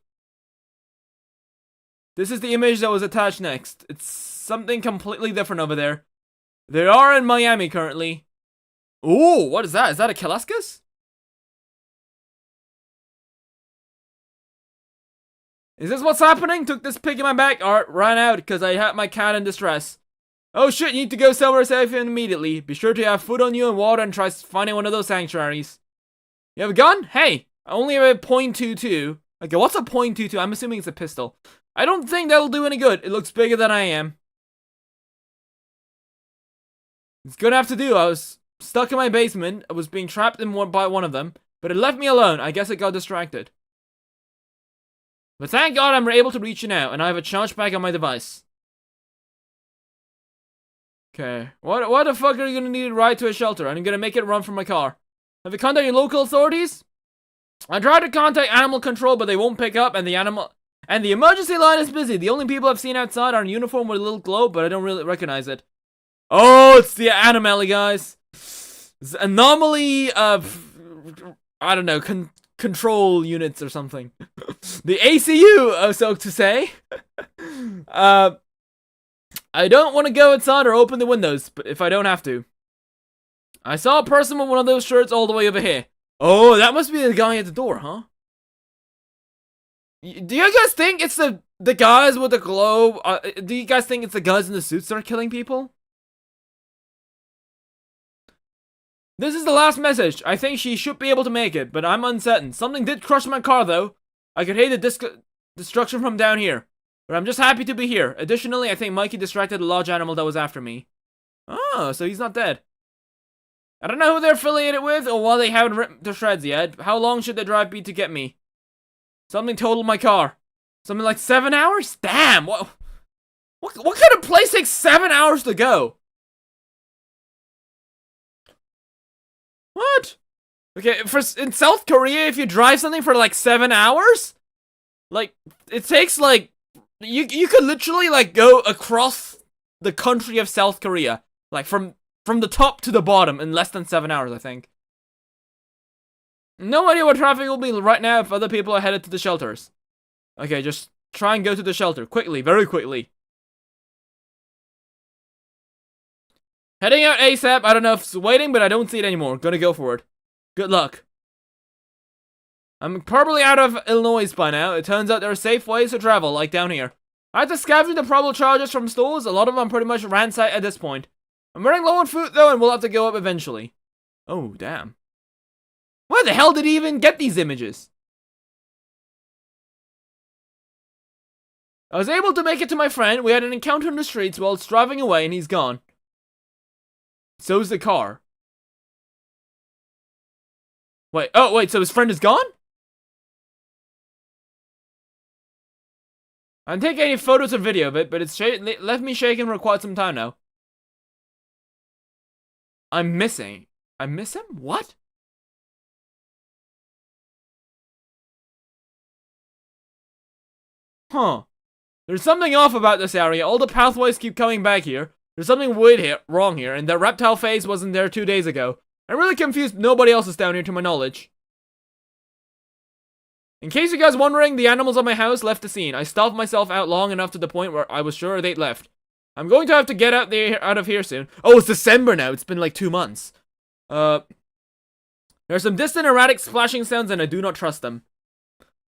This is the image that was attached next. It's something completely different over there. They are in Miami currently. Ooh, what is that? Is that a Kalaskas? Is this what's happening? Took this pig in my back. Alright, ran out because I had my cat in distress. Oh shit, you need to go somewhere safe immediately. Be sure to have food on you and water and try finding one of those sanctuaries. You have a gun? Hey, I only have a .22. Okay, what's a .22? I'm assuming it's a pistol. I don't think that'll do any good. It looks bigger than I am. It's gonna have to do. I was stuck in my basement. I was being trapped by one of them, but it left me alone. I guess it got distracted. But thank God I'm able to reach you now, and I have a charge pack on my device. Okay, what the fuck are you gonna need to ride to a shelter? I'm gonna make it run from my car. Have you contacted your local authorities? I tried to contact animal control, but they won't pick up, and the emergency line is busy. The only people I've seen outside are in uniform with a little globe, but I don't really recognize it. Oh, it's the anomaly, guys. It's anomaly of, I don't know, control units or something. The ACU, so to say. I don't want to go outside or open the windows, but if I don't have to. I saw a person with one of those shirts all the way over here. Oh, that must be the guy at the door, huh? Do you guys think it's the guys with the globe? Do you guys think it's the guys in the suits that are killing people? This is the last message. I think she should be able to make it, but I'm uncertain. Something did crush my car, though. I could hear the destruction from down here. But I'm just happy to be here. Additionally, I think Mikey distracted a large animal that was after me. Oh, so he's not dead. I don't know who they're affiliated with, or why they haven't ripped to shreds yet. How long should the drive be to get me? Something totaled my car. Something like 7 hours? Damn, what kind of place takes 7 hours to go? What? Okay, in South Korea, if you drive something for like 7 hours, like, it takes like, you could literally like go across the country of South Korea, like from the top to the bottom in less than 7 hours, I think. No idea what traffic will be right now if other people are headed to the shelters. Okay, just try and go to the shelter quickly, very quickly. Heading out ASAP. I don't know if it's waiting, but I don't see it anymore. Gonna go for it. Good luck. I'm probably out of Illinois by now. It turns out there are safe ways to travel, like down here. I had to scavenge the probable charges from stores. A lot of them pretty much ransacked at this point. I'm running low on food though, and we'll have to go up eventually. Oh, damn. Where the hell did he even get these images? I was able to make it to my friend. We had an encounter in the streets while it's driving away, and he's gone. So's the car. Wait, oh wait, so his friend is gone? I didn't take any photos or video of it, but it's left me shaking for quite some time now. I'm missing. I miss him? What? Huh. There's something off about this area. All the pathways keep coming back here. There's something weird wrong here, and the reptile phase wasn't there 2 days ago. I'm really confused. Nobody else is down here to my knowledge. In case you guys wondering, the animals on my house left the scene. I stuffed myself out long enough to the point where I was sure they'd left. I'm going to have to get out of here soon. Oh, it's December now. It's been like 2 months. There's some distant erratic splashing sounds, and I do not trust them.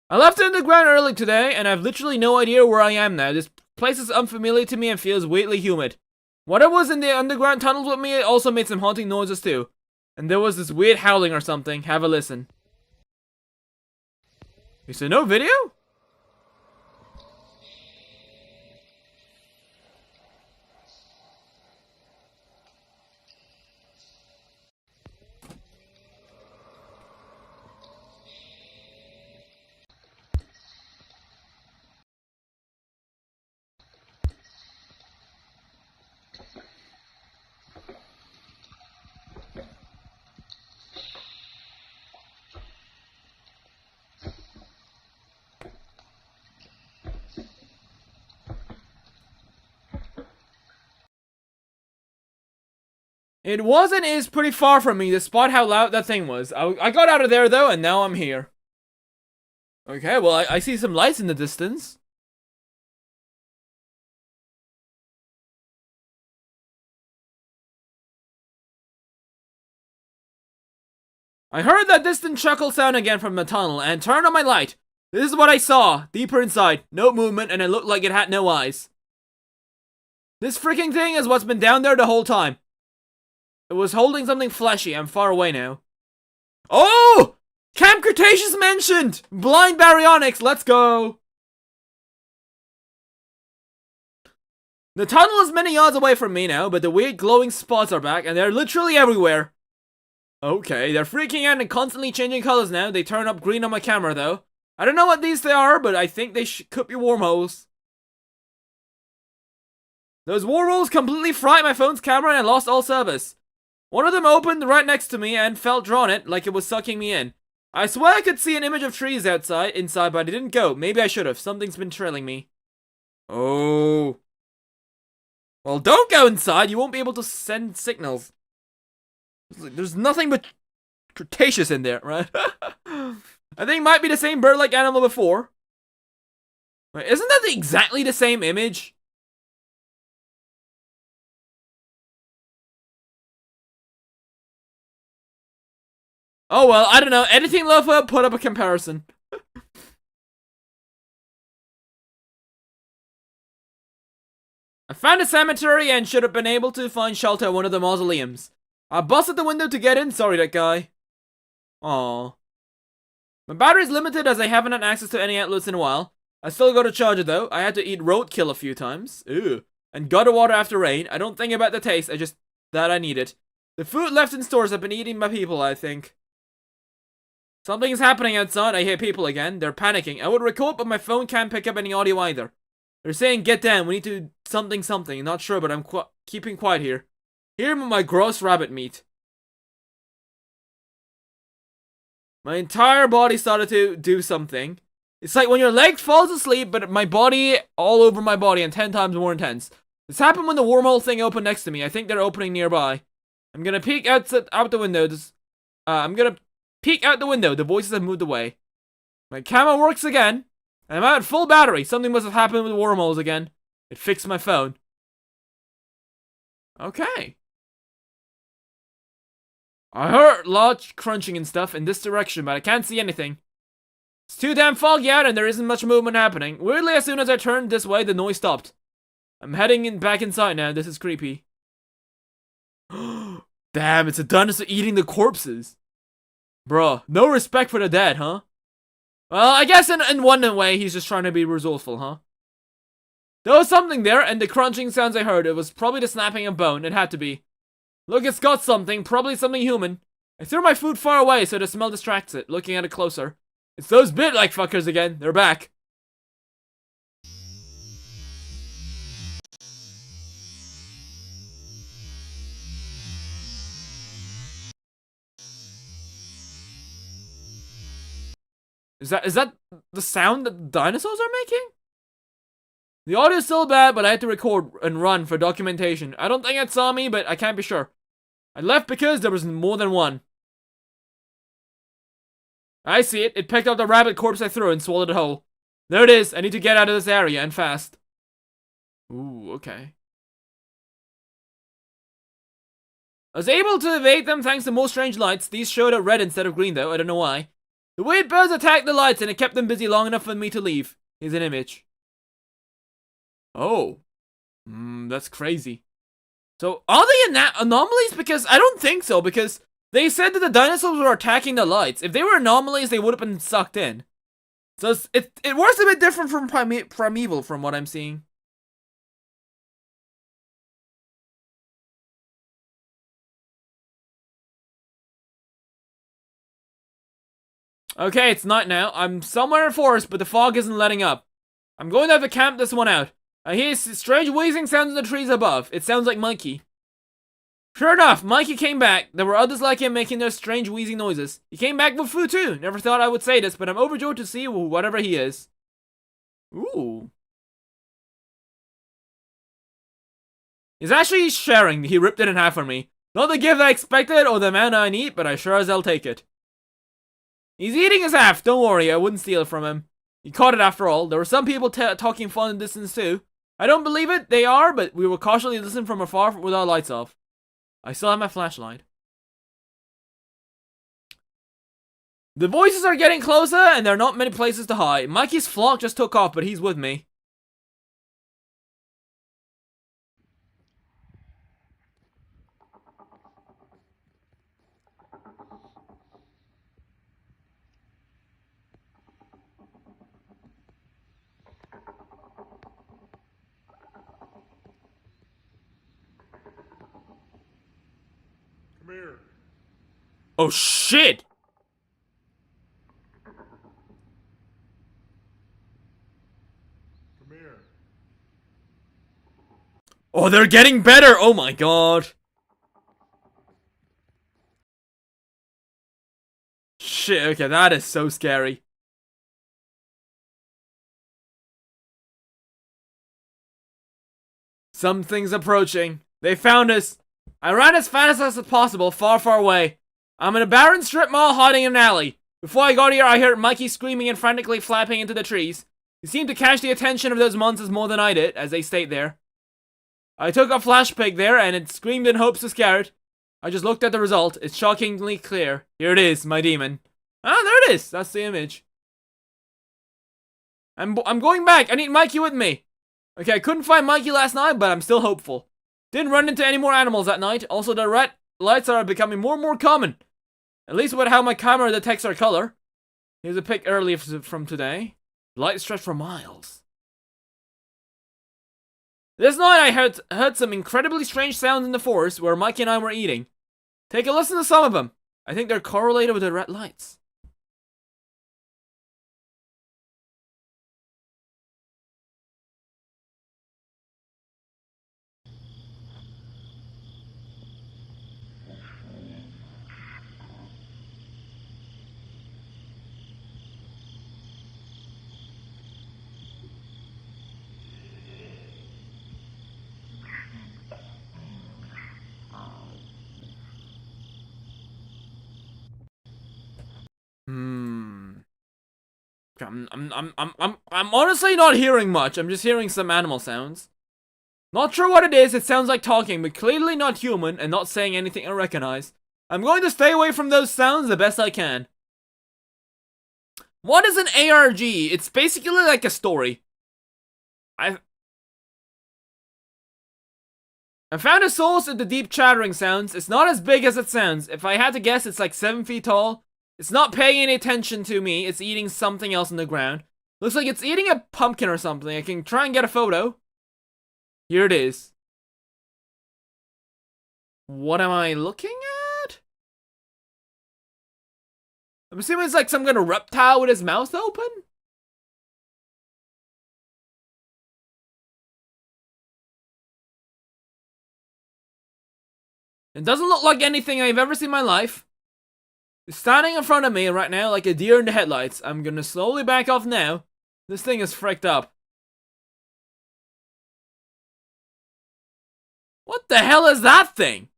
I left it in the ground early today, and I've literally no idea where I am now. This place is unfamiliar to me and feels weirdly humid. Whatever was in the underground tunnels with me, it also made some haunting noises too. And there was this weird howling or something. Have a listen. Is there no video? It was and is pretty far from me, despite how loud that thing was. I got out of there, though, and now I'm here. Okay, well, I see some lights in the distance. I heard that distant chuckle sound again from the tunnel, and turned on my light. This is what I saw, deeper inside. No movement, and it looked like it had no eyes. This freaking thing is what's been down there the whole time. It was holding something fleshy. I'm far away now. Oh! Camp Cretaceous mentioned! Blind baryonyx, let's go! The tunnel is many yards away from me now, but the weird glowing spots are back, and they're literally everywhere. Okay, they're freaking out and constantly changing colors now. They turn up green on my camera, though. I don't know what these are, but I think they could be wormholes. Those wormholes completely fried my phone's camera and I lost all service. One of them opened right next to me and felt drawn it, like it was sucking me in. I swear I could see an image of trees inside, but I didn't go. Maybe I should have. Something's been trailing me. Oh. Well, don't go inside. You won't be able to send signals. There's nothing but Cretaceous in there, right? I think it might be the same bird-like animal before. Wait, isn't that exactly the same image? Oh well, I don't know. Editing Lopho put up a comparison. I found a cemetery and should have been able to find shelter at one of the mausoleums. I busted the window to get in. Sorry, that guy. Aww. My battery's limited as I haven't had access to any outlets in a while. I still got to charge it though. I had to eat roadkill a few times. Ew. And gutter water after rain. I don't think about the taste. I just that I need it. The food left in stores have been eaten by people, I think. Something is happening outside. I hear people again. They're panicking. I would record, but my phone can't pick up any audio either. They're saying, get down. We need to something. Not sure, but I'm keeping quiet here. Here with my gross rabbit meat. My entire body started to do something. It's like when your leg falls asleep, but my body, all over my body, and 10 times more intense. This happened when the wormhole thing opened next to me. I think they're opening nearby. I'm gonna peek out the window. I'm gonna peek out the window. The voices have moved away. My camera works again. I'm at full battery. Something must have happened with the wormholes again. It fixed my phone. Okay. I heard large crunching and stuff in this direction, but I can't see anything. It's too damn foggy out and there isn't much movement happening. Weirdly, as soon as I turned this way, the noise stopped. I'm heading back inside now. This is creepy. Damn, it's a dinosaur eating the corpses. Bruh, no respect for the dead, huh? Well, I guess in one way, he's just trying to be resourceful, huh? There was something there, and the crunching sounds I heard, it was probably the snapping of bone. It had to be. Look, it's got something, probably something human. I threw my food far away so the smell distracts it, looking at it closer. It's those bit-like fuckers again. They're back. Is that the sound that dinosaurs are making? The audio's still bad, but I had to record and run for documentation. I don't think it saw me, but I can't be sure. I left because there was more than one. I see it. It picked up the rabbit corpse I threw and swallowed it whole. There it is. I need to get out of this area, and fast. Ooh, okay. I was able to evade them thanks to more strange lights. These showed up red instead of green, though. I don't know why. The weird birds attacked the lights, and it kept them busy long enough for me to leave. Here's an image. Oh. That's crazy. So, are they anomalies? Because I don't think so, because they said that the dinosaurs were attacking the lights. If they were anomalies, they would have been sucked in. So, it works a bit different from Primeval, from what I'm seeing. Okay, it's night now. I'm somewhere in a forest, but the fog isn't letting up. I'm going to have to camp this one out. I hear strange wheezing sounds in the trees above. It sounds like Mikey. Sure enough, Mikey came back. There were others like him making their strange wheezing noises. He came back with food too. Never thought I would say this, but I'm overjoyed to see whatever he is. Ooh. He's actually sharing. He ripped it in half for me. Not the gift I expected or the amount I need, but I sure as hell take it. He's eating his half. Don't worry, I wouldn't steal it from him. He caught it after all. There were some people talking fun in the distance too. I don't believe it, they are, but we will cautiously listen from afar with our lights off. I still have my flashlight. The voices are getting closer, and there are not many places to hide. Mikey's flock just took off, but he's with me. here. Oh shit! Come here. Oh, they're getting better! Oh my god. Shit, okay, that is so scary. Something's approaching. They found us. I ran as fast as possible, far, far away. I'm in a barren strip mall hiding in an alley. Before I got here, I heard Mikey screaming and frantically flapping into the trees. He seemed to catch the attention of those monsters more than I did, as they stayed there. I took a flash pic there, and it screamed in hopes to scare it. I just looked at the result. It's shockingly clear. Here it is, my demon. Ah, there it is. That's the image. I'm going back. I need Mikey with me. Okay, I couldn't find Mikey last night, but I'm still hopeful. Didn't run into any more animals that night. Also, the red lights are becoming more and more common. At least with how my camera detects our color. Here's a pic earlier from today. Light stretched for miles. This night I heard some incredibly strange sounds in the forest where Mikey and I were eating. Take a listen to some of them. I think they're correlated with the red lights. I'm honestly not hearing much. I'm just hearing some animal sounds. Not sure what it is. It sounds like talking, but clearly not human and not saying anything I recognize. I'm going to stay away from those sounds the best I can. What is an ARG? It's basically like a story. I found a source of the deep chattering sounds. It's not as big as it sounds. If I had to guess, it's like 7 feet tall. It's not paying any attention to me. It's eating something else on the ground. Looks like it's eating a pumpkin or something. I can try and get a photo. Here it is. What am I looking at? I'm assuming it's like some kind of reptile with his mouth open? It doesn't look like anything I've ever seen in my life. It's standing in front of me right now like a deer in the headlights. I'm gonna slowly back off now. This thing is fricked up. What the hell is that thing?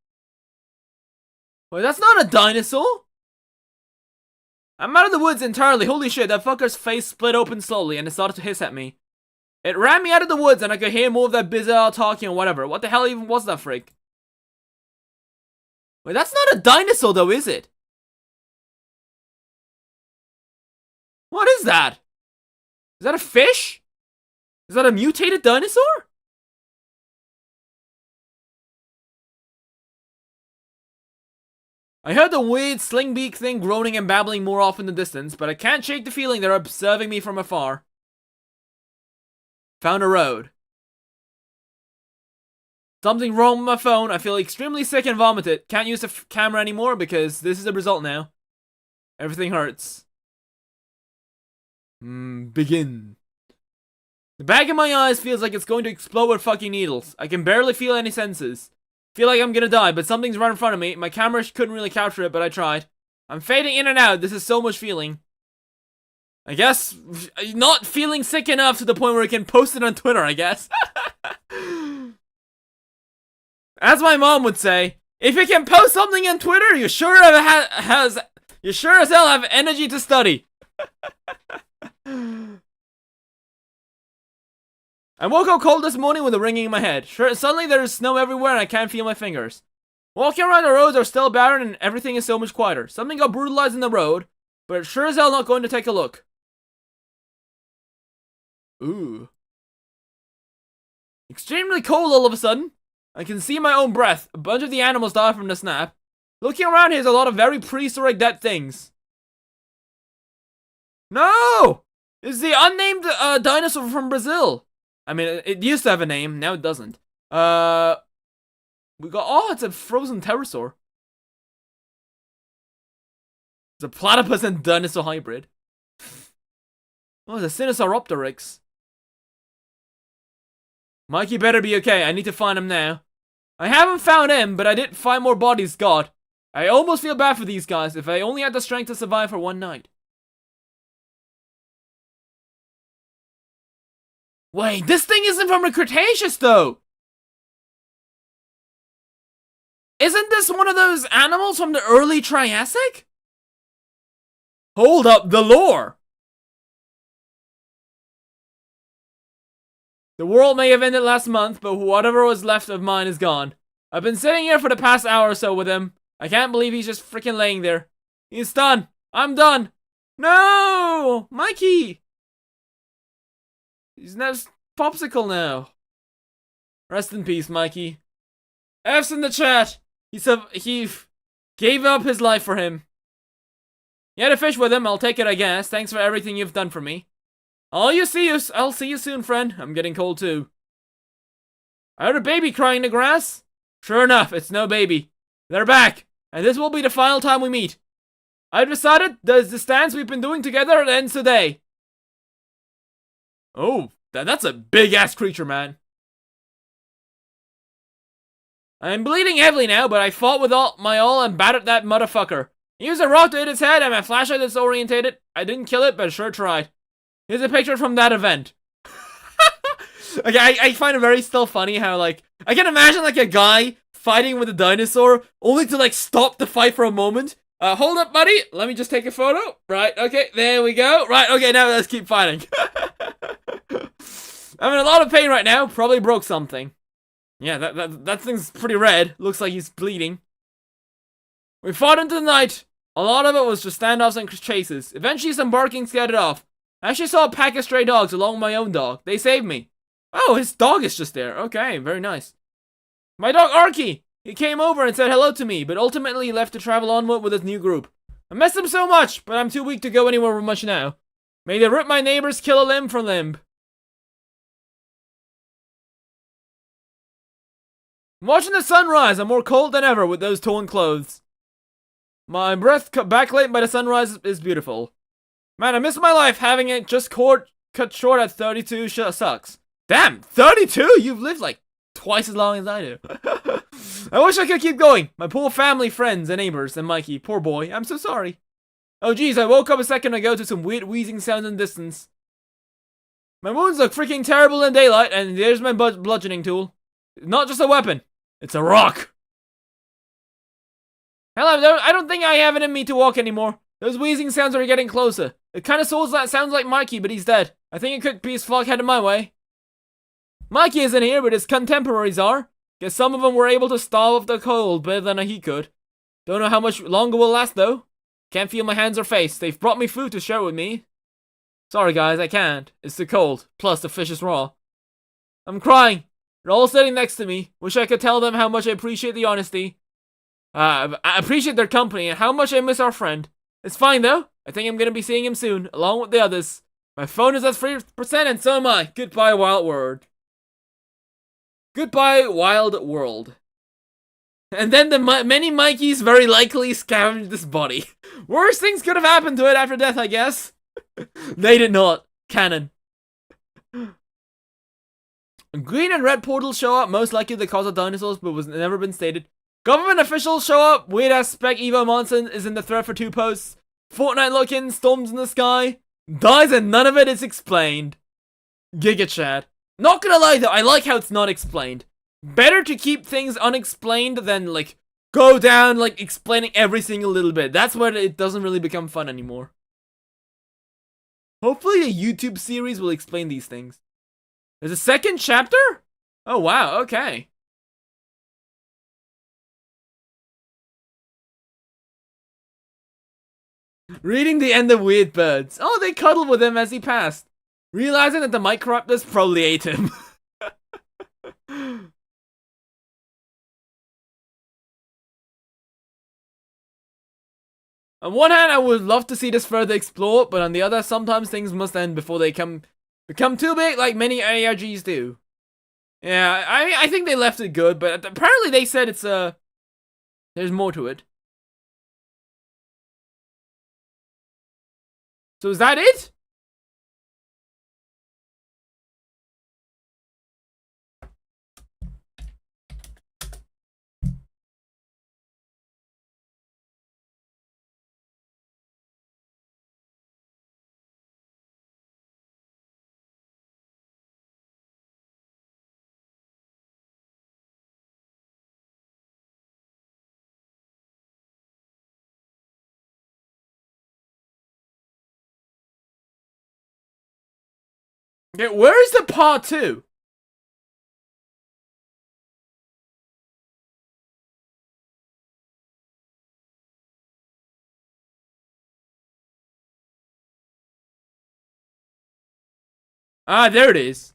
Wait, that's not a dinosaur? I'm out of the woods entirely. Holy shit, that fucker's face split open slowly and it started to hiss at me. It ran me out of the woods and I could hear more of that bizarre talking or whatever. What the hell even was that freak? Wait, that's not a dinosaur though, is it? What is that? Is that a fish? Is that a mutated dinosaur? I heard the weird slingbeak thing groaning and babbling more off in the distance, but I can't shake the feeling they're observing me from afar. Found a road. Something wrong with my phone. I feel extremely sick and vomited. Can't use the camera anymore because this is the result now. Everything hurts. Begin. The bag in my eyes feels like it's going to explode with fucking needles. I can barely feel any senses. Feel like I'm gonna die, but something's right in front of me. My camera couldn't really capture it, but I tried. I'm fading in and out. This is so much feeling. I guess not feeling sick enough to the point where I can post it on Twitter, I guess. As my mom would say, if you can post something on Twitter, you sure as hell have energy to study. I woke up cold this morning with a ringing in my head. Suddenly there's snow everywhere and I can't feel my fingers. Walking around the roads are still barren and everything is so much quieter. Something got brutalized in the road, but sure as hell not going to take a look. Ooh. Extremely cold all of a sudden. I can see my own breath. A bunch of the animals died from the snap. Looking around here's a lot of very prehistoric dead things. No! It's the unnamed dinosaur from Brazil. I mean, it used to have a name, now it doesn't. We got, oh, it's a frozen pterosaur. It's a platypus and dinosaur hybrid. Oh, it's a Sinosauropteryx. Mikey better be okay. I need to find him now. I haven't found him, but I did find more bodies. God, I almost feel bad for these guys. If I only had the strength to survive for one night. Wait, this thing isn't from the Cretaceous, though. Isn't this one of those animals from the early Triassic? Hold up, the lore. The world may have ended last month, but whatever was left of mine is gone. I've been sitting here for the past hour or so with him. I can't believe he's just freaking laying there. He's done. I'm done. No! Mikey! He's now popsicle now. Rest in peace, Mikey. F's in the chat. He gave up his life for him. You had a fish with him, I'll take it, I guess. Thanks for everything you've done for me. I'll see you soon, friend. I'm getting cold too. I heard a baby crying in the grass. Sure enough, it's no baby. They're back, and this will be the final time we meet. I've decided that the stance we've been doing together ends today. Oh, that's a big-ass creature, man. I'm bleeding heavily now, but I fought with all my all and battered that motherfucker. He used a rock to hit its head and my flashlight disorientated. I didn't kill it, but sure tried. Here's a picture from that event. Okay, I find it very still funny how, like, I can imagine, like, a guy fighting with a dinosaur only to, like, stop the fight for a moment. Hold up, buddy. Let me just take a photo. Right, okay, there we go. Right, okay, now let's keep fighting. I'm in a lot of pain right now. Probably broke something. Yeah, that thing's pretty red. Looks like he's bleeding. We fought into the night. A lot of it was just standoffs and chases. Eventually some barking scared it off. I actually saw a pack of stray dogs along with my own dog. They saved me. Oh, his dog is just there. Okay, very nice. My dog Arky. He came over and said hello to me, but ultimately left to travel onward with his new group. I miss him so much, but I'm too weak to go anywhere much now. May they rip my neighbors, kill a limb for limb. I'm watching the sunrise. I'm more cold than ever with those torn clothes. My breath backlit by the sunrise is beautiful. Man, I miss my life. Having it just cut short at 32 sucks. Damn, 32? You've lived like twice as long as I do. I wish I could keep going. My poor family, friends, and neighbors, and Mikey. Poor boy. I'm so sorry. Oh geez, I woke up a second ago to some weird wheezing sounds in the distance. My wounds look freaking terrible in daylight, and there's my bludgeoning tool. It's not just a weapon. It's a rock. Hell, I don't think I have it in me to walk anymore. Those wheezing sounds are getting closer. It kind of sounds like Mikey, but he's dead. I think it could be his flock headed my way. Mikey isn't here, but his contemporaries are. Guess some of them were able to starve the cold better than he could. Don't know how much longer we'll last, though. Can't feel my hands or face. They've brought me food to share with me. Sorry, guys, I can't. It's too cold. Plus, the fish is raw. I'm crying. They're all sitting next to me. Wish I could tell them how much I appreciate the honesty. I appreciate their company and how much I miss our friend. It's fine, though. I think I'm gonna be seeing him soon, along with the others. My phone is at 3% and so am I. Goodbye, wild world. Goodbye, wild world. And then the many Mikeys very likely scavenged this body. Worse things could have happened to it after death, I guess. They did not. Canon. Green and red portals show up, most likely the cause of dinosaurs, but was never been stated. Government officials show up. Weird ass spec Evo Monson is in the thread for 2 posts. Fortnite looking, storms in the sky. Dies and none of it is explained. Giga Chad. Not gonna lie though, I like how it's not explained. Better to keep things unexplained than like go down like explaining every single little bit. That's where it doesn't really become fun anymore. Hopefully a YouTube series will explain these things. There's a second chapter? Oh wow, okay. Reading the end of Weird Birds. Oh, they cuddled with him as he passed. Realizing that the Microraptors probably ate him. On one hand, I would love to see this further explored, but on the other, sometimes things must end before they become too big like many ARGs do. Yeah, I think they left it good, but apparently they said it's there's more to it. So is that it? Okay, where's the part 2? Ah, there it is.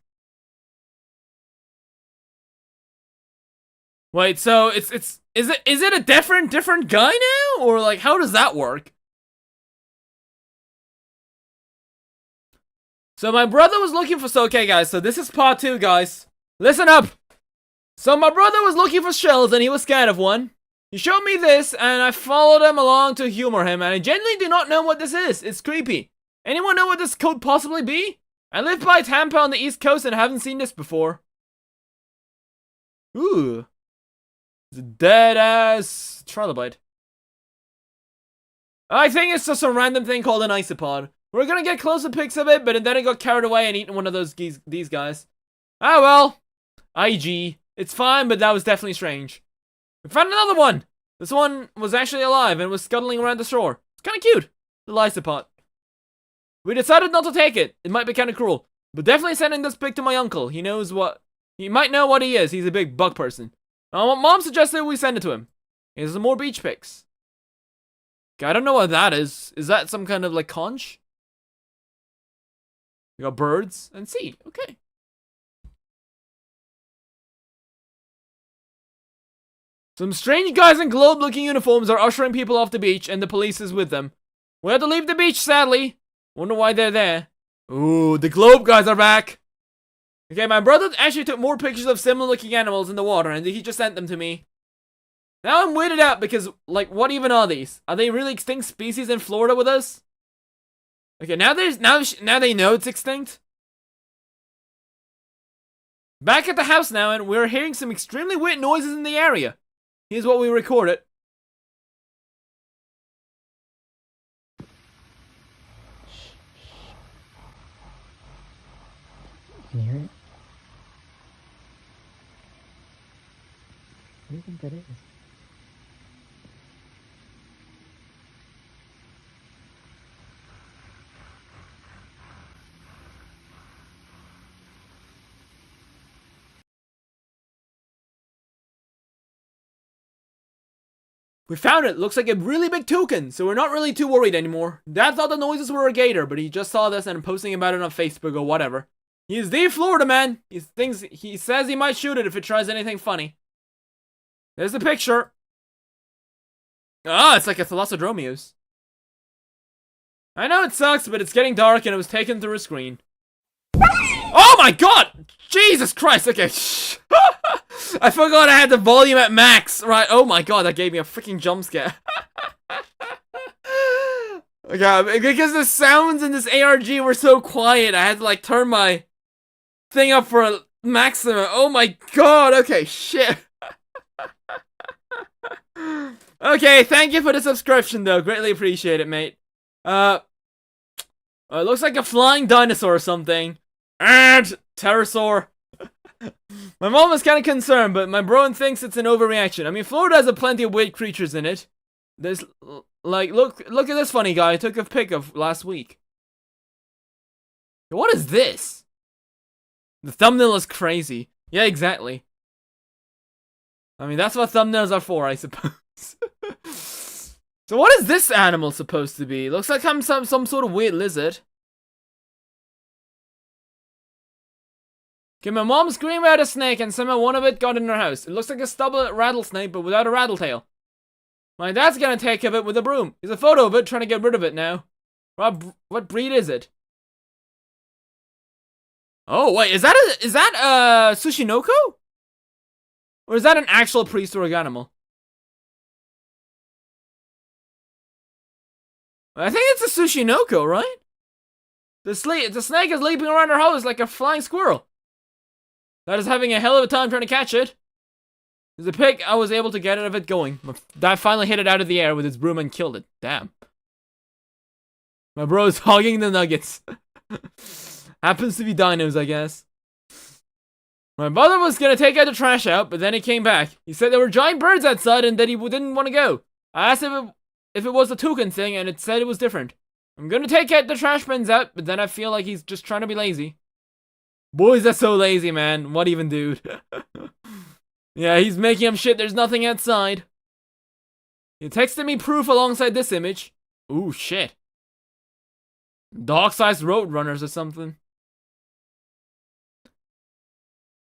Wait, so is it a different guy now? Or like how does that work? So my brother was looking for okay guys, so this is part 2 guys. Listen up. So my brother was looking for shells and he was scared of one. He showed me this and I followed him along to humor him and I genuinely do not know what this is. It's creepy. Anyone know what this could possibly be? I live by Tampa on the East Coast and haven't seen this before. Ooh. It's a dead ass trilobite. I think it's just a random thing called an isopod. We're gonna get closer pics of it, but then it got carried away and eaten one of these guys. Ah well. IG. It's fine, but that was definitely strange. We found another one! This one was actually alive and was scuttling around the shore. It's kinda cute. The isopod. We decided not to take it. It might be kinda cruel. But definitely sending this pic to my uncle. He might know what he is. He's a big bug person. Mom suggested we send it to him. Here's some more beach pics. Okay, I don't know what that is. Is that some kind of like conch? We got birds and sea. Okay. Some strange guys in globe-looking uniforms are ushering people off the beach and the police is with them. We had to leave the beach, sadly. Wonder why they're there. Ooh, the globe guys are back. Okay, my brother actually took more pictures of similar-looking animals in the water and he just sent them to me. Now I'm weirded out because, like, what even are these? Are they really extinct species in Florida with us? Okay, now they know it's extinct. Back at the house now, and we're hearing some extremely weird noises in the area. Here's what we recorded. Can you hear it? What do you think that is? We found it. Looks like a really big toucan, so we're not really too worried anymore. Dad thought the noises were a gator, but he just saw this and posting about it on Facebook or whatever. He's the Florida man. He says he might shoot it if it tries anything funny. There's the picture. Ah, it's like a Thalassodromeus. I know it sucks, but it's getting dark and it was taken through a screen. Oh my god! Jesus Christ, okay. I forgot I had the volume at max. Right, oh my god, that gave me a freaking jump scare. Okay, because the sounds in this ARG were so quiet, I had to like turn my thing up for a maximum. Oh my god, okay, shit. Okay, thank you for the subscription though, greatly appreciate it, mate. It looks like a flying dinosaur or something. And pterosaur. My mom was kind of concerned, but my bro thinks it's an overreaction. I mean, Florida has plenty of weird creatures in it. There's, like, look at this funny guy I took a pic of last week. What is this? The thumbnail is crazy. Yeah, exactly. I mean, that's what thumbnails are for, I suppose. So what is this animal supposed to be? Looks like some sort of weird lizard. Okay, my mom screamed at a snake and somehow one of it got in her house. It looks like a stubborn rattlesnake, but without a rattletail. My dad's gonna take care of it with a broom. There's a photo of it, trying to get rid of it now. What breed is it? Oh, wait, is that Tsushinoko? Or is that an actual prehistoric animal? I think it's a Tsushinoko, right? The snake is leaping around our house like a flying squirrel. Dad is having a hell of a time trying to catch it. There's a pig, I was able to get it of it going. Dad finally hit it out of the air with his broom and killed it. Damn. My bro is hogging the nuggets. Happens to be dinos, I guess. My brother was gonna take out the trash out, but then he came back. He said there were giant birds outside and that he didn't want to go. I asked if it was a toucan thing, and it said it was different. I'm gonna take out the trash bins out, but then I feel like he's just trying to be lazy. Boys are so lazy, man. What even, dude? Yeah, he's making up shit. There's nothing outside. He texted me proof alongside this image. Ooh, shit. Dog-sized road runners or something.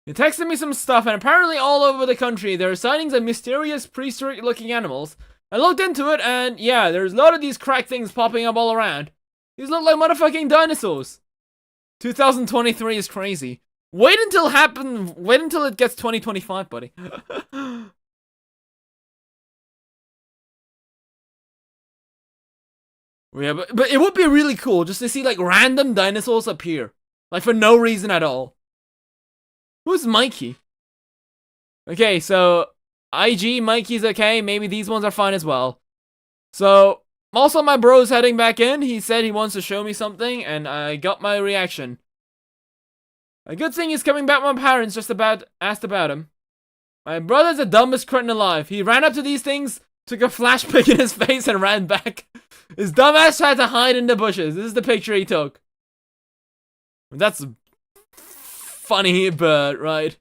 He texted me some stuff, and apparently all over the country there are sightings of mysterious prehistoric-looking animals. I looked into it, and yeah, there's a lot of these crack things popping up all around. These look like motherfucking dinosaurs. 2023 is crazy. Wait until it gets 2025, buddy. Yeah, but it would be really cool just to see like random dinosaurs appear. Like for no reason at all. Who's Mikey? Okay, so IG, Mikey's okay. Maybe these ones are fine as well. So, also my bro's heading back in. He said he wants to show me something, and I got my reaction. A good thing he's coming back. My parents just asked about him. My brother's the dumbest cretin alive. He ran up to these things, took a flash pic in his face, and ran back. His dumbass tried to hide in the bushes. This is the picture he took. That's funny, but right.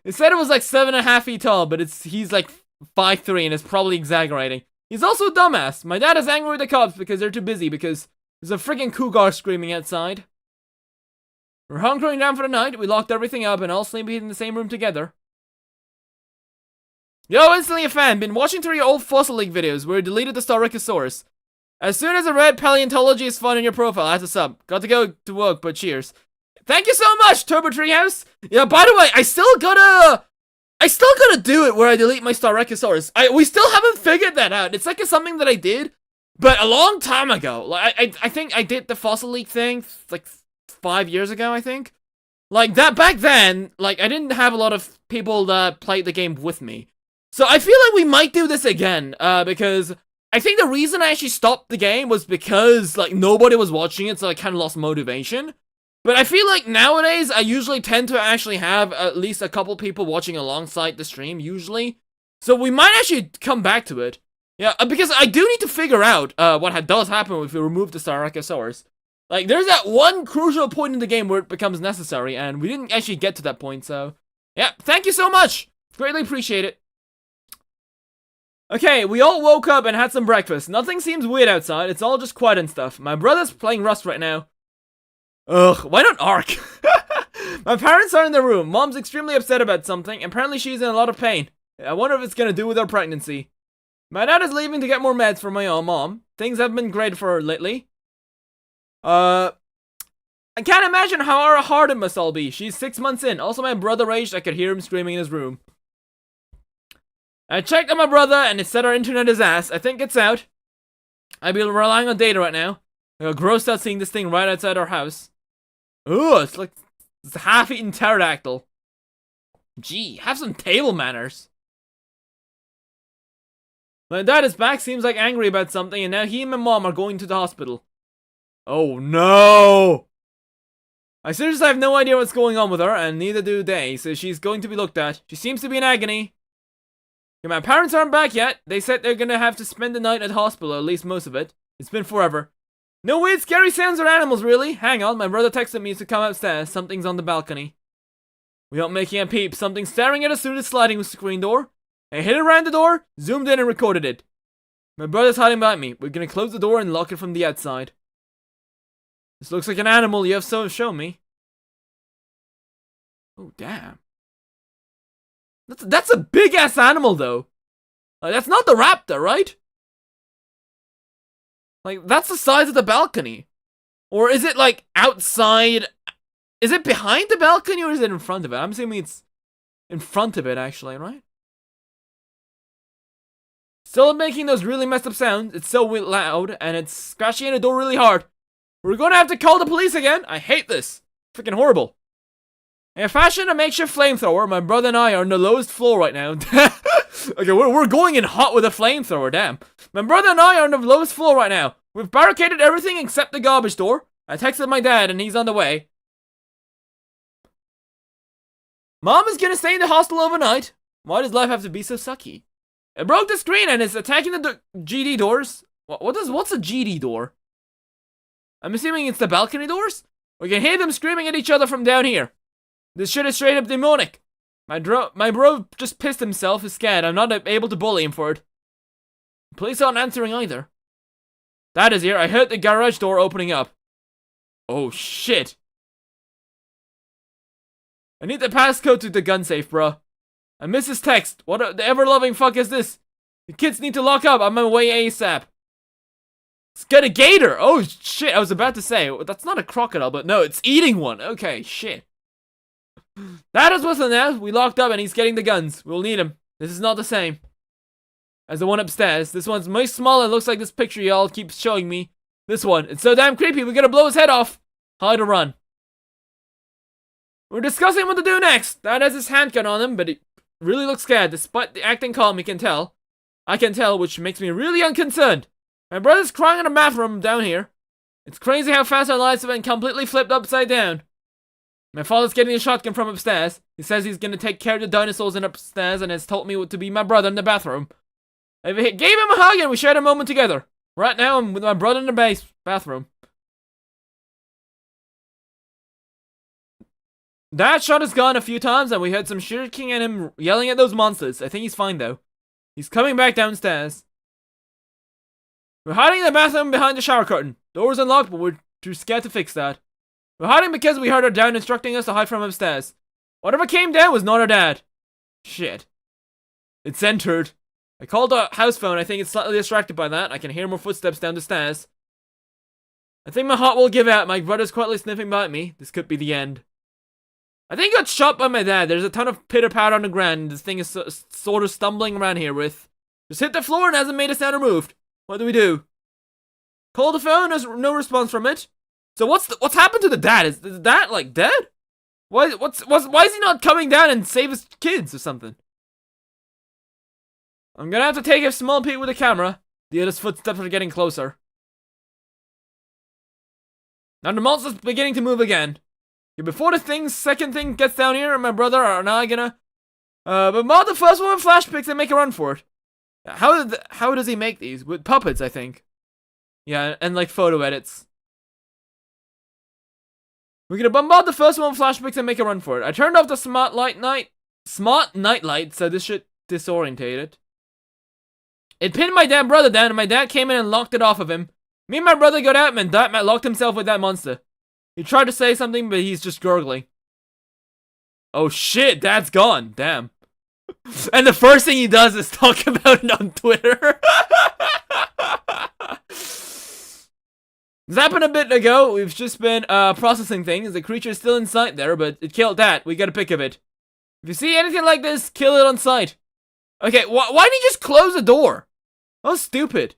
It said it was like 7.5 feet tall, but he's like 5'3" and it's probably exaggerating. He's also a dumbass. My dad is angry with the cops because they're too busy because there's a freaking cougar screaming outside. We're hunkering down for the night. We locked everything up and all sleeping in the same room together. Yo, instantly a fan. Been watching through your old Fossil League videos where you deleted the Styracosaurus. As soon as I read paleontology is fun in your profile, as a sub. Got to go to work, but cheers. Thank you so much, Turbo Treehouse. Yeah, by the way, I still gotta do it where I delete my Styracosaurus. We still haven't figured that out. It's like something that I did, but a long time ago. Like I think I did the Fossil League thing like 5 years ago, I think. Like that back then, like I didn't have a lot of people that played the game with me. So I feel like we might do this again, because I think the reason I actually stopped the game was because like nobody was watching it, so I kind of lost motivation. But I feel like nowadays, I usually tend to actually have at least a couple people watching alongside the stream, usually. So we might actually come back to it. Yeah, because I do need to figure out what does happen if we remove the Styracosaurus. Like, there's that one crucial point in the game where it becomes necessary, and we didn't actually get to that point, so... Yeah, thank you so much! Greatly appreciate it. Okay, we all woke up and had some breakfast. Nothing seems weird outside, it's all just quiet and stuff. My brother's playing Rust right now. Ugh, why not Ark? My parents are in the room. Mom's extremely upset about something. Apparently she's in a lot of pain. I wonder if it's gonna do with her pregnancy. My dad is leaving to get more meds for my own mom. Things have been great for her lately. I can't imagine how hard it must all be. She's 6 months in. Also, my brother raged. I could hear him screaming in his room. I checked on my brother and it said our internet is ass. I think it's out. I'd be relying on data right now. I got grossed out seeing this thing right outside our house. Ooh, it's like it's a half-eaten pterodactyl. Gee, have some table manners. My dad is back, seems like angry about something, and now he and my mom are going to the hospital. Oh no! I seriously have no idea what's going on with her, and neither do they, so she's going to be looked at. She seems to be in agony. Yeah, my parents aren't back yet. They said they're gonna have to spend the night at the hospital, at least most of it. It's been forever. No weird scary sounds or animals, really. Hang on, my brother texted me to come upstairs. Something's on the balcony. We aren't making a peep. Something staring at us through the sliding screen door. I hid around the door, zoomed in and recorded it. My brother's hiding behind me. We're gonna close the door and lock it from the outside. This looks like an animal you have shown me. Oh, damn. That's a big-ass animal, though. Like, that's not the raptor, right? Like, that's the size of the balcony. Or is it, like, outside? Is it behind the balcony or is it in front of it? I'm assuming it's in front of it, actually, right? Still making those really messed up sounds. It's so loud, and it's scratching at the door really hard. We're gonna have to call the police again. I hate this. Freaking horrible. I fashioned a makeshift flamethrower. My brother and I are on the lowest floor right now. Okay, we're going in hot with a flamethrower, damn. My brother and I are on the lowest floor right now. We've barricaded everything except the garbage door. I texted my dad and he's on the way. Mom is gonna stay in the hostel overnight. Why does life have to be so sucky? It broke the screen and it's attacking the GD doors. What's a GD door? I'm assuming it's the balcony doors? We can hear them screaming at each other from down here. This shit is straight up demonic. My bro just pissed himself, is scared. I'm not able to bully him for it. Police aren't answering either. Dad is here. I heard the garage door opening up. Oh shit. I need the passcode to the gun safe, bro. I missed his text. What the ever-loving fuck is this? The kids need to lock up. I'm on my way ASAP. Let's get a gator. Oh shit, I was about to say, that's not a crocodile, but no, it's eating one. Okay, shit. That is what's now. We locked up and he's getting the guns. We'll need him. This is not the same as the one upstairs. This one's much smaller and looks like this picture y'all keep showing me. This one. It's so damn creepy. We gotta blow his head off. Hide or run. We're discussing what to do next. Dad has his handgun on him, but he really looks scared. Despite the acting calm, I can tell, which makes me really unconcerned. My brother's crying in the bathroom down here. It's crazy how fast our lives have been completely flipped upside down. My father's getting a shotgun from upstairs. He says he's gonna take care of the dinosaurs in upstairs and has told me what to be my brother in the bathroom. I gave him a hug and we shared a moment together. Right now I'm with my brother in the bathroom. Dad shot his gun a few times and we heard some shrieking and him yelling at those monsters. I think he's fine though. He's coming back downstairs. We're hiding in the bathroom behind the shower curtain. Door's unlocked, but we're too scared to fix that. We're hiding because we heard our dad instructing us to hide from upstairs. Whatever came down was not our dad. Shit. It's entered. I called the house phone. I think it's slightly distracted by that. I can hear more footsteps down the stairs. I think my heart will give out. My brother's quietly sniffing by me. This could be the end. I think I got shot by my dad. There's a ton of pitter-patter on the ground. This thing is sort of stumbling around here with. Just hit the floor and hasn't made a sound or moved. What do we do? Call the phone. There's no response from it. So what's happened to the dad? Is the dad like dead? Why is he not coming down and save his kids or something? I'm gonna have to take a small peek with the camera. The other's footsteps are getting closer. Now the monster's beginning to move again. Before the second thing gets down here, my brother and I gonna but mod the first one with flash pics and make a run for it. How does he make these? With puppets, I think. Yeah, and like photo edits. We're gonna bombard the first one with flash pics and make a run for it. I turned off the smart night light, so this should disorientate it. It pinned my brother down, and my dad came in and locked it off of him. Me and my brother got out, and Dad locked himself with that monster. He tried to say something, but he's just gurgling. Oh shit, Dad's gone. Damn. And the first thing he does is talk about it on Twitter. This happened a bit ago. We've just been processing things. The creature is still in sight there, but it killed Dad. We got a pic of it. If you see anything like this, kill it on sight. Okay, why didn't he just close the door? How stupid.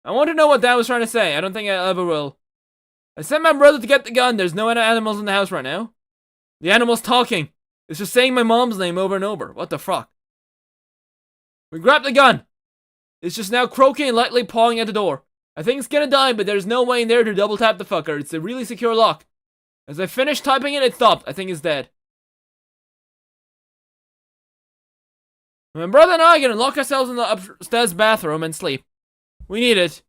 I want to know what Dad was trying to say. I don't think I ever will. I sent my brother to get the gun. There's no other animals in the house right now. The animal's talking. It's just saying my mom's name over and over. What the fuck? We grabbed the gun. It's just now croaking and lightly pawing at the door. I think it's gonna die, but there's no way in there to double tap the fucker. It's a really secure lock. As I finished typing it, it stopped. I think it's dead. My brother and I are gonna lock ourselves in the upstairs bathroom and sleep. We need it.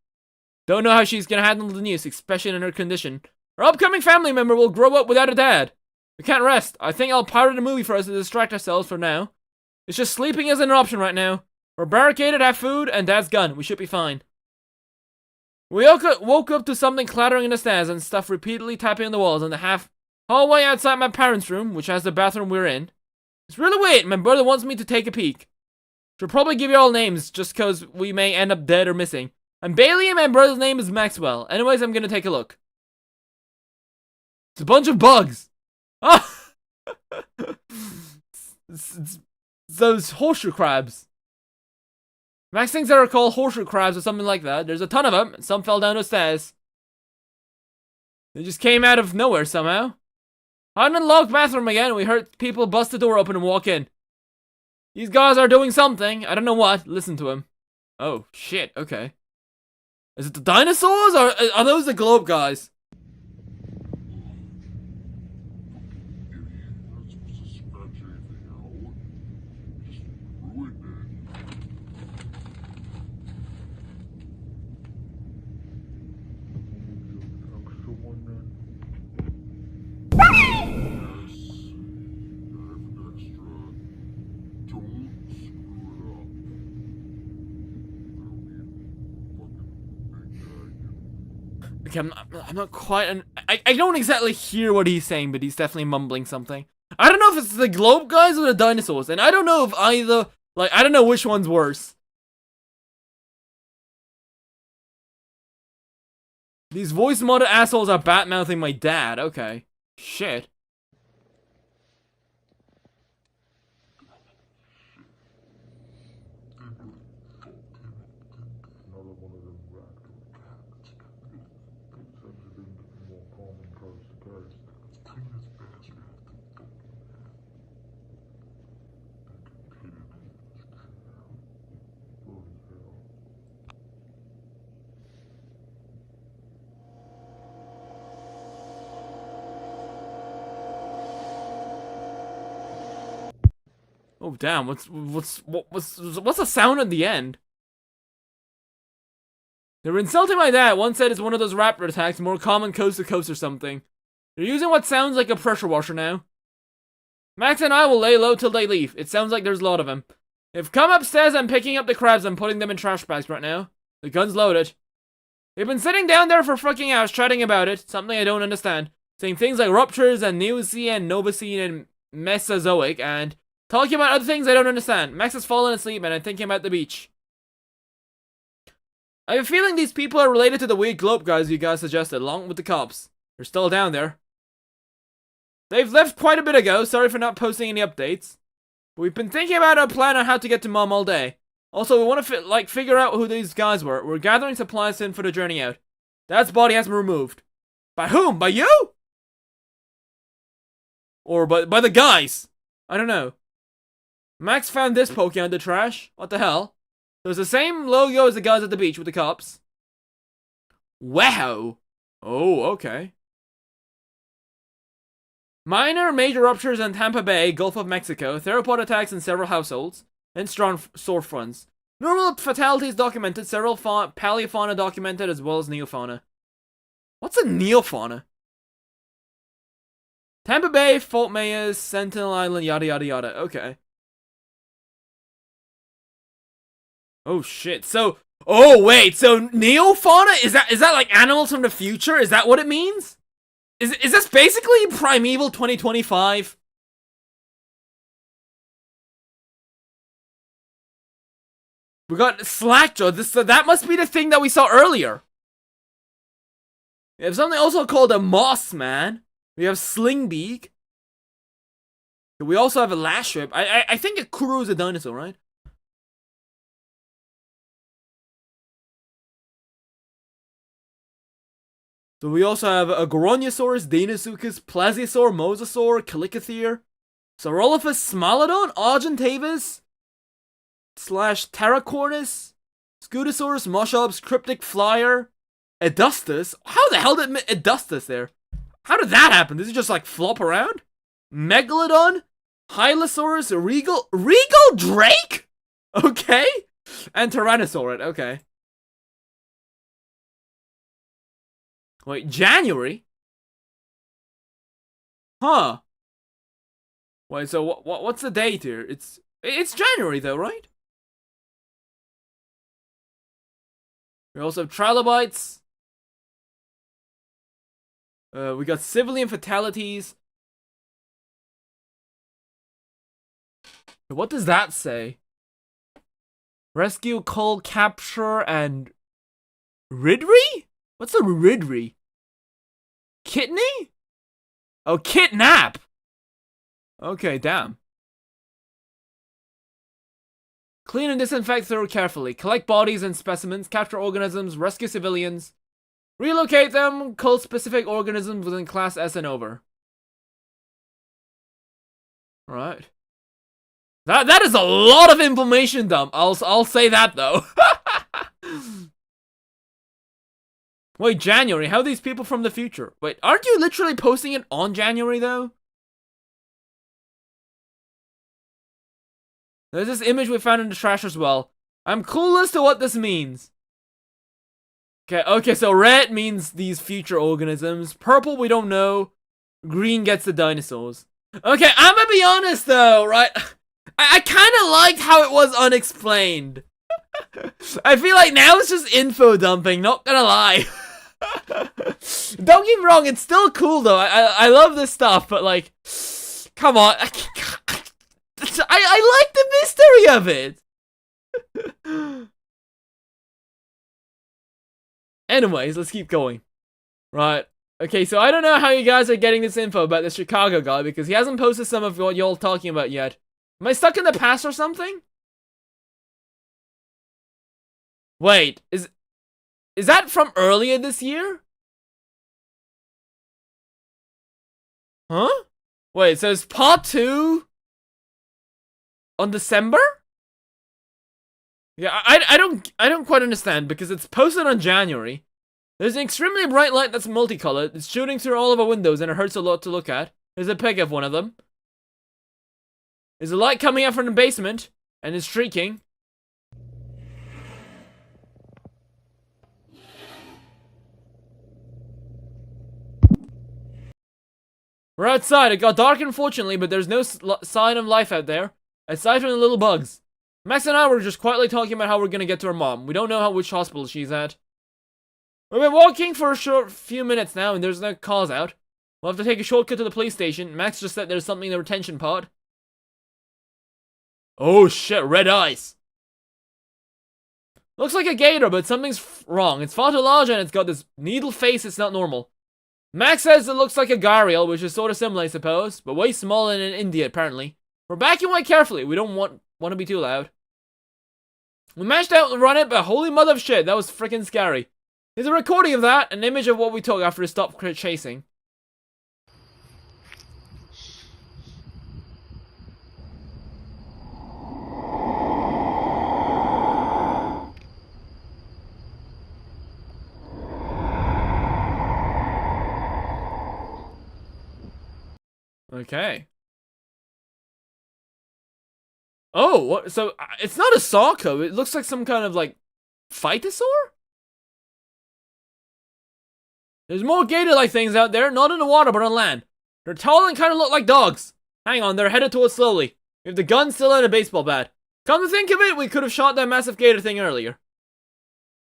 Don't know how she's gonna handle the news, especially in her condition. Our upcoming family member will grow up without a dad. We can't rest. I think I'll pirate a movie for us to distract ourselves for now. It's just sleeping isn't an option right now. We're barricaded, have food, and Dad's gun. We should be fine. We woke up to something clattering in the stairs and stuff repeatedly tapping on the walls in the hallway outside my parents' room, which has the bathroom we're in. It's really weird. My brother wants me to take a peek. Should probably give you all names, just cause we may end up dead or missing. I'm Bailey and my brother's name is Maxwell. Anyways, I'm gonna take a look. It's a bunch of bugs. Oh! it's those horseshoe crabs. Max thinks they are called horseshoe crabs or something like that. There's a ton of them. Some fell down the stairs. They just came out of nowhere somehow. Hide in the locked bathroom again. We heard people bust the door open and walk in. These guys are doing something. I don't know what. Listen to him. Oh, shit. Okay. Is it the dinosaurs or are those the globe guys? Okay, I'm not quite. I don't exactly hear what he's saying, but he's definitely mumbling something. I don't know if it's the globe guys or the dinosaurs, and I don't know if either. Like, I don't know which one's worse. These voice modded assholes are bat mouthing my dad. Okay, shit. Oh damn! What's the sound at the end? They were insulting my dad. One said it's one of those raptor attacks, more common coast to coast or something. They're using what sounds like a pressure washer now. Max and I will lay low till they leave. It sounds like there's a lot of them. If come upstairs, I'm picking up the crabs and putting them in trash bags right now. The gun's loaded. They've been sitting down there for fucking hours chatting about it, something I don't understand. Saying things like ruptures and Neocene and Novocene and Mesozoic and talking about other things I don't understand. Max has fallen asleep and I'm thinking about the beach. I have a feeling these people are related to the weird globe guys you guys suggested, along with the cops. They're still down there. They've left quite a bit ago, sorry for not posting any updates. But we've been thinking about our plan on how to get to Mom all day. Also, we want to figure out who these guys were. We're gathering supplies in for the journey out. Dad's body has been removed. By whom? By you? Or by the guys? I don't know. Max found this Pokemon in the trash. What the hell? So it's the same logo as the guys at the beach with the cops. Wow. Oh, okay. Minor major ruptures in Tampa Bay, Gulf of Mexico, theropod attacks in several households, and strong storefronts. Normal fatalities documented, several paleofauna documented, as well as neofauna. What's a neofauna? Tampa Bay, Fort Myers, Sentinel Island, yada yada yada. Okay. Oh shit. So, oh wait, so neofauna? Is that like animals from the future? Is that what it means? Is this basically Primeval 2025? We got Slackjaw. That must be the thing that we saw earlier. We have something also called a Moss Man. We have Slingbeak. We also have a Lashwhip. I think a Kuro is a dinosaur, right? So we also have a Goronyosaurus, Deinosuchus, Plesiosaur, Mosasaur, Calicotherium, Saurolophus, Smilodon, Argentavis, / Terracornis, Scutosaurus, Moschops, Cryptic Flyer, Edustus. How the hell did Edustus there? How did that happen? Does it just like flop around? Megalodon, Hylosaurus, Regal Drake? Okay. And Tyrannosaurid, okay. Wait, January? Huh. Wait, so what's the date here? It's January though, right? We also have trilobites. We got civilian fatalities. What does that say? Rescue, cull, capture, and Ridry? What's a Ridry? Kidney? Oh, kidnap! Okay, damn. Clean and disinfect thorough carefully. Collect bodies and specimens. Capture organisms. Rescue civilians. Relocate them, cull specific organisms within class S and over. Right. That is a lot of information dump. I'll say that though. Wait, January? How are these people from the future? Wait, aren't you literally posting it on January though? There's this image we found in the trash as well. I'm clueless to what this means. Okay, so red means these future organisms. Purple, we don't know. Green gets the dinosaurs. Okay, I'm gonna be honest though, right? I kind of liked how it was unexplained. I feel like now it's just info dumping, not gonna lie. Don't get me wrong, it's still cool though. I love this stuff, but like, come on. I like the mystery of it. Anyways, let's keep going. Right. Okay, so I don't know how you guys are getting this info about the Chicago guy because he hasn't posted some of what y'all talking about yet. Am I stuck in the past or something? Wait, is that from earlier this year? Huh? Wait, it says part 2 on December? Yeah, I don't quite understand because it's posted on January. There's an extremely bright light that's multicolored. It's shooting through all of our windows and it hurts a lot to look at. There's a pic of one of them. There's a light coming out from the basement and it's streaking. We're outside. It got dark unfortunately, but there's no sign of life out there, aside from the little bugs. Max and I were just quietly talking about how we're gonna get to our mom. We don't know which hospital she's at. We've been walking for a short few minutes now, and there's no calls out. We'll have to take a shortcut to the police station. Max just said there's something in the retention pod. Oh shit, red eyes. Looks like a gator, but something's wrong. It's far too large and it's got this needle face. It's not normal. Max says it looks like a gharial, which is sort of similar, I suppose, but way smaller and in India, apparently. We're backing away carefully. We don't want to be too loud. We managed to outrun it, but holy mother of shit, that was freaking scary. There's a recording of that, an image of what we took after it stopped chasing. Okay. Oh, what? So it's not a Sarco. It looks like some kind of like phytosaur? There's more gator-like things out there, not in the water but on land. They're tall and kind of look like dogs. Hang on, they're headed towards slowly. We have the gun still and a baseball bat. Come to think of it, we could have shot that massive gator thing earlier.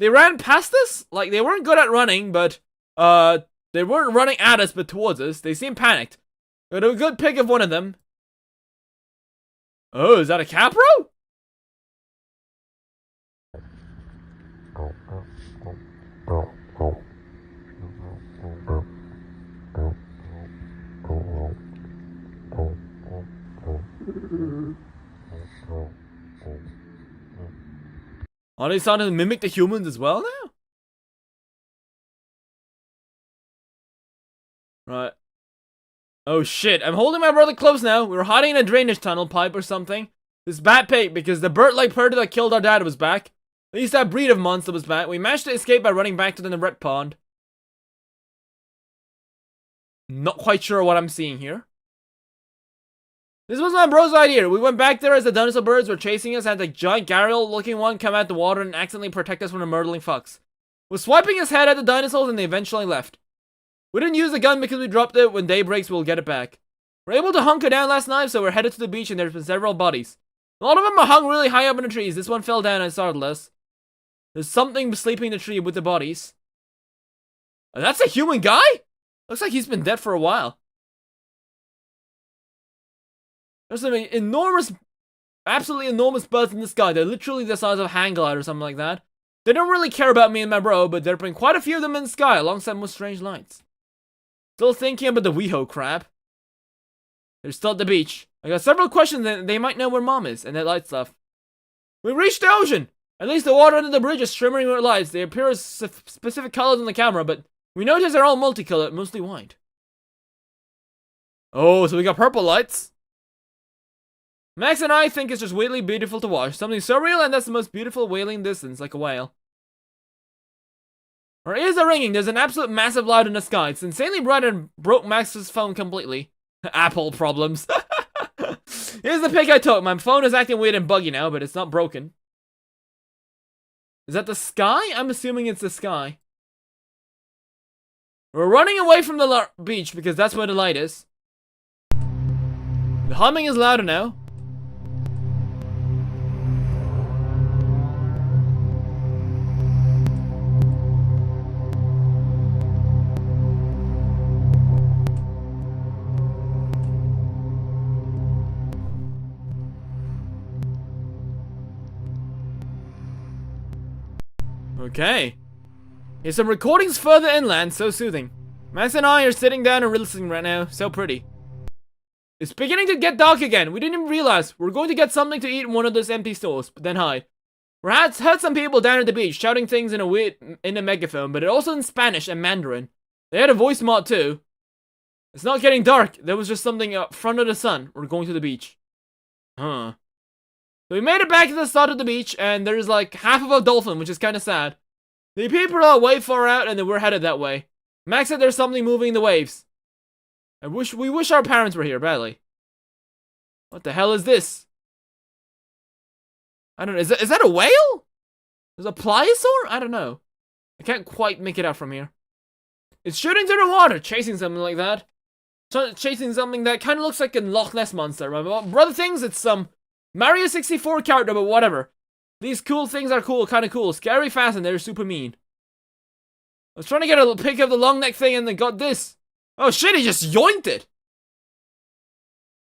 They ran past us? Like, they weren't good at running, but, they weren't running at us but towards us. They seemed panicked. Got a good pic of one of them. Oh, is that a capro? Are they starting to mimic the humans as well now? Right. Oh shit, I'm holding my brother close now. We were hiding in a drainage tunnel pipe or something. This bat pig, because the bird-like predator that killed our dad was back. At least that breed of monster was back. We managed to escape by running back to the red pond. Not quite sure what I'm seeing here. This was my bro's idea. We went back there as the dinosaur birds were chasing us and the giant gharial looking one come out the water and accidentally protect us from the murdering fucks. We're swiping his head at the dinosaurs and they eventually left. We didn't use the gun because we dropped it. When day breaks, we'll get it back. We're able to hunker down last night, so we're headed to the beach and there's been several bodies. A lot of them are hung really high up in the trees. This one fell down and startled us. There's something sleeping in the tree with the bodies. And that's a human guy? Looks like he's been dead for a while. There's some enormous, absolutely enormous birds in the sky. They're literally the size of a hang glider or something like that. They don't really care about me and my bro, but there have been quite a few of them in the sky alongside more strange lights. Still thinking about the WeHo crap. They're still at the beach. I got several questions and they might know where mom is and that light stuff. We reached the ocean! At least the water under the bridge is shimmering with lights. They appear as specific colors on the camera, but we notice they're all multicolored, mostly white. Oh, so we got purple lights. Max and I think it's just weirdly beautiful to watch. Something surreal, and that's the most beautiful wailing distance, like a whale. Our ears are ringing. There's an absolute massive loud in the sky. It's insanely bright and broke Max's phone completely. Apple problems. Here's the pic I took. My phone is acting weird and buggy now, but it's not broken. Is that the sky? I'm assuming it's the sky. We're running away from the beach because that's where the light is. The humming is louder now. Okay. Here's some recordings further inland, so soothing. Max and I are sitting down and listening right now, so pretty. It's beginning to get dark again. We didn't even realize. We're going to get something to eat in one of those empty stores, but then hide. We heard some people down at the beach shouting things in a megaphone, but it also in Spanish and Mandarin. They had a voice mod too. It's not getting dark. There was just something up front of the sun. We're going to the beach. Huh. So we made it back to the start of the beach, and there's like half of a dolphin, which is kind of sad. The people are way far out, and then we're headed that way. Max said there's something moving in the waves. We wish our parents were here badly. What the hell is this? I don't know. Is that a whale? Is it a pliosaur? I don't know. I can't quite make it out from here. It's shooting through the water, chasing something like that. Chasing something that kind of looks like a Loch Ness monster. My brother thinks it's some Mario 64 character, but whatever. These cool things are cool, kind of cool. Scary fast, and they're super mean. I was trying to get a pic of the long neck thing, and then got this. Oh shit, he just yoinked it!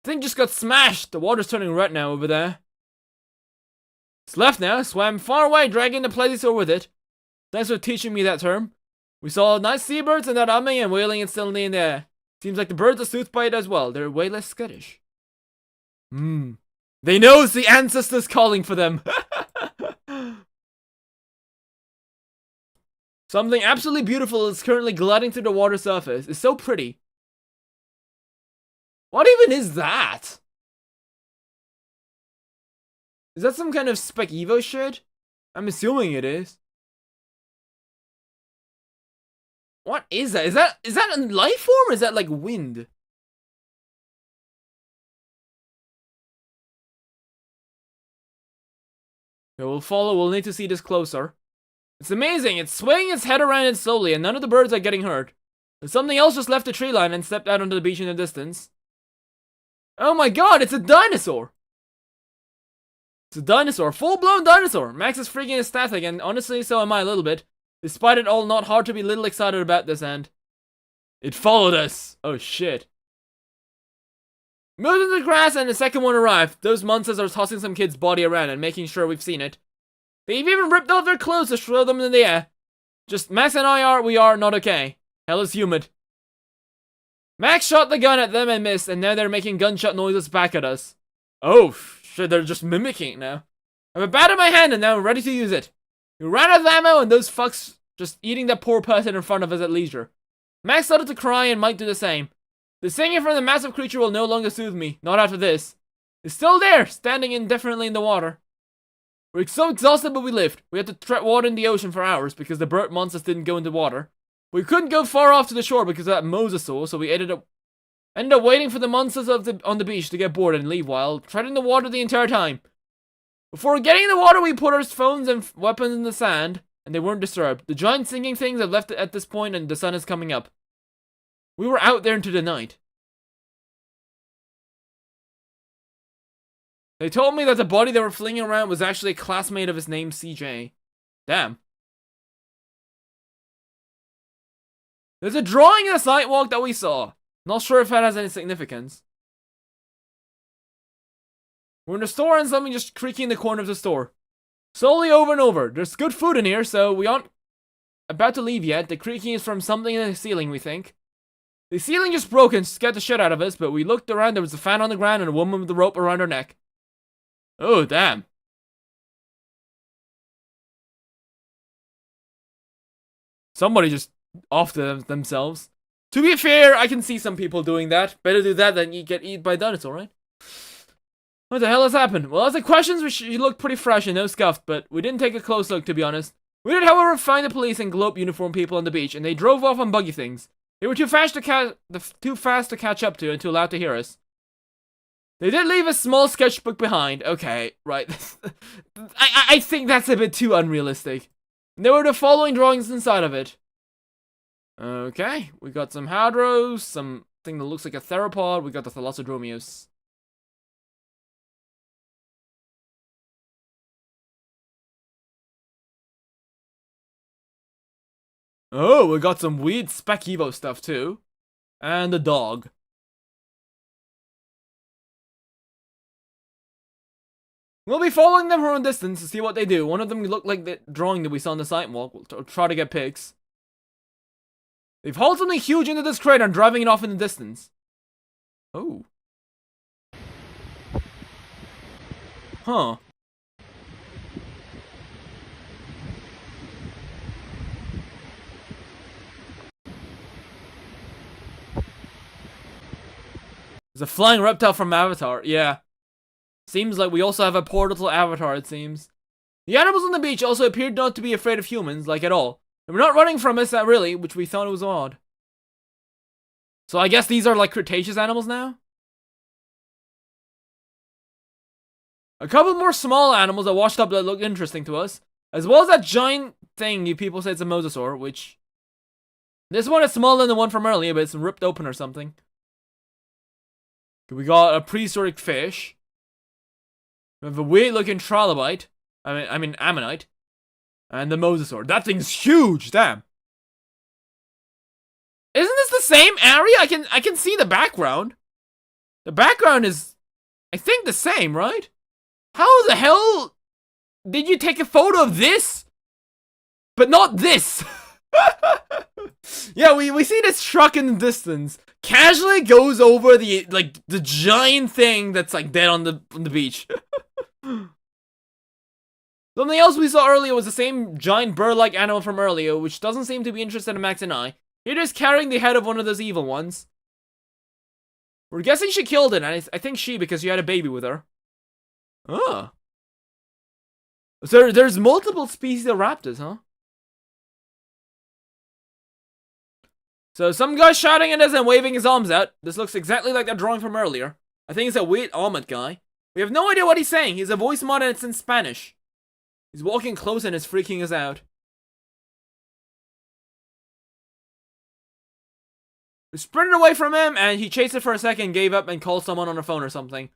Thing just got smashed. The water's turning red now over there. It's left now, swam far away, dragging the plesiosaur with it. Thanks for teaching me that term. We saw nice seabirds and that humming and wailing instantly in the air. Seems like the birds are soothed by it as well. They're way less skittish. They know it's the ancestors calling for them. Something absolutely beautiful is currently gliding through the water surface. It's so pretty. What even is that? Is that some kind of Spec Evo shit? I'm assuming it is. What is that? Is that a life form or is that like wind? Okay, we'll follow. We'll need to see this closer. It's amazing. It's swaying its head around it slowly, and none of the birds are getting hurt. But something else just left the tree line and stepped out onto the beach in the distance. Oh my god, it's a dinosaur! It's a dinosaur. Full-blown dinosaur! Max is freaking ecstatic, and honestly, so am I a little bit. Despite it all, not hard to be a little excited about this end. It followed us! Oh shit. Moved into the grass, and the second one arrived. Those monsters are tossing some kid's body around and making sure we've seen it. They've even ripped off their clothes to throw them in the air. Just Max and we are not okay. Hell is humid. Max shot the gun at them and missed, and now they're making gunshot noises back at us. Oh, shit, they're just mimicking it now. I have a bat in my hand and now I'm ready to use it. We ran out of ammo and those fucks just eating that poor person in front of us at leisure. Max started to cry and might do the same. The singing from the massive creature will no longer soothe me, not after this. It's still there, standing indefinitely in the water. We're so exhausted, but we lived. We had to tread water in the ocean for hours because the bird monsters didn't go into water. We couldn't go far off to the shore because of that mosasaur, so we ended up waiting for the monsters on the beach to get bored and leave while treading the water the entire time. Before getting in the water, we put our phones and weapons in the sand, and they weren't disturbed. The giant sinking things have left at this point, and the sun is coming up. We were out there into the night. They told me that the body they were flinging around was actually a classmate of his name, CJ. Damn. There's a drawing in the sidewalk that we saw. Not sure if that has any significance. We're in the store and something just creaking in the corner of the store. Slowly over and over. There's good food in here, so we aren't about to leave yet. The creaking is from something in the ceiling, we think. The ceiling just broke and scared the shit out of us, but we looked around, there was a fan on the ground and a woman with a rope around her neck. Oh, damn. Somebody just off themselves. To be fair, I can see some people doing that. Better do that than you get eaten by a dinosaur, right? What the hell has happened? Well, as the questions, she looked pretty fresh and no scuffed, but we didn't take a close look, to be honest. We did, however, find the police and globe uniform people on the beach, and they drove off on buggy things. They were too fast to catch up to and too loud to hear us. They did leave a small sketchbook behind. Okay, right. I think that's a bit too unrealistic. There were the following drawings inside of it. Okay, we got some hadros, something that looks like a theropod, we got the Thalassodromius. Oh, we got some weird Spec Evo stuff too. And a dog. We'll be following them from a distance to see what they do. One of them looked like the drawing that we saw on the sidewalk. We'll try to get pics. They've hauled something huge into this crate and driving it off in the distance. Oh. Huh. There's a flying reptile from Avatar. Yeah. Seems like we also have a portal to Avatar, it seems. The animals on the beach also appeared not to be afraid of humans, like at all. They were not running from us, really, which we thought was odd. So I guess these are like Cretaceous animals now? A couple more small animals that washed up that looked interesting to us. As well as that giant thing you people said it's a mosasaur, which... This one is smaller than the one from earlier, but it's ripped open or something. We got a prehistoric fish. We have a weird looking trilobite. I mean ammonite. And the mosasaur. That thing's huge, damn. Isn't this the same area? I can see the background. The background is, I think, the same, right? How the hell did you take a photo of this? But not this. Yeah, we see this truck in the distance. Casually goes over the giant thing that's like dead on the beach. Something else we saw earlier was the same giant bird-like animal from earlier, which doesn't seem to be interested in Max and I. You're just carrying the head of one of those evil ones. We're guessing she killed it, and I think she because she had a baby with her. Oh. So there's multiple species of raptors, huh? So some guy shouting at us and waving his arms out. This looks exactly like that drawing from earlier. I think it's a weird armored guy. We have no idea what he's saying. He's a voice mod and it's in Spanish. He's walking close and it's freaking us out. We sprinted away from him and he chased it for a second, gave up and called someone on the phone or something.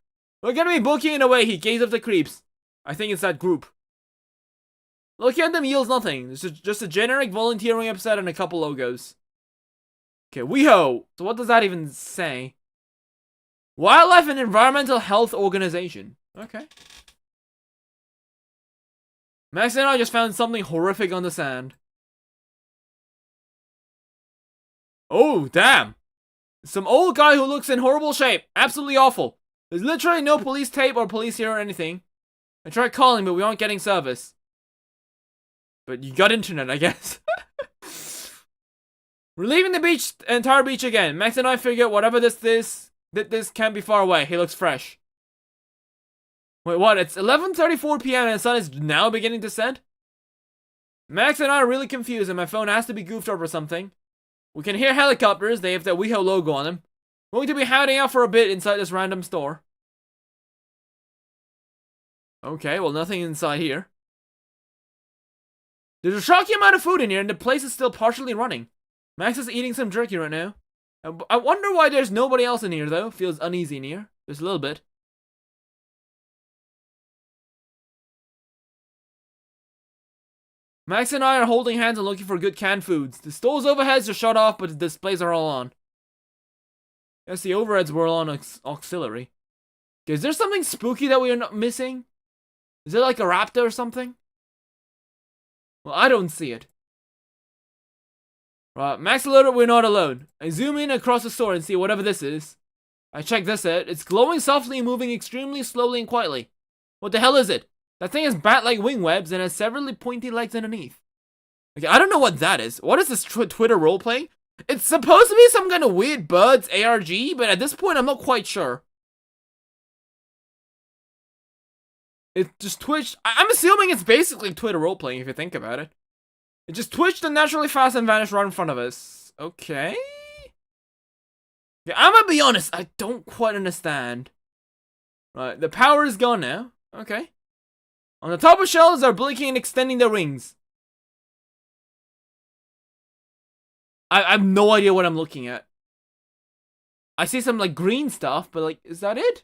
We're gonna be booking it away. He gave up the creeps. I think it's that group. Looking at them yields nothing. This is just a generic volunteering episode and a couple logos. Okay, WeHo. So what does that even say? Wildlife and Environmental Health Organization. Okay. Max and I just found something horrific on the sand. Oh, damn. Some old guy who looks in horrible shape. Absolutely awful. There's literally no police tape or police here or anything. I tried calling, but we aren't getting service. But you got internet, I guess. We're leaving the beach, entire beach again. Max and I figure whatever this is, that this can't be far away. He looks fresh. Wait, what? It's 11:34 p.m. and the sun is now beginning to set? Max and I are really confused and my phone has to be goofed up or something. We can hear helicopters. They have that WeHo logo on them. We're going to be hiding out for a bit inside this random store. Okay, well nothing inside here. There's a shocking amount of food in here and the place is still partially running. Max is eating some jerky right now. I wonder why there's nobody else in here though. Feels uneasy in here. Just a little bit. Max and I are holding hands and looking for good canned foods. The stores overheads are shut off, but the displays are all on. Guess the overheads were all on auxiliary. Okay, is there something spooky that we are not missing? Is it like a raptor or something? Well, I don't see it. Right, Max alerted we're not alone. I zoom in across the store and see whatever this is. I check this out. It's glowing softly and moving extremely slowly and quietly. What the hell is it? That thing has bat-like wing webs and has severely pointy legs underneath. Okay, I don't know what that is. What is this Twitter roleplay? It's supposed to be some kind of weird birds ARG, but at this point I'm not quite sure. It just twitched. I'm assuming it's basically Twitter roleplaying if you think about it. It just twitched unnaturally fast and vanished right in front of us. Okay. Yeah, I'm gonna be honest, I don't quite understand. Right, the power is gone now. Okay. On the top of shells are blinking and extending their rings. I have no idea what I'm looking at. I see some like green stuff, but like, is that it?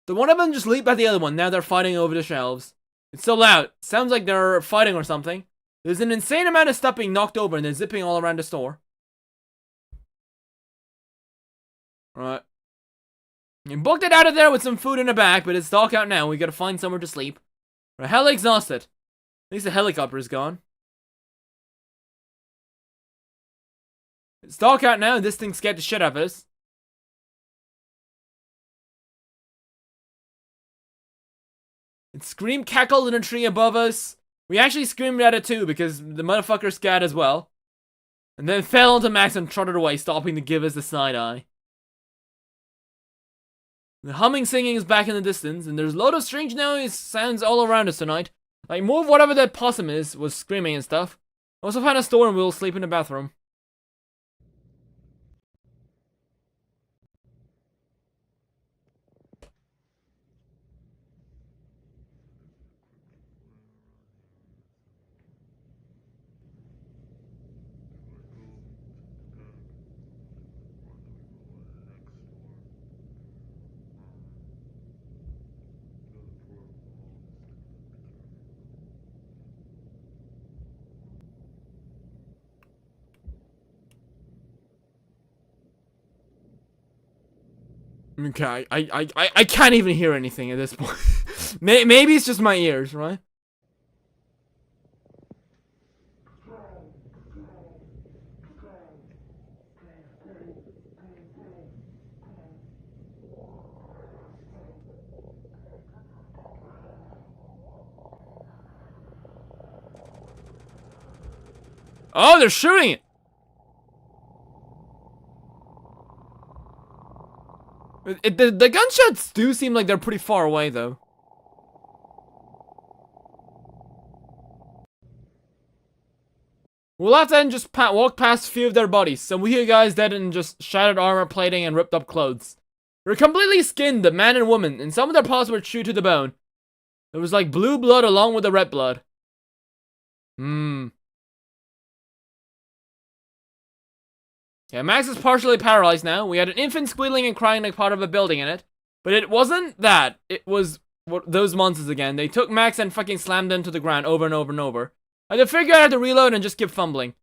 The one of them just leaped at the other one. Now they're fighting over the shelves. It's so loud. Sounds like they're fighting or something. There's an insane amount of stuff being knocked over and they're zipping all around the store. Right. You booked it out of there with some food in the back, but it's dark out now. We gotta find somewhere to sleep. We're hella exhausted. At least the helicopter is gone. It's dark out now and this thing scared the shit out of us. It screamed, cackled in a tree above us. We actually screamed at it too because the motherfucker scared as well. And then fell onto Max and trotted away, stopping to give us the side eye. The humming singing is back in the distance, and there's a lot of strange noise sounds all around us tonight. Like more of whatever that possum is was screaming and stuff. Also found a store and we'll sleep in the bathroom. Okay, I can't even hear anything at this point. Maybe it's just my ears, right? Oh, they're shooting it! The gunshots do seem like they're pretty far away, though. We'll have to then just walk past a few of their bodies. Some of you guys dead in just shattered armor plating and ripped up clothes. They're completely skinned, the man and woman, and some of their paws were chewed to the bone. It was like blue blood along with the red blood. Yeah, Max is partially paralyzed now. We had an infant squealing and crying like part of a building in it. But it wasn't that. It was those monsters again. They took Max and fucking slammed him to the ground over and over and over. I had to figure out how to reload and just keep fumbling.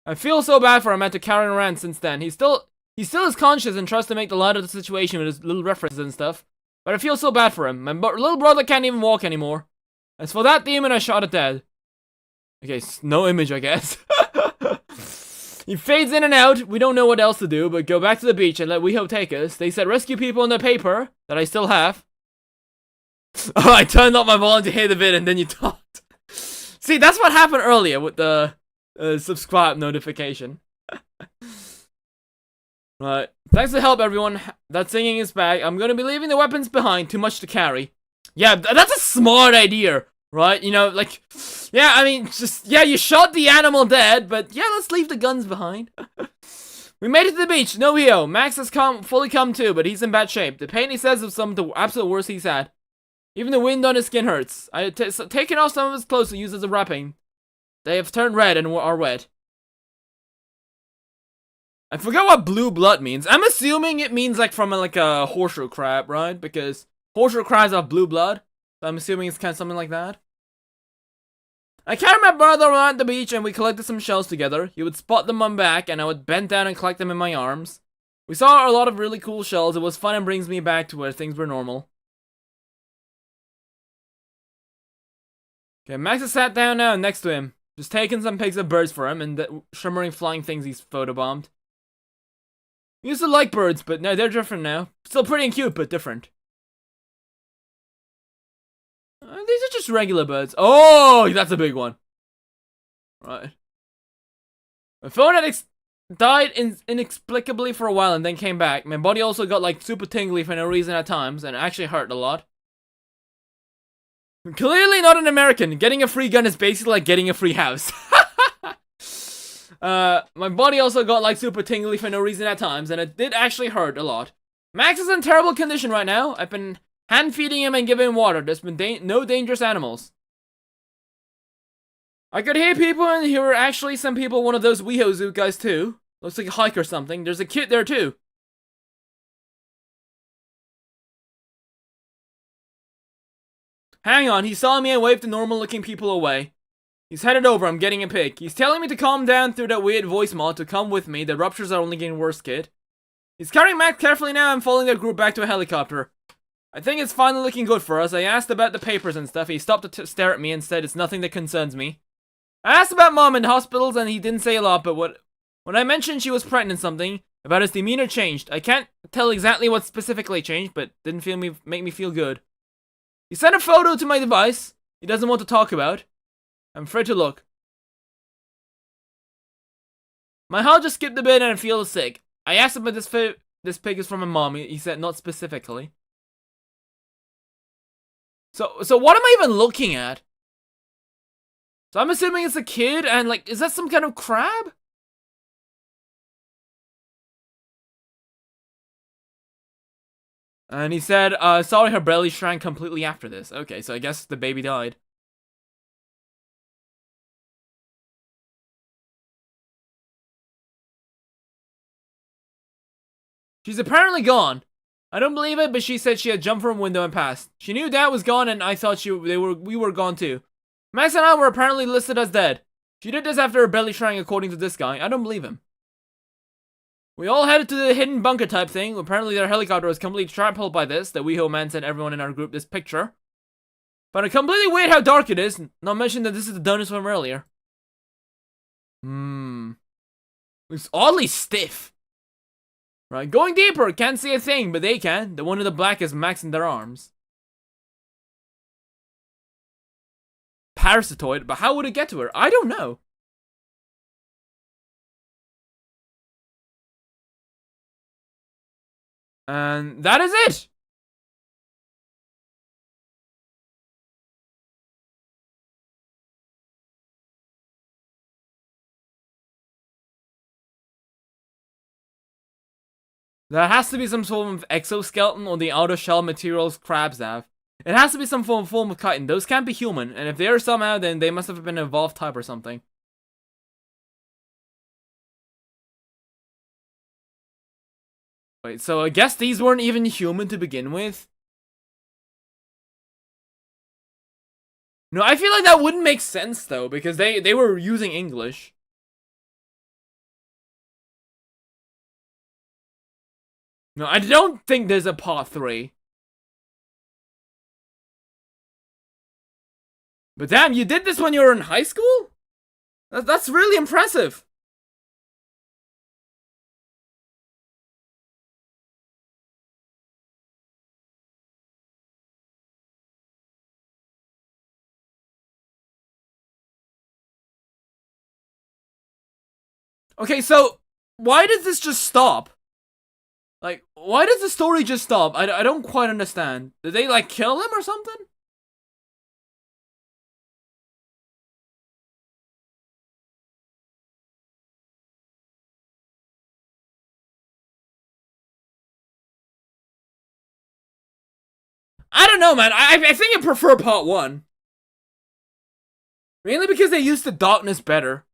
I feel so bad for him. I had to carry him around since then. He still is conscious and tries to make the light of the situation with his little references and stuff. But I feel so bad for him. My little brother can't even walk anymore. As for that demon, I shot it dead. Okay, no image, I guess. He fades in and out. We don't know what else to do, but go back to the beach and let WeHo take us. They said rescue people in the paper that I still have. Oh, I turned off my volume to hear the vid and then you talked. See, that's what happened earlier with the subscribe notification. Right. Thanks for the help, everyone. That singing is back. I'm gonna be leaving the weapons behind. Too much to carry. Yeah, that's a smart idea. Right? You know, like, yeah, I mean, just, yeah, you shot the animal dead, but yeah, let's leave the guns behind. We made it to the beach. No WeHo. Max has fully come to, but he's in bad shape. The pain he says is some of the absolute worst he's had. Even the wind on his skin hurts. I had taken off some of his clothes to use as a wrapping. They have turned red and are wet. I forgot what blue blood means. I'm assuming it means like from like a horseshoe crab, right? Because horseshoe crabs have blue blood. So I'm assuming it's kind of something like that. I carried my brother around the beach and we collected some shells together. He would spot them on back and I would bend down and collect them in my arms. We saw a lot of really cool shells. It was fun and brings me back to where things were normal. Okay, Max has sat down now next to him. Just taking some pics of birds for him and the shimmering flying things he's photobombed. He used to like birds, but no, they're different now. Still pretty and cute, but different. These are just regular birds. Oh, that's a big one. Right. My phone had died inexplicably for a while and then came back. My body also got like super tingly for no reason at times and it actually hurt a lot. Clearly not an American. Getting a free gun is basically like getting a free house. My body also got like super tingly for no reason at times and it did actually hurt a lot. Max is in terrible condition right now. I've been hand feeding him and giving him water. There's been no dangerous animals. I could hear people and here were actually some people, one of those Weeho guys too. Looks like a hike or something. There's a kid there too. Hang on, he saw me and waved the normal looking people away. He's headed over, I'm getting a pic. He's telling me to calm down through that weird voice mod to come with me. The ruptures are only getting worse, kid. He's carrying Max carefully now and following their group back to a helicopter. I think it's finally looking good for us. I asked about the papers and stuff. He stopped to stare at me and said it's nothing that concerns me. I asked about Mom and hospitals and he didn't say a lot, but when I mentioned she was pregnant something, about his demeanor changed. I can't tell exactly what specifically changed, but didn't make me feel good. He sent a photo to my device he doesn't want to talk about. I'm afraid to look. My heart just skipped a bit and I feel sick. I asked him if this pic is from my mom. He said not specifically. So what am I even looking at? So I'm assuming it's a kid and like, is that some kind of crab? And he said, sorry her belly shrank completely after this. Okay, so I guess the baby died. She's apparently gone. I don't believe it, but she said she had jumped from a window and passed. She knew Dad was gone and I thought we were gone too. Max and I were apparently listed as dead. She did this after her belly shrank according to this guy. I don't believe him. We all headed to the hidden bunker type thing. Apparently their helicopter was completely trampled by this. The WeHo man sent everyone in our group this picture. But it's completely weird how dark it is. Not mention that this is the dinosaur from earlier. It's oddly stiff. Right, going deeper. Can't see a thing, but they can. The one in the black is Max in their arms. Parasitoid, but how would it get to her? I don't know. And that is it. There has to be some form of exoskeleton on the outer shell materials crabs have. It has to be some form of chitin. Those can't be human, and if they are somehow, then they must have been an evolved type or something. Wait, so I guess these weren't even human to begin with? No, I feel like that wouldn't make sense though, because they were using English. No, I don't think there's a part 3. But damn, you did this when you were in high school? That's really impressive. Okay, so why does this just stop? Like, why does the story just stop? I don't quite understand. Did they, like, kill him or something? I don't know, man. I think I prefer part 1. Mainly because they used the darkness better.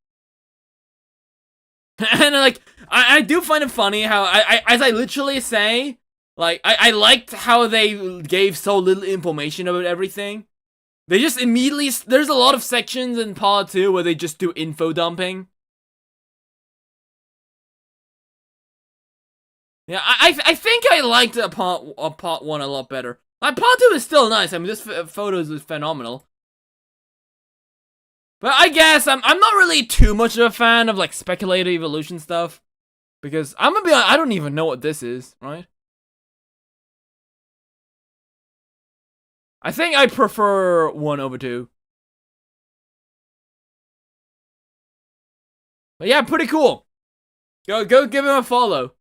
And like, I do find it funny how as I literally say, like, I liked how they gave so little information about everything. They just immediately, there's a lot of sections in part 2 where they just do info dumping. Yeah, I think I liked part 1 a lot better. Like, part 2 is still nice. I mean, this photos is phenomenal. But I guess I'm not really too much of a fan of like speculative evolution stuff. Because I'm gonna be honest, I don't even know what this is, right? I think I prefer 1 over 2. But yeah, pretty cool. Go give him a follow.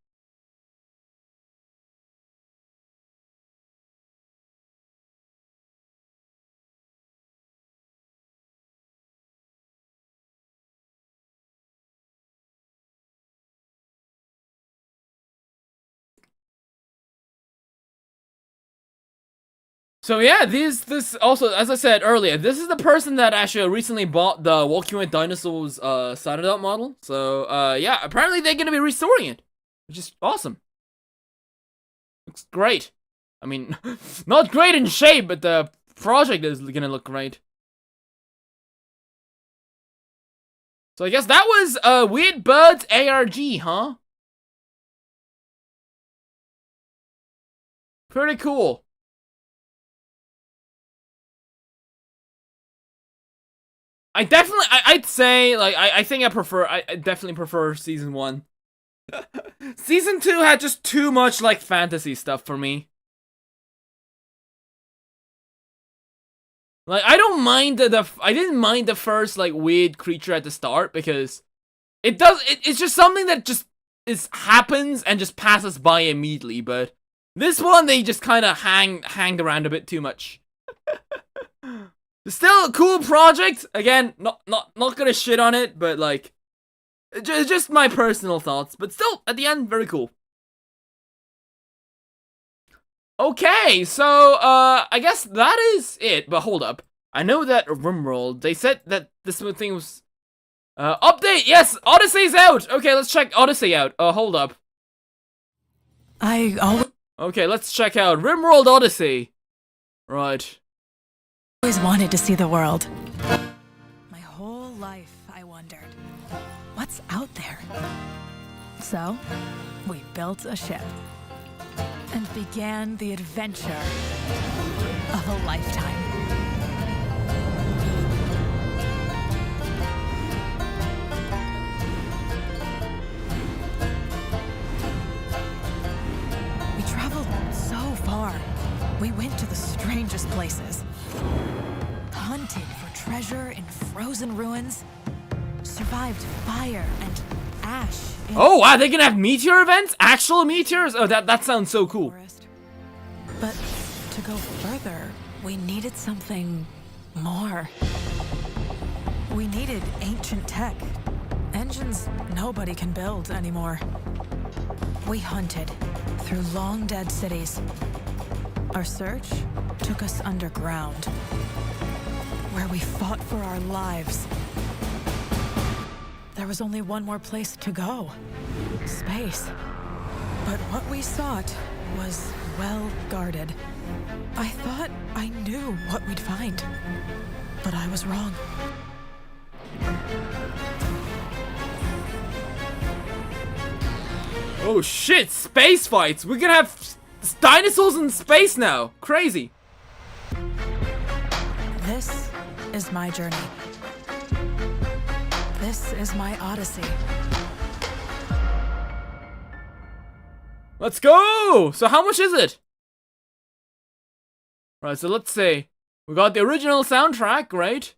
So yeah, this also, as I said earlier, this is the person that actually recently bought the Walking with Dinosaurs started out model. So yeah, apparently they're gonna be restoring it, which is awesome. Looks great. I mean, not great in shape, but the project is gonna look great. So I guess that was Weird Birds ARG, huh? Pretty cool. I'd say, like, I think I definitely prefer Season 1. Season 2 had just too much, like, fantasy stuff for me. Like, I didn't mind the first, like, weird creature at the start, because it's just something that just happens and just passes by immediately, but this one, they just kind of hang around a bit too much. Still a cool project. Again, not gonna shit on it, but like, just my personal thoughts. But still, at the end, very cool. Okay, so I guess that is it. But hold up, I know that RimWorld, they said that this thing was update. Yes, Odyssey's out. Okay, let's check Odyssey out. Hold up. Okay, let's check out RimWorld Odyssey. Right. Always wanted to see the world. My whole life, I wondered, what's out there? So, we built a ship and began the adventure of a lifetime. We traveled so far. We went to the strangest places. Hunted for treasure in frozen ruins. Survived fire and ash. Oh wow, they can have meteor events? Actual meteors? Oh, that sounds so cool. Forest. But to go further, we needed something more. We needed ancient tech. Engines nobody can build anymore. We hunted through long dead cities. Our search took us underground, where we fought for our lives. There was only one more place to go. Space. But what we sought was well guarded. I thought I knew what we'd find, but I was wrong. Oh shit, space fights! We're gonna have dinosaurs in space now! Crazy! This is my journey. This is my odyssey. Let's go! So how much is it? Right, so let's see. We got the original soundtrack, right?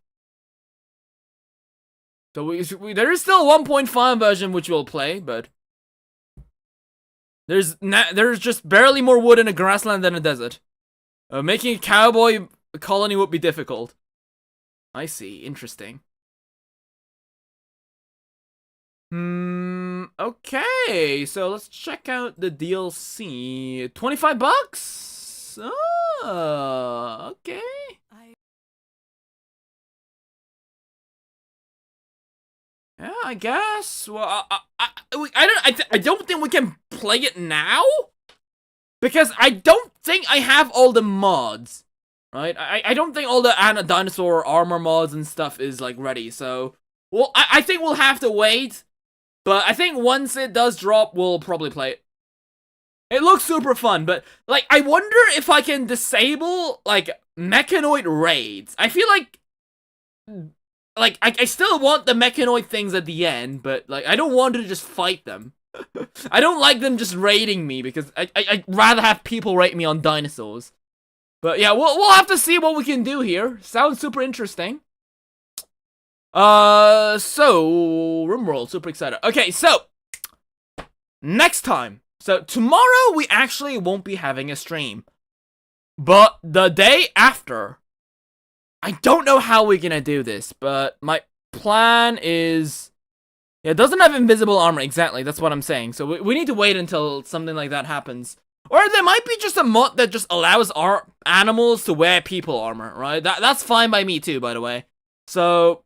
So there is still a 1.5 version which we'll play, but there's just barely more wood in a grassland than a desert. Making a cowboy colony would be difficult. I see. Interesting. Okay, so let's check out the DLC. 25 bucks? Oh, okay. Yeah, I guess. Well, I don't think we can play it now, because I don't think I have all the mods, right? I don't think all the dinosaur armor mods and stuff is like ready. So, well, I think we'll have to wait. But I think once it does drop, we'll probably play it. It looks super fun, but like I wonder if I can disable like mechanoid raids. I feel like I still want the mechanoid things at the end, but like I don't want to just fight them. I don't like them just raiding me, because I'd rather have people raid me on dinosaurs. But yeah, we'll have to see what we can do here. Sounds super interesting. So RimWorld, super excited. Okay, so next time. So tomorrow we actually won't be having a stream. But the day after, I don't know how we're gonna do this, but my plan is, yeah, it doesn't have invisible armor, exactly, that's what I'm saying. So we need to wait until something like that happens. Or there might be just a mod that just allows our animals to wear people armor, right? That's fine by me too, by the way. So,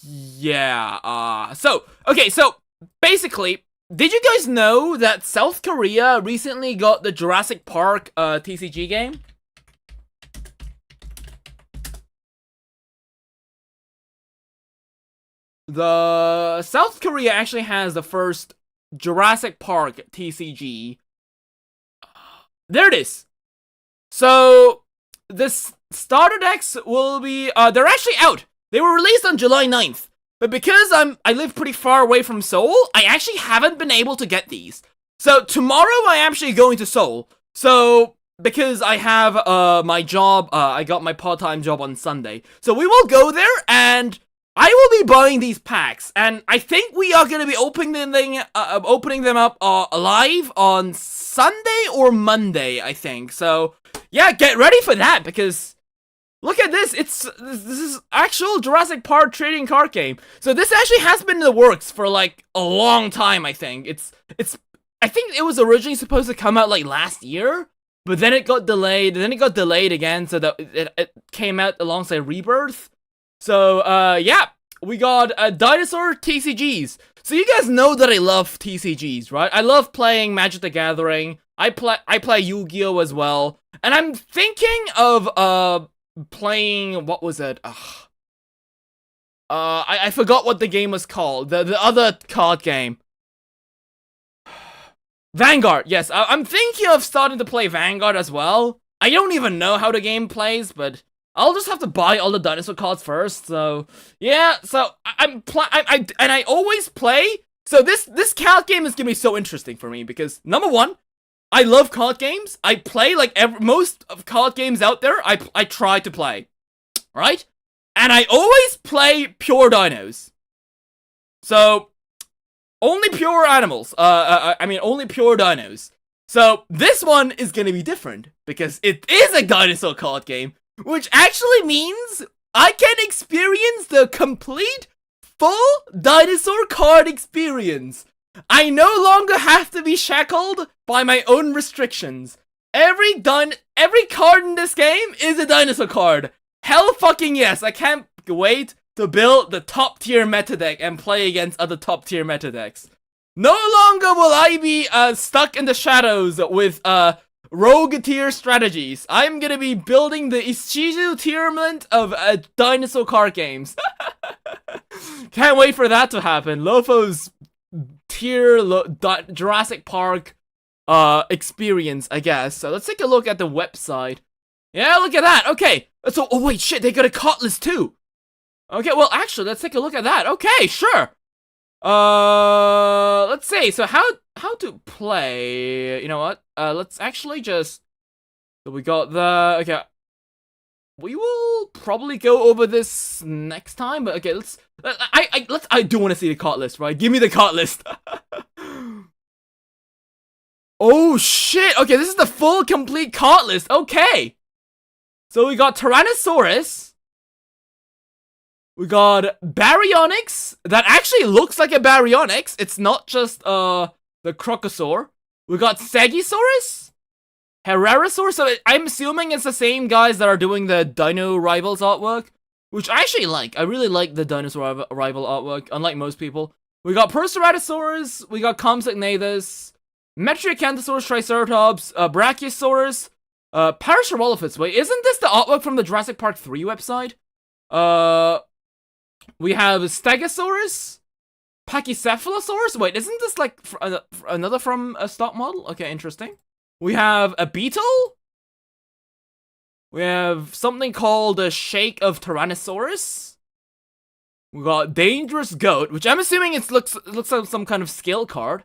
yeah, okay, so, basically, did you guys know that South Korea recently got the Jurassic Park, TCG game? The South Korea actually has the first Jurassic Park TCG. There it is. So this starter decks will be they're actually out. They were released on July 9th. But because I live pretty far away from Seoul, I actually haven't been able to get these. So tomorrow I'm actually going to Seoul. So because I have my job, I got my part-time job on Sunday. So we will go there and I will be buying these packs, and I think we are going to be opening them up live on Sunday or Monday, I think. So, yeah, get ready for that, because look at this. This is actual Jurassic Park trading card game. So this actually has been in the works for, like, a long time, I think. I think it was originally supposed to come out, like, last year, but then it got delayed, again, so that it came out alongside Rebirth. So, yeah, we got Dinosaur TCGs. So you guys know that I love TCGs, right? I love playing Magic the Gathering. I play Yu-Gi-Oh as well. And I'm thinking of, playing, what was it? I forgot what the game was called. The other card game. Vanguard, yes. I'm thinking of starting to play Vanguard as well. I don't even know how the game plays, but I'll just have to buy all the dinosaur cards first, so yeah, so I always play, so this card game is gonna be so interesting for me, because number one, I love card games. I play like most of card games out there, I try to play, right? And I always play pure dinos. So, only pure animals, only pure dinos. So, this one is gonna be different, because it is a dinosaur card game, which actually means I can experience the complete, full dinosaur card experience. I no longer have to be shackled by my own restrictions. Every card in this game is a dinosaur card. Hell fucking yes, I can't wait to build the top tier meta deck and play against other top tier meta decks. No longer will I be stuck in the shadows with rogue tier strategies. I'm gonna be building the Ishizu tierment of dinosaur card games. Can't wait for that to happen. Lopho's tier Jurassic Park experience, I guess. So let's take a look at the website. Yeah, look at that. Okay. So, oh wait, shit, they got a card list too. Okay, well, actually, let's take a look at that. Okay, sure. Let's see. So how to play? You know what? Let's actually just. So we got the. Okay. We will probably go over this next time, but okay, let's. I do want to see the card list, right? Give me the card list. Oh shit! Okay, this is the full complete card list. Okay. So we got Tyrannosaurus. We got Baryonyx, that actually looks like a Baryonyx. It's not just, the Crocosaur. We got Stegosaurus, Herrerasaur, so I'm assuming it's the same guys that are doing the Dino Rivals artwork, which I actually like. I really like the Dinosaur Rival artwork, unlike most people. We got Proceratosaurus, we got Compsognathus, Metriacanthosaurus, Triceratops, Brachiosaurus, Parasaurolophus. Wait, isn't this the artwork from the Jurassic Park 3 website? We have Stegosaurus, Pachycephalosaurus. Wait, isn't this like another from a stock model? Okay, interesting. We have a beetle. We have something called a Shake of Tyrannosaurus. We got Dangerous Goat, which I'm assuming it looks like some kind of skill card.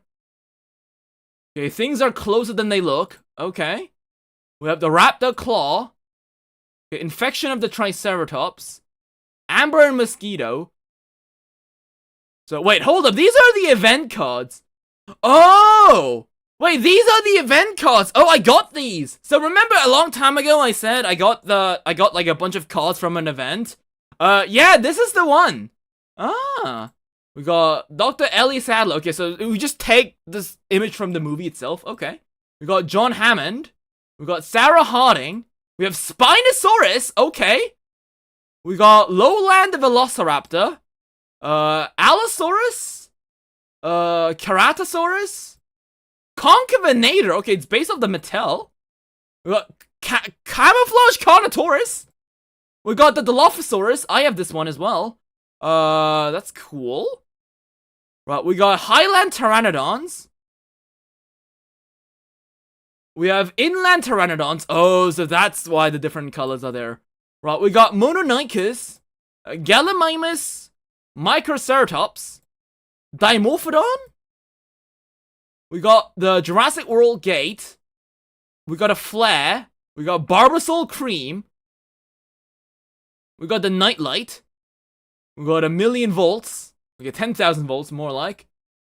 Okay, things are closer than they look. Okay. We have the Raptor Claw. Okay, Infection of the Triceratops. Amber and Mosquito. So, wait, hold up. These are the event cards. Oh! Wait, these are the event cards. Oh, I got these. So remember a long time ago I said I got like a bunch of cards from an event? Yeah, this is the one. Ah. We got Dr. Ellie Sadler. Okay, so we just take this image from the movie itself. Okay. We got John Hammond. We got Sarah Harding. We have Spinosaurus. Okay. We got Lowland Velociraptor. Allosaurus. Keratosaurus. Concavenator. Okay, it's based off the Mattel. We got Camouflage Carnotaurus. We got the Dilophosaurus. I have this one as well. That's cool. Right, we got Highland Pteranodons. We have Inland Pteranodons. Oh, so that's why the different colors are there. Right, we got Mononychus, Gallimimus, Microceratops, Dimorphodon. We got the Jurassic World Gate. We got a Flare. We got Barbasol Cream. We got the Nightlight. We got 1,000,000 volts. We got 10,000 volts, more like.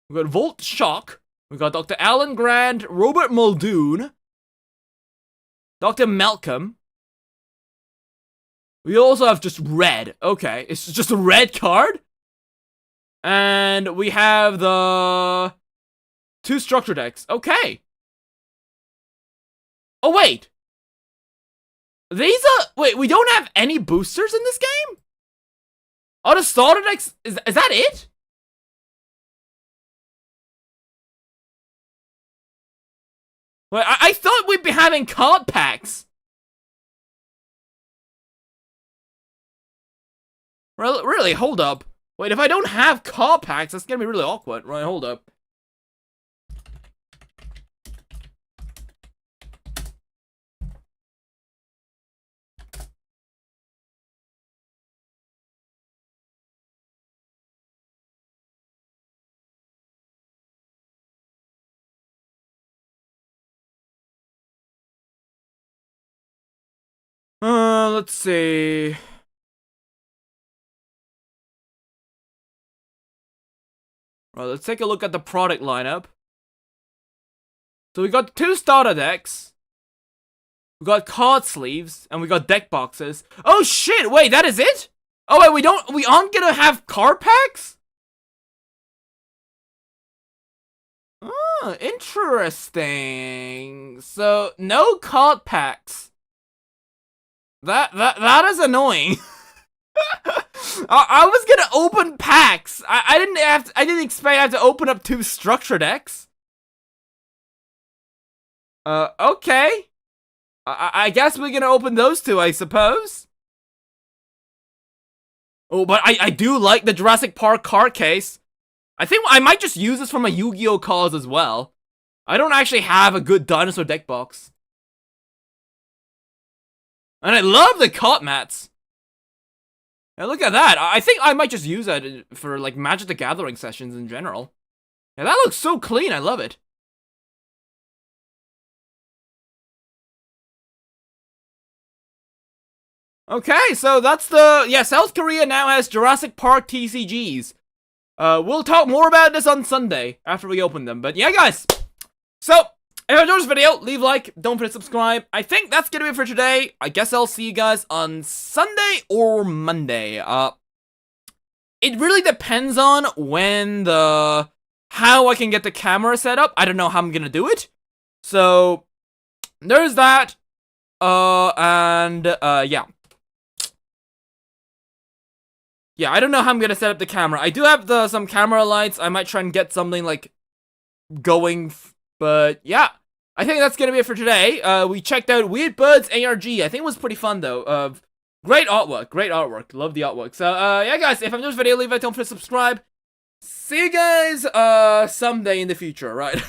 We got Volt Shock. We got Dr. Alan Grant, Robert Muldoon, Dr. Malcolm. We also have just red. Okay, it's just a red card. And we have the 2 structure decks. Okay. Oh, wait. These are... Wait, we don't have any boosters in this game? Oh, the starter decks... Is that it? Wait, I thought we'd be having card packs. Really, hold up. Wait, if I don't have card packs, that's gonna be really awkward. Right, hold up. Let's see. Well, let's take a look at the product lineup. So we got 2 starter decks. We got card sleeves, and we got deck boxes. Oh shit, wait, that is it? Oh wait, we aren't gonna have card packs? Oh, interesting. So, no card packs. That is annoying. I was gonna open packs. I didn't expect I had to open up 2 structure decks. Okay. I guess we're gonna open those 2, I suppose. Oh, but I do like the Jurassic Park card case. I think I might just use this for my Yu-Gi-Oh cards as well. I don't actually have a good dinosaur deck box. And I love the card mats. Now look at that. I think I might just use that for like Magic the Gathering sessions in general. Yeah, that looks so clean. I love it. Okay, so that's the... Yeah, South Korea now has Jurassic Park TCGs. We'll talk more about this on Sunday after we open them. But yeah, guys. So, if you enjoyed this video, leave a like, don't forget to subscribe. I think that's gonna be it for today. I guess I'll see you guys on Sunday or Monday. It really depends on how I can get the camera set up. I don't know how I'm gonna do it. So, there's that. Yeah. Yeah, I don't know how I'm gonna set up the camera. I do have some camera lights. I might try and get something like going. But yeah, I think that's gonna be it for today. We checked out Weird Birds ARG. I think it was pretty fun though. Great artwork, great artwork. Love the artwork. So yeah, guys, if you enjoyed this video, leave a like, don't forget to subscribe. See you guys someday in the future, right?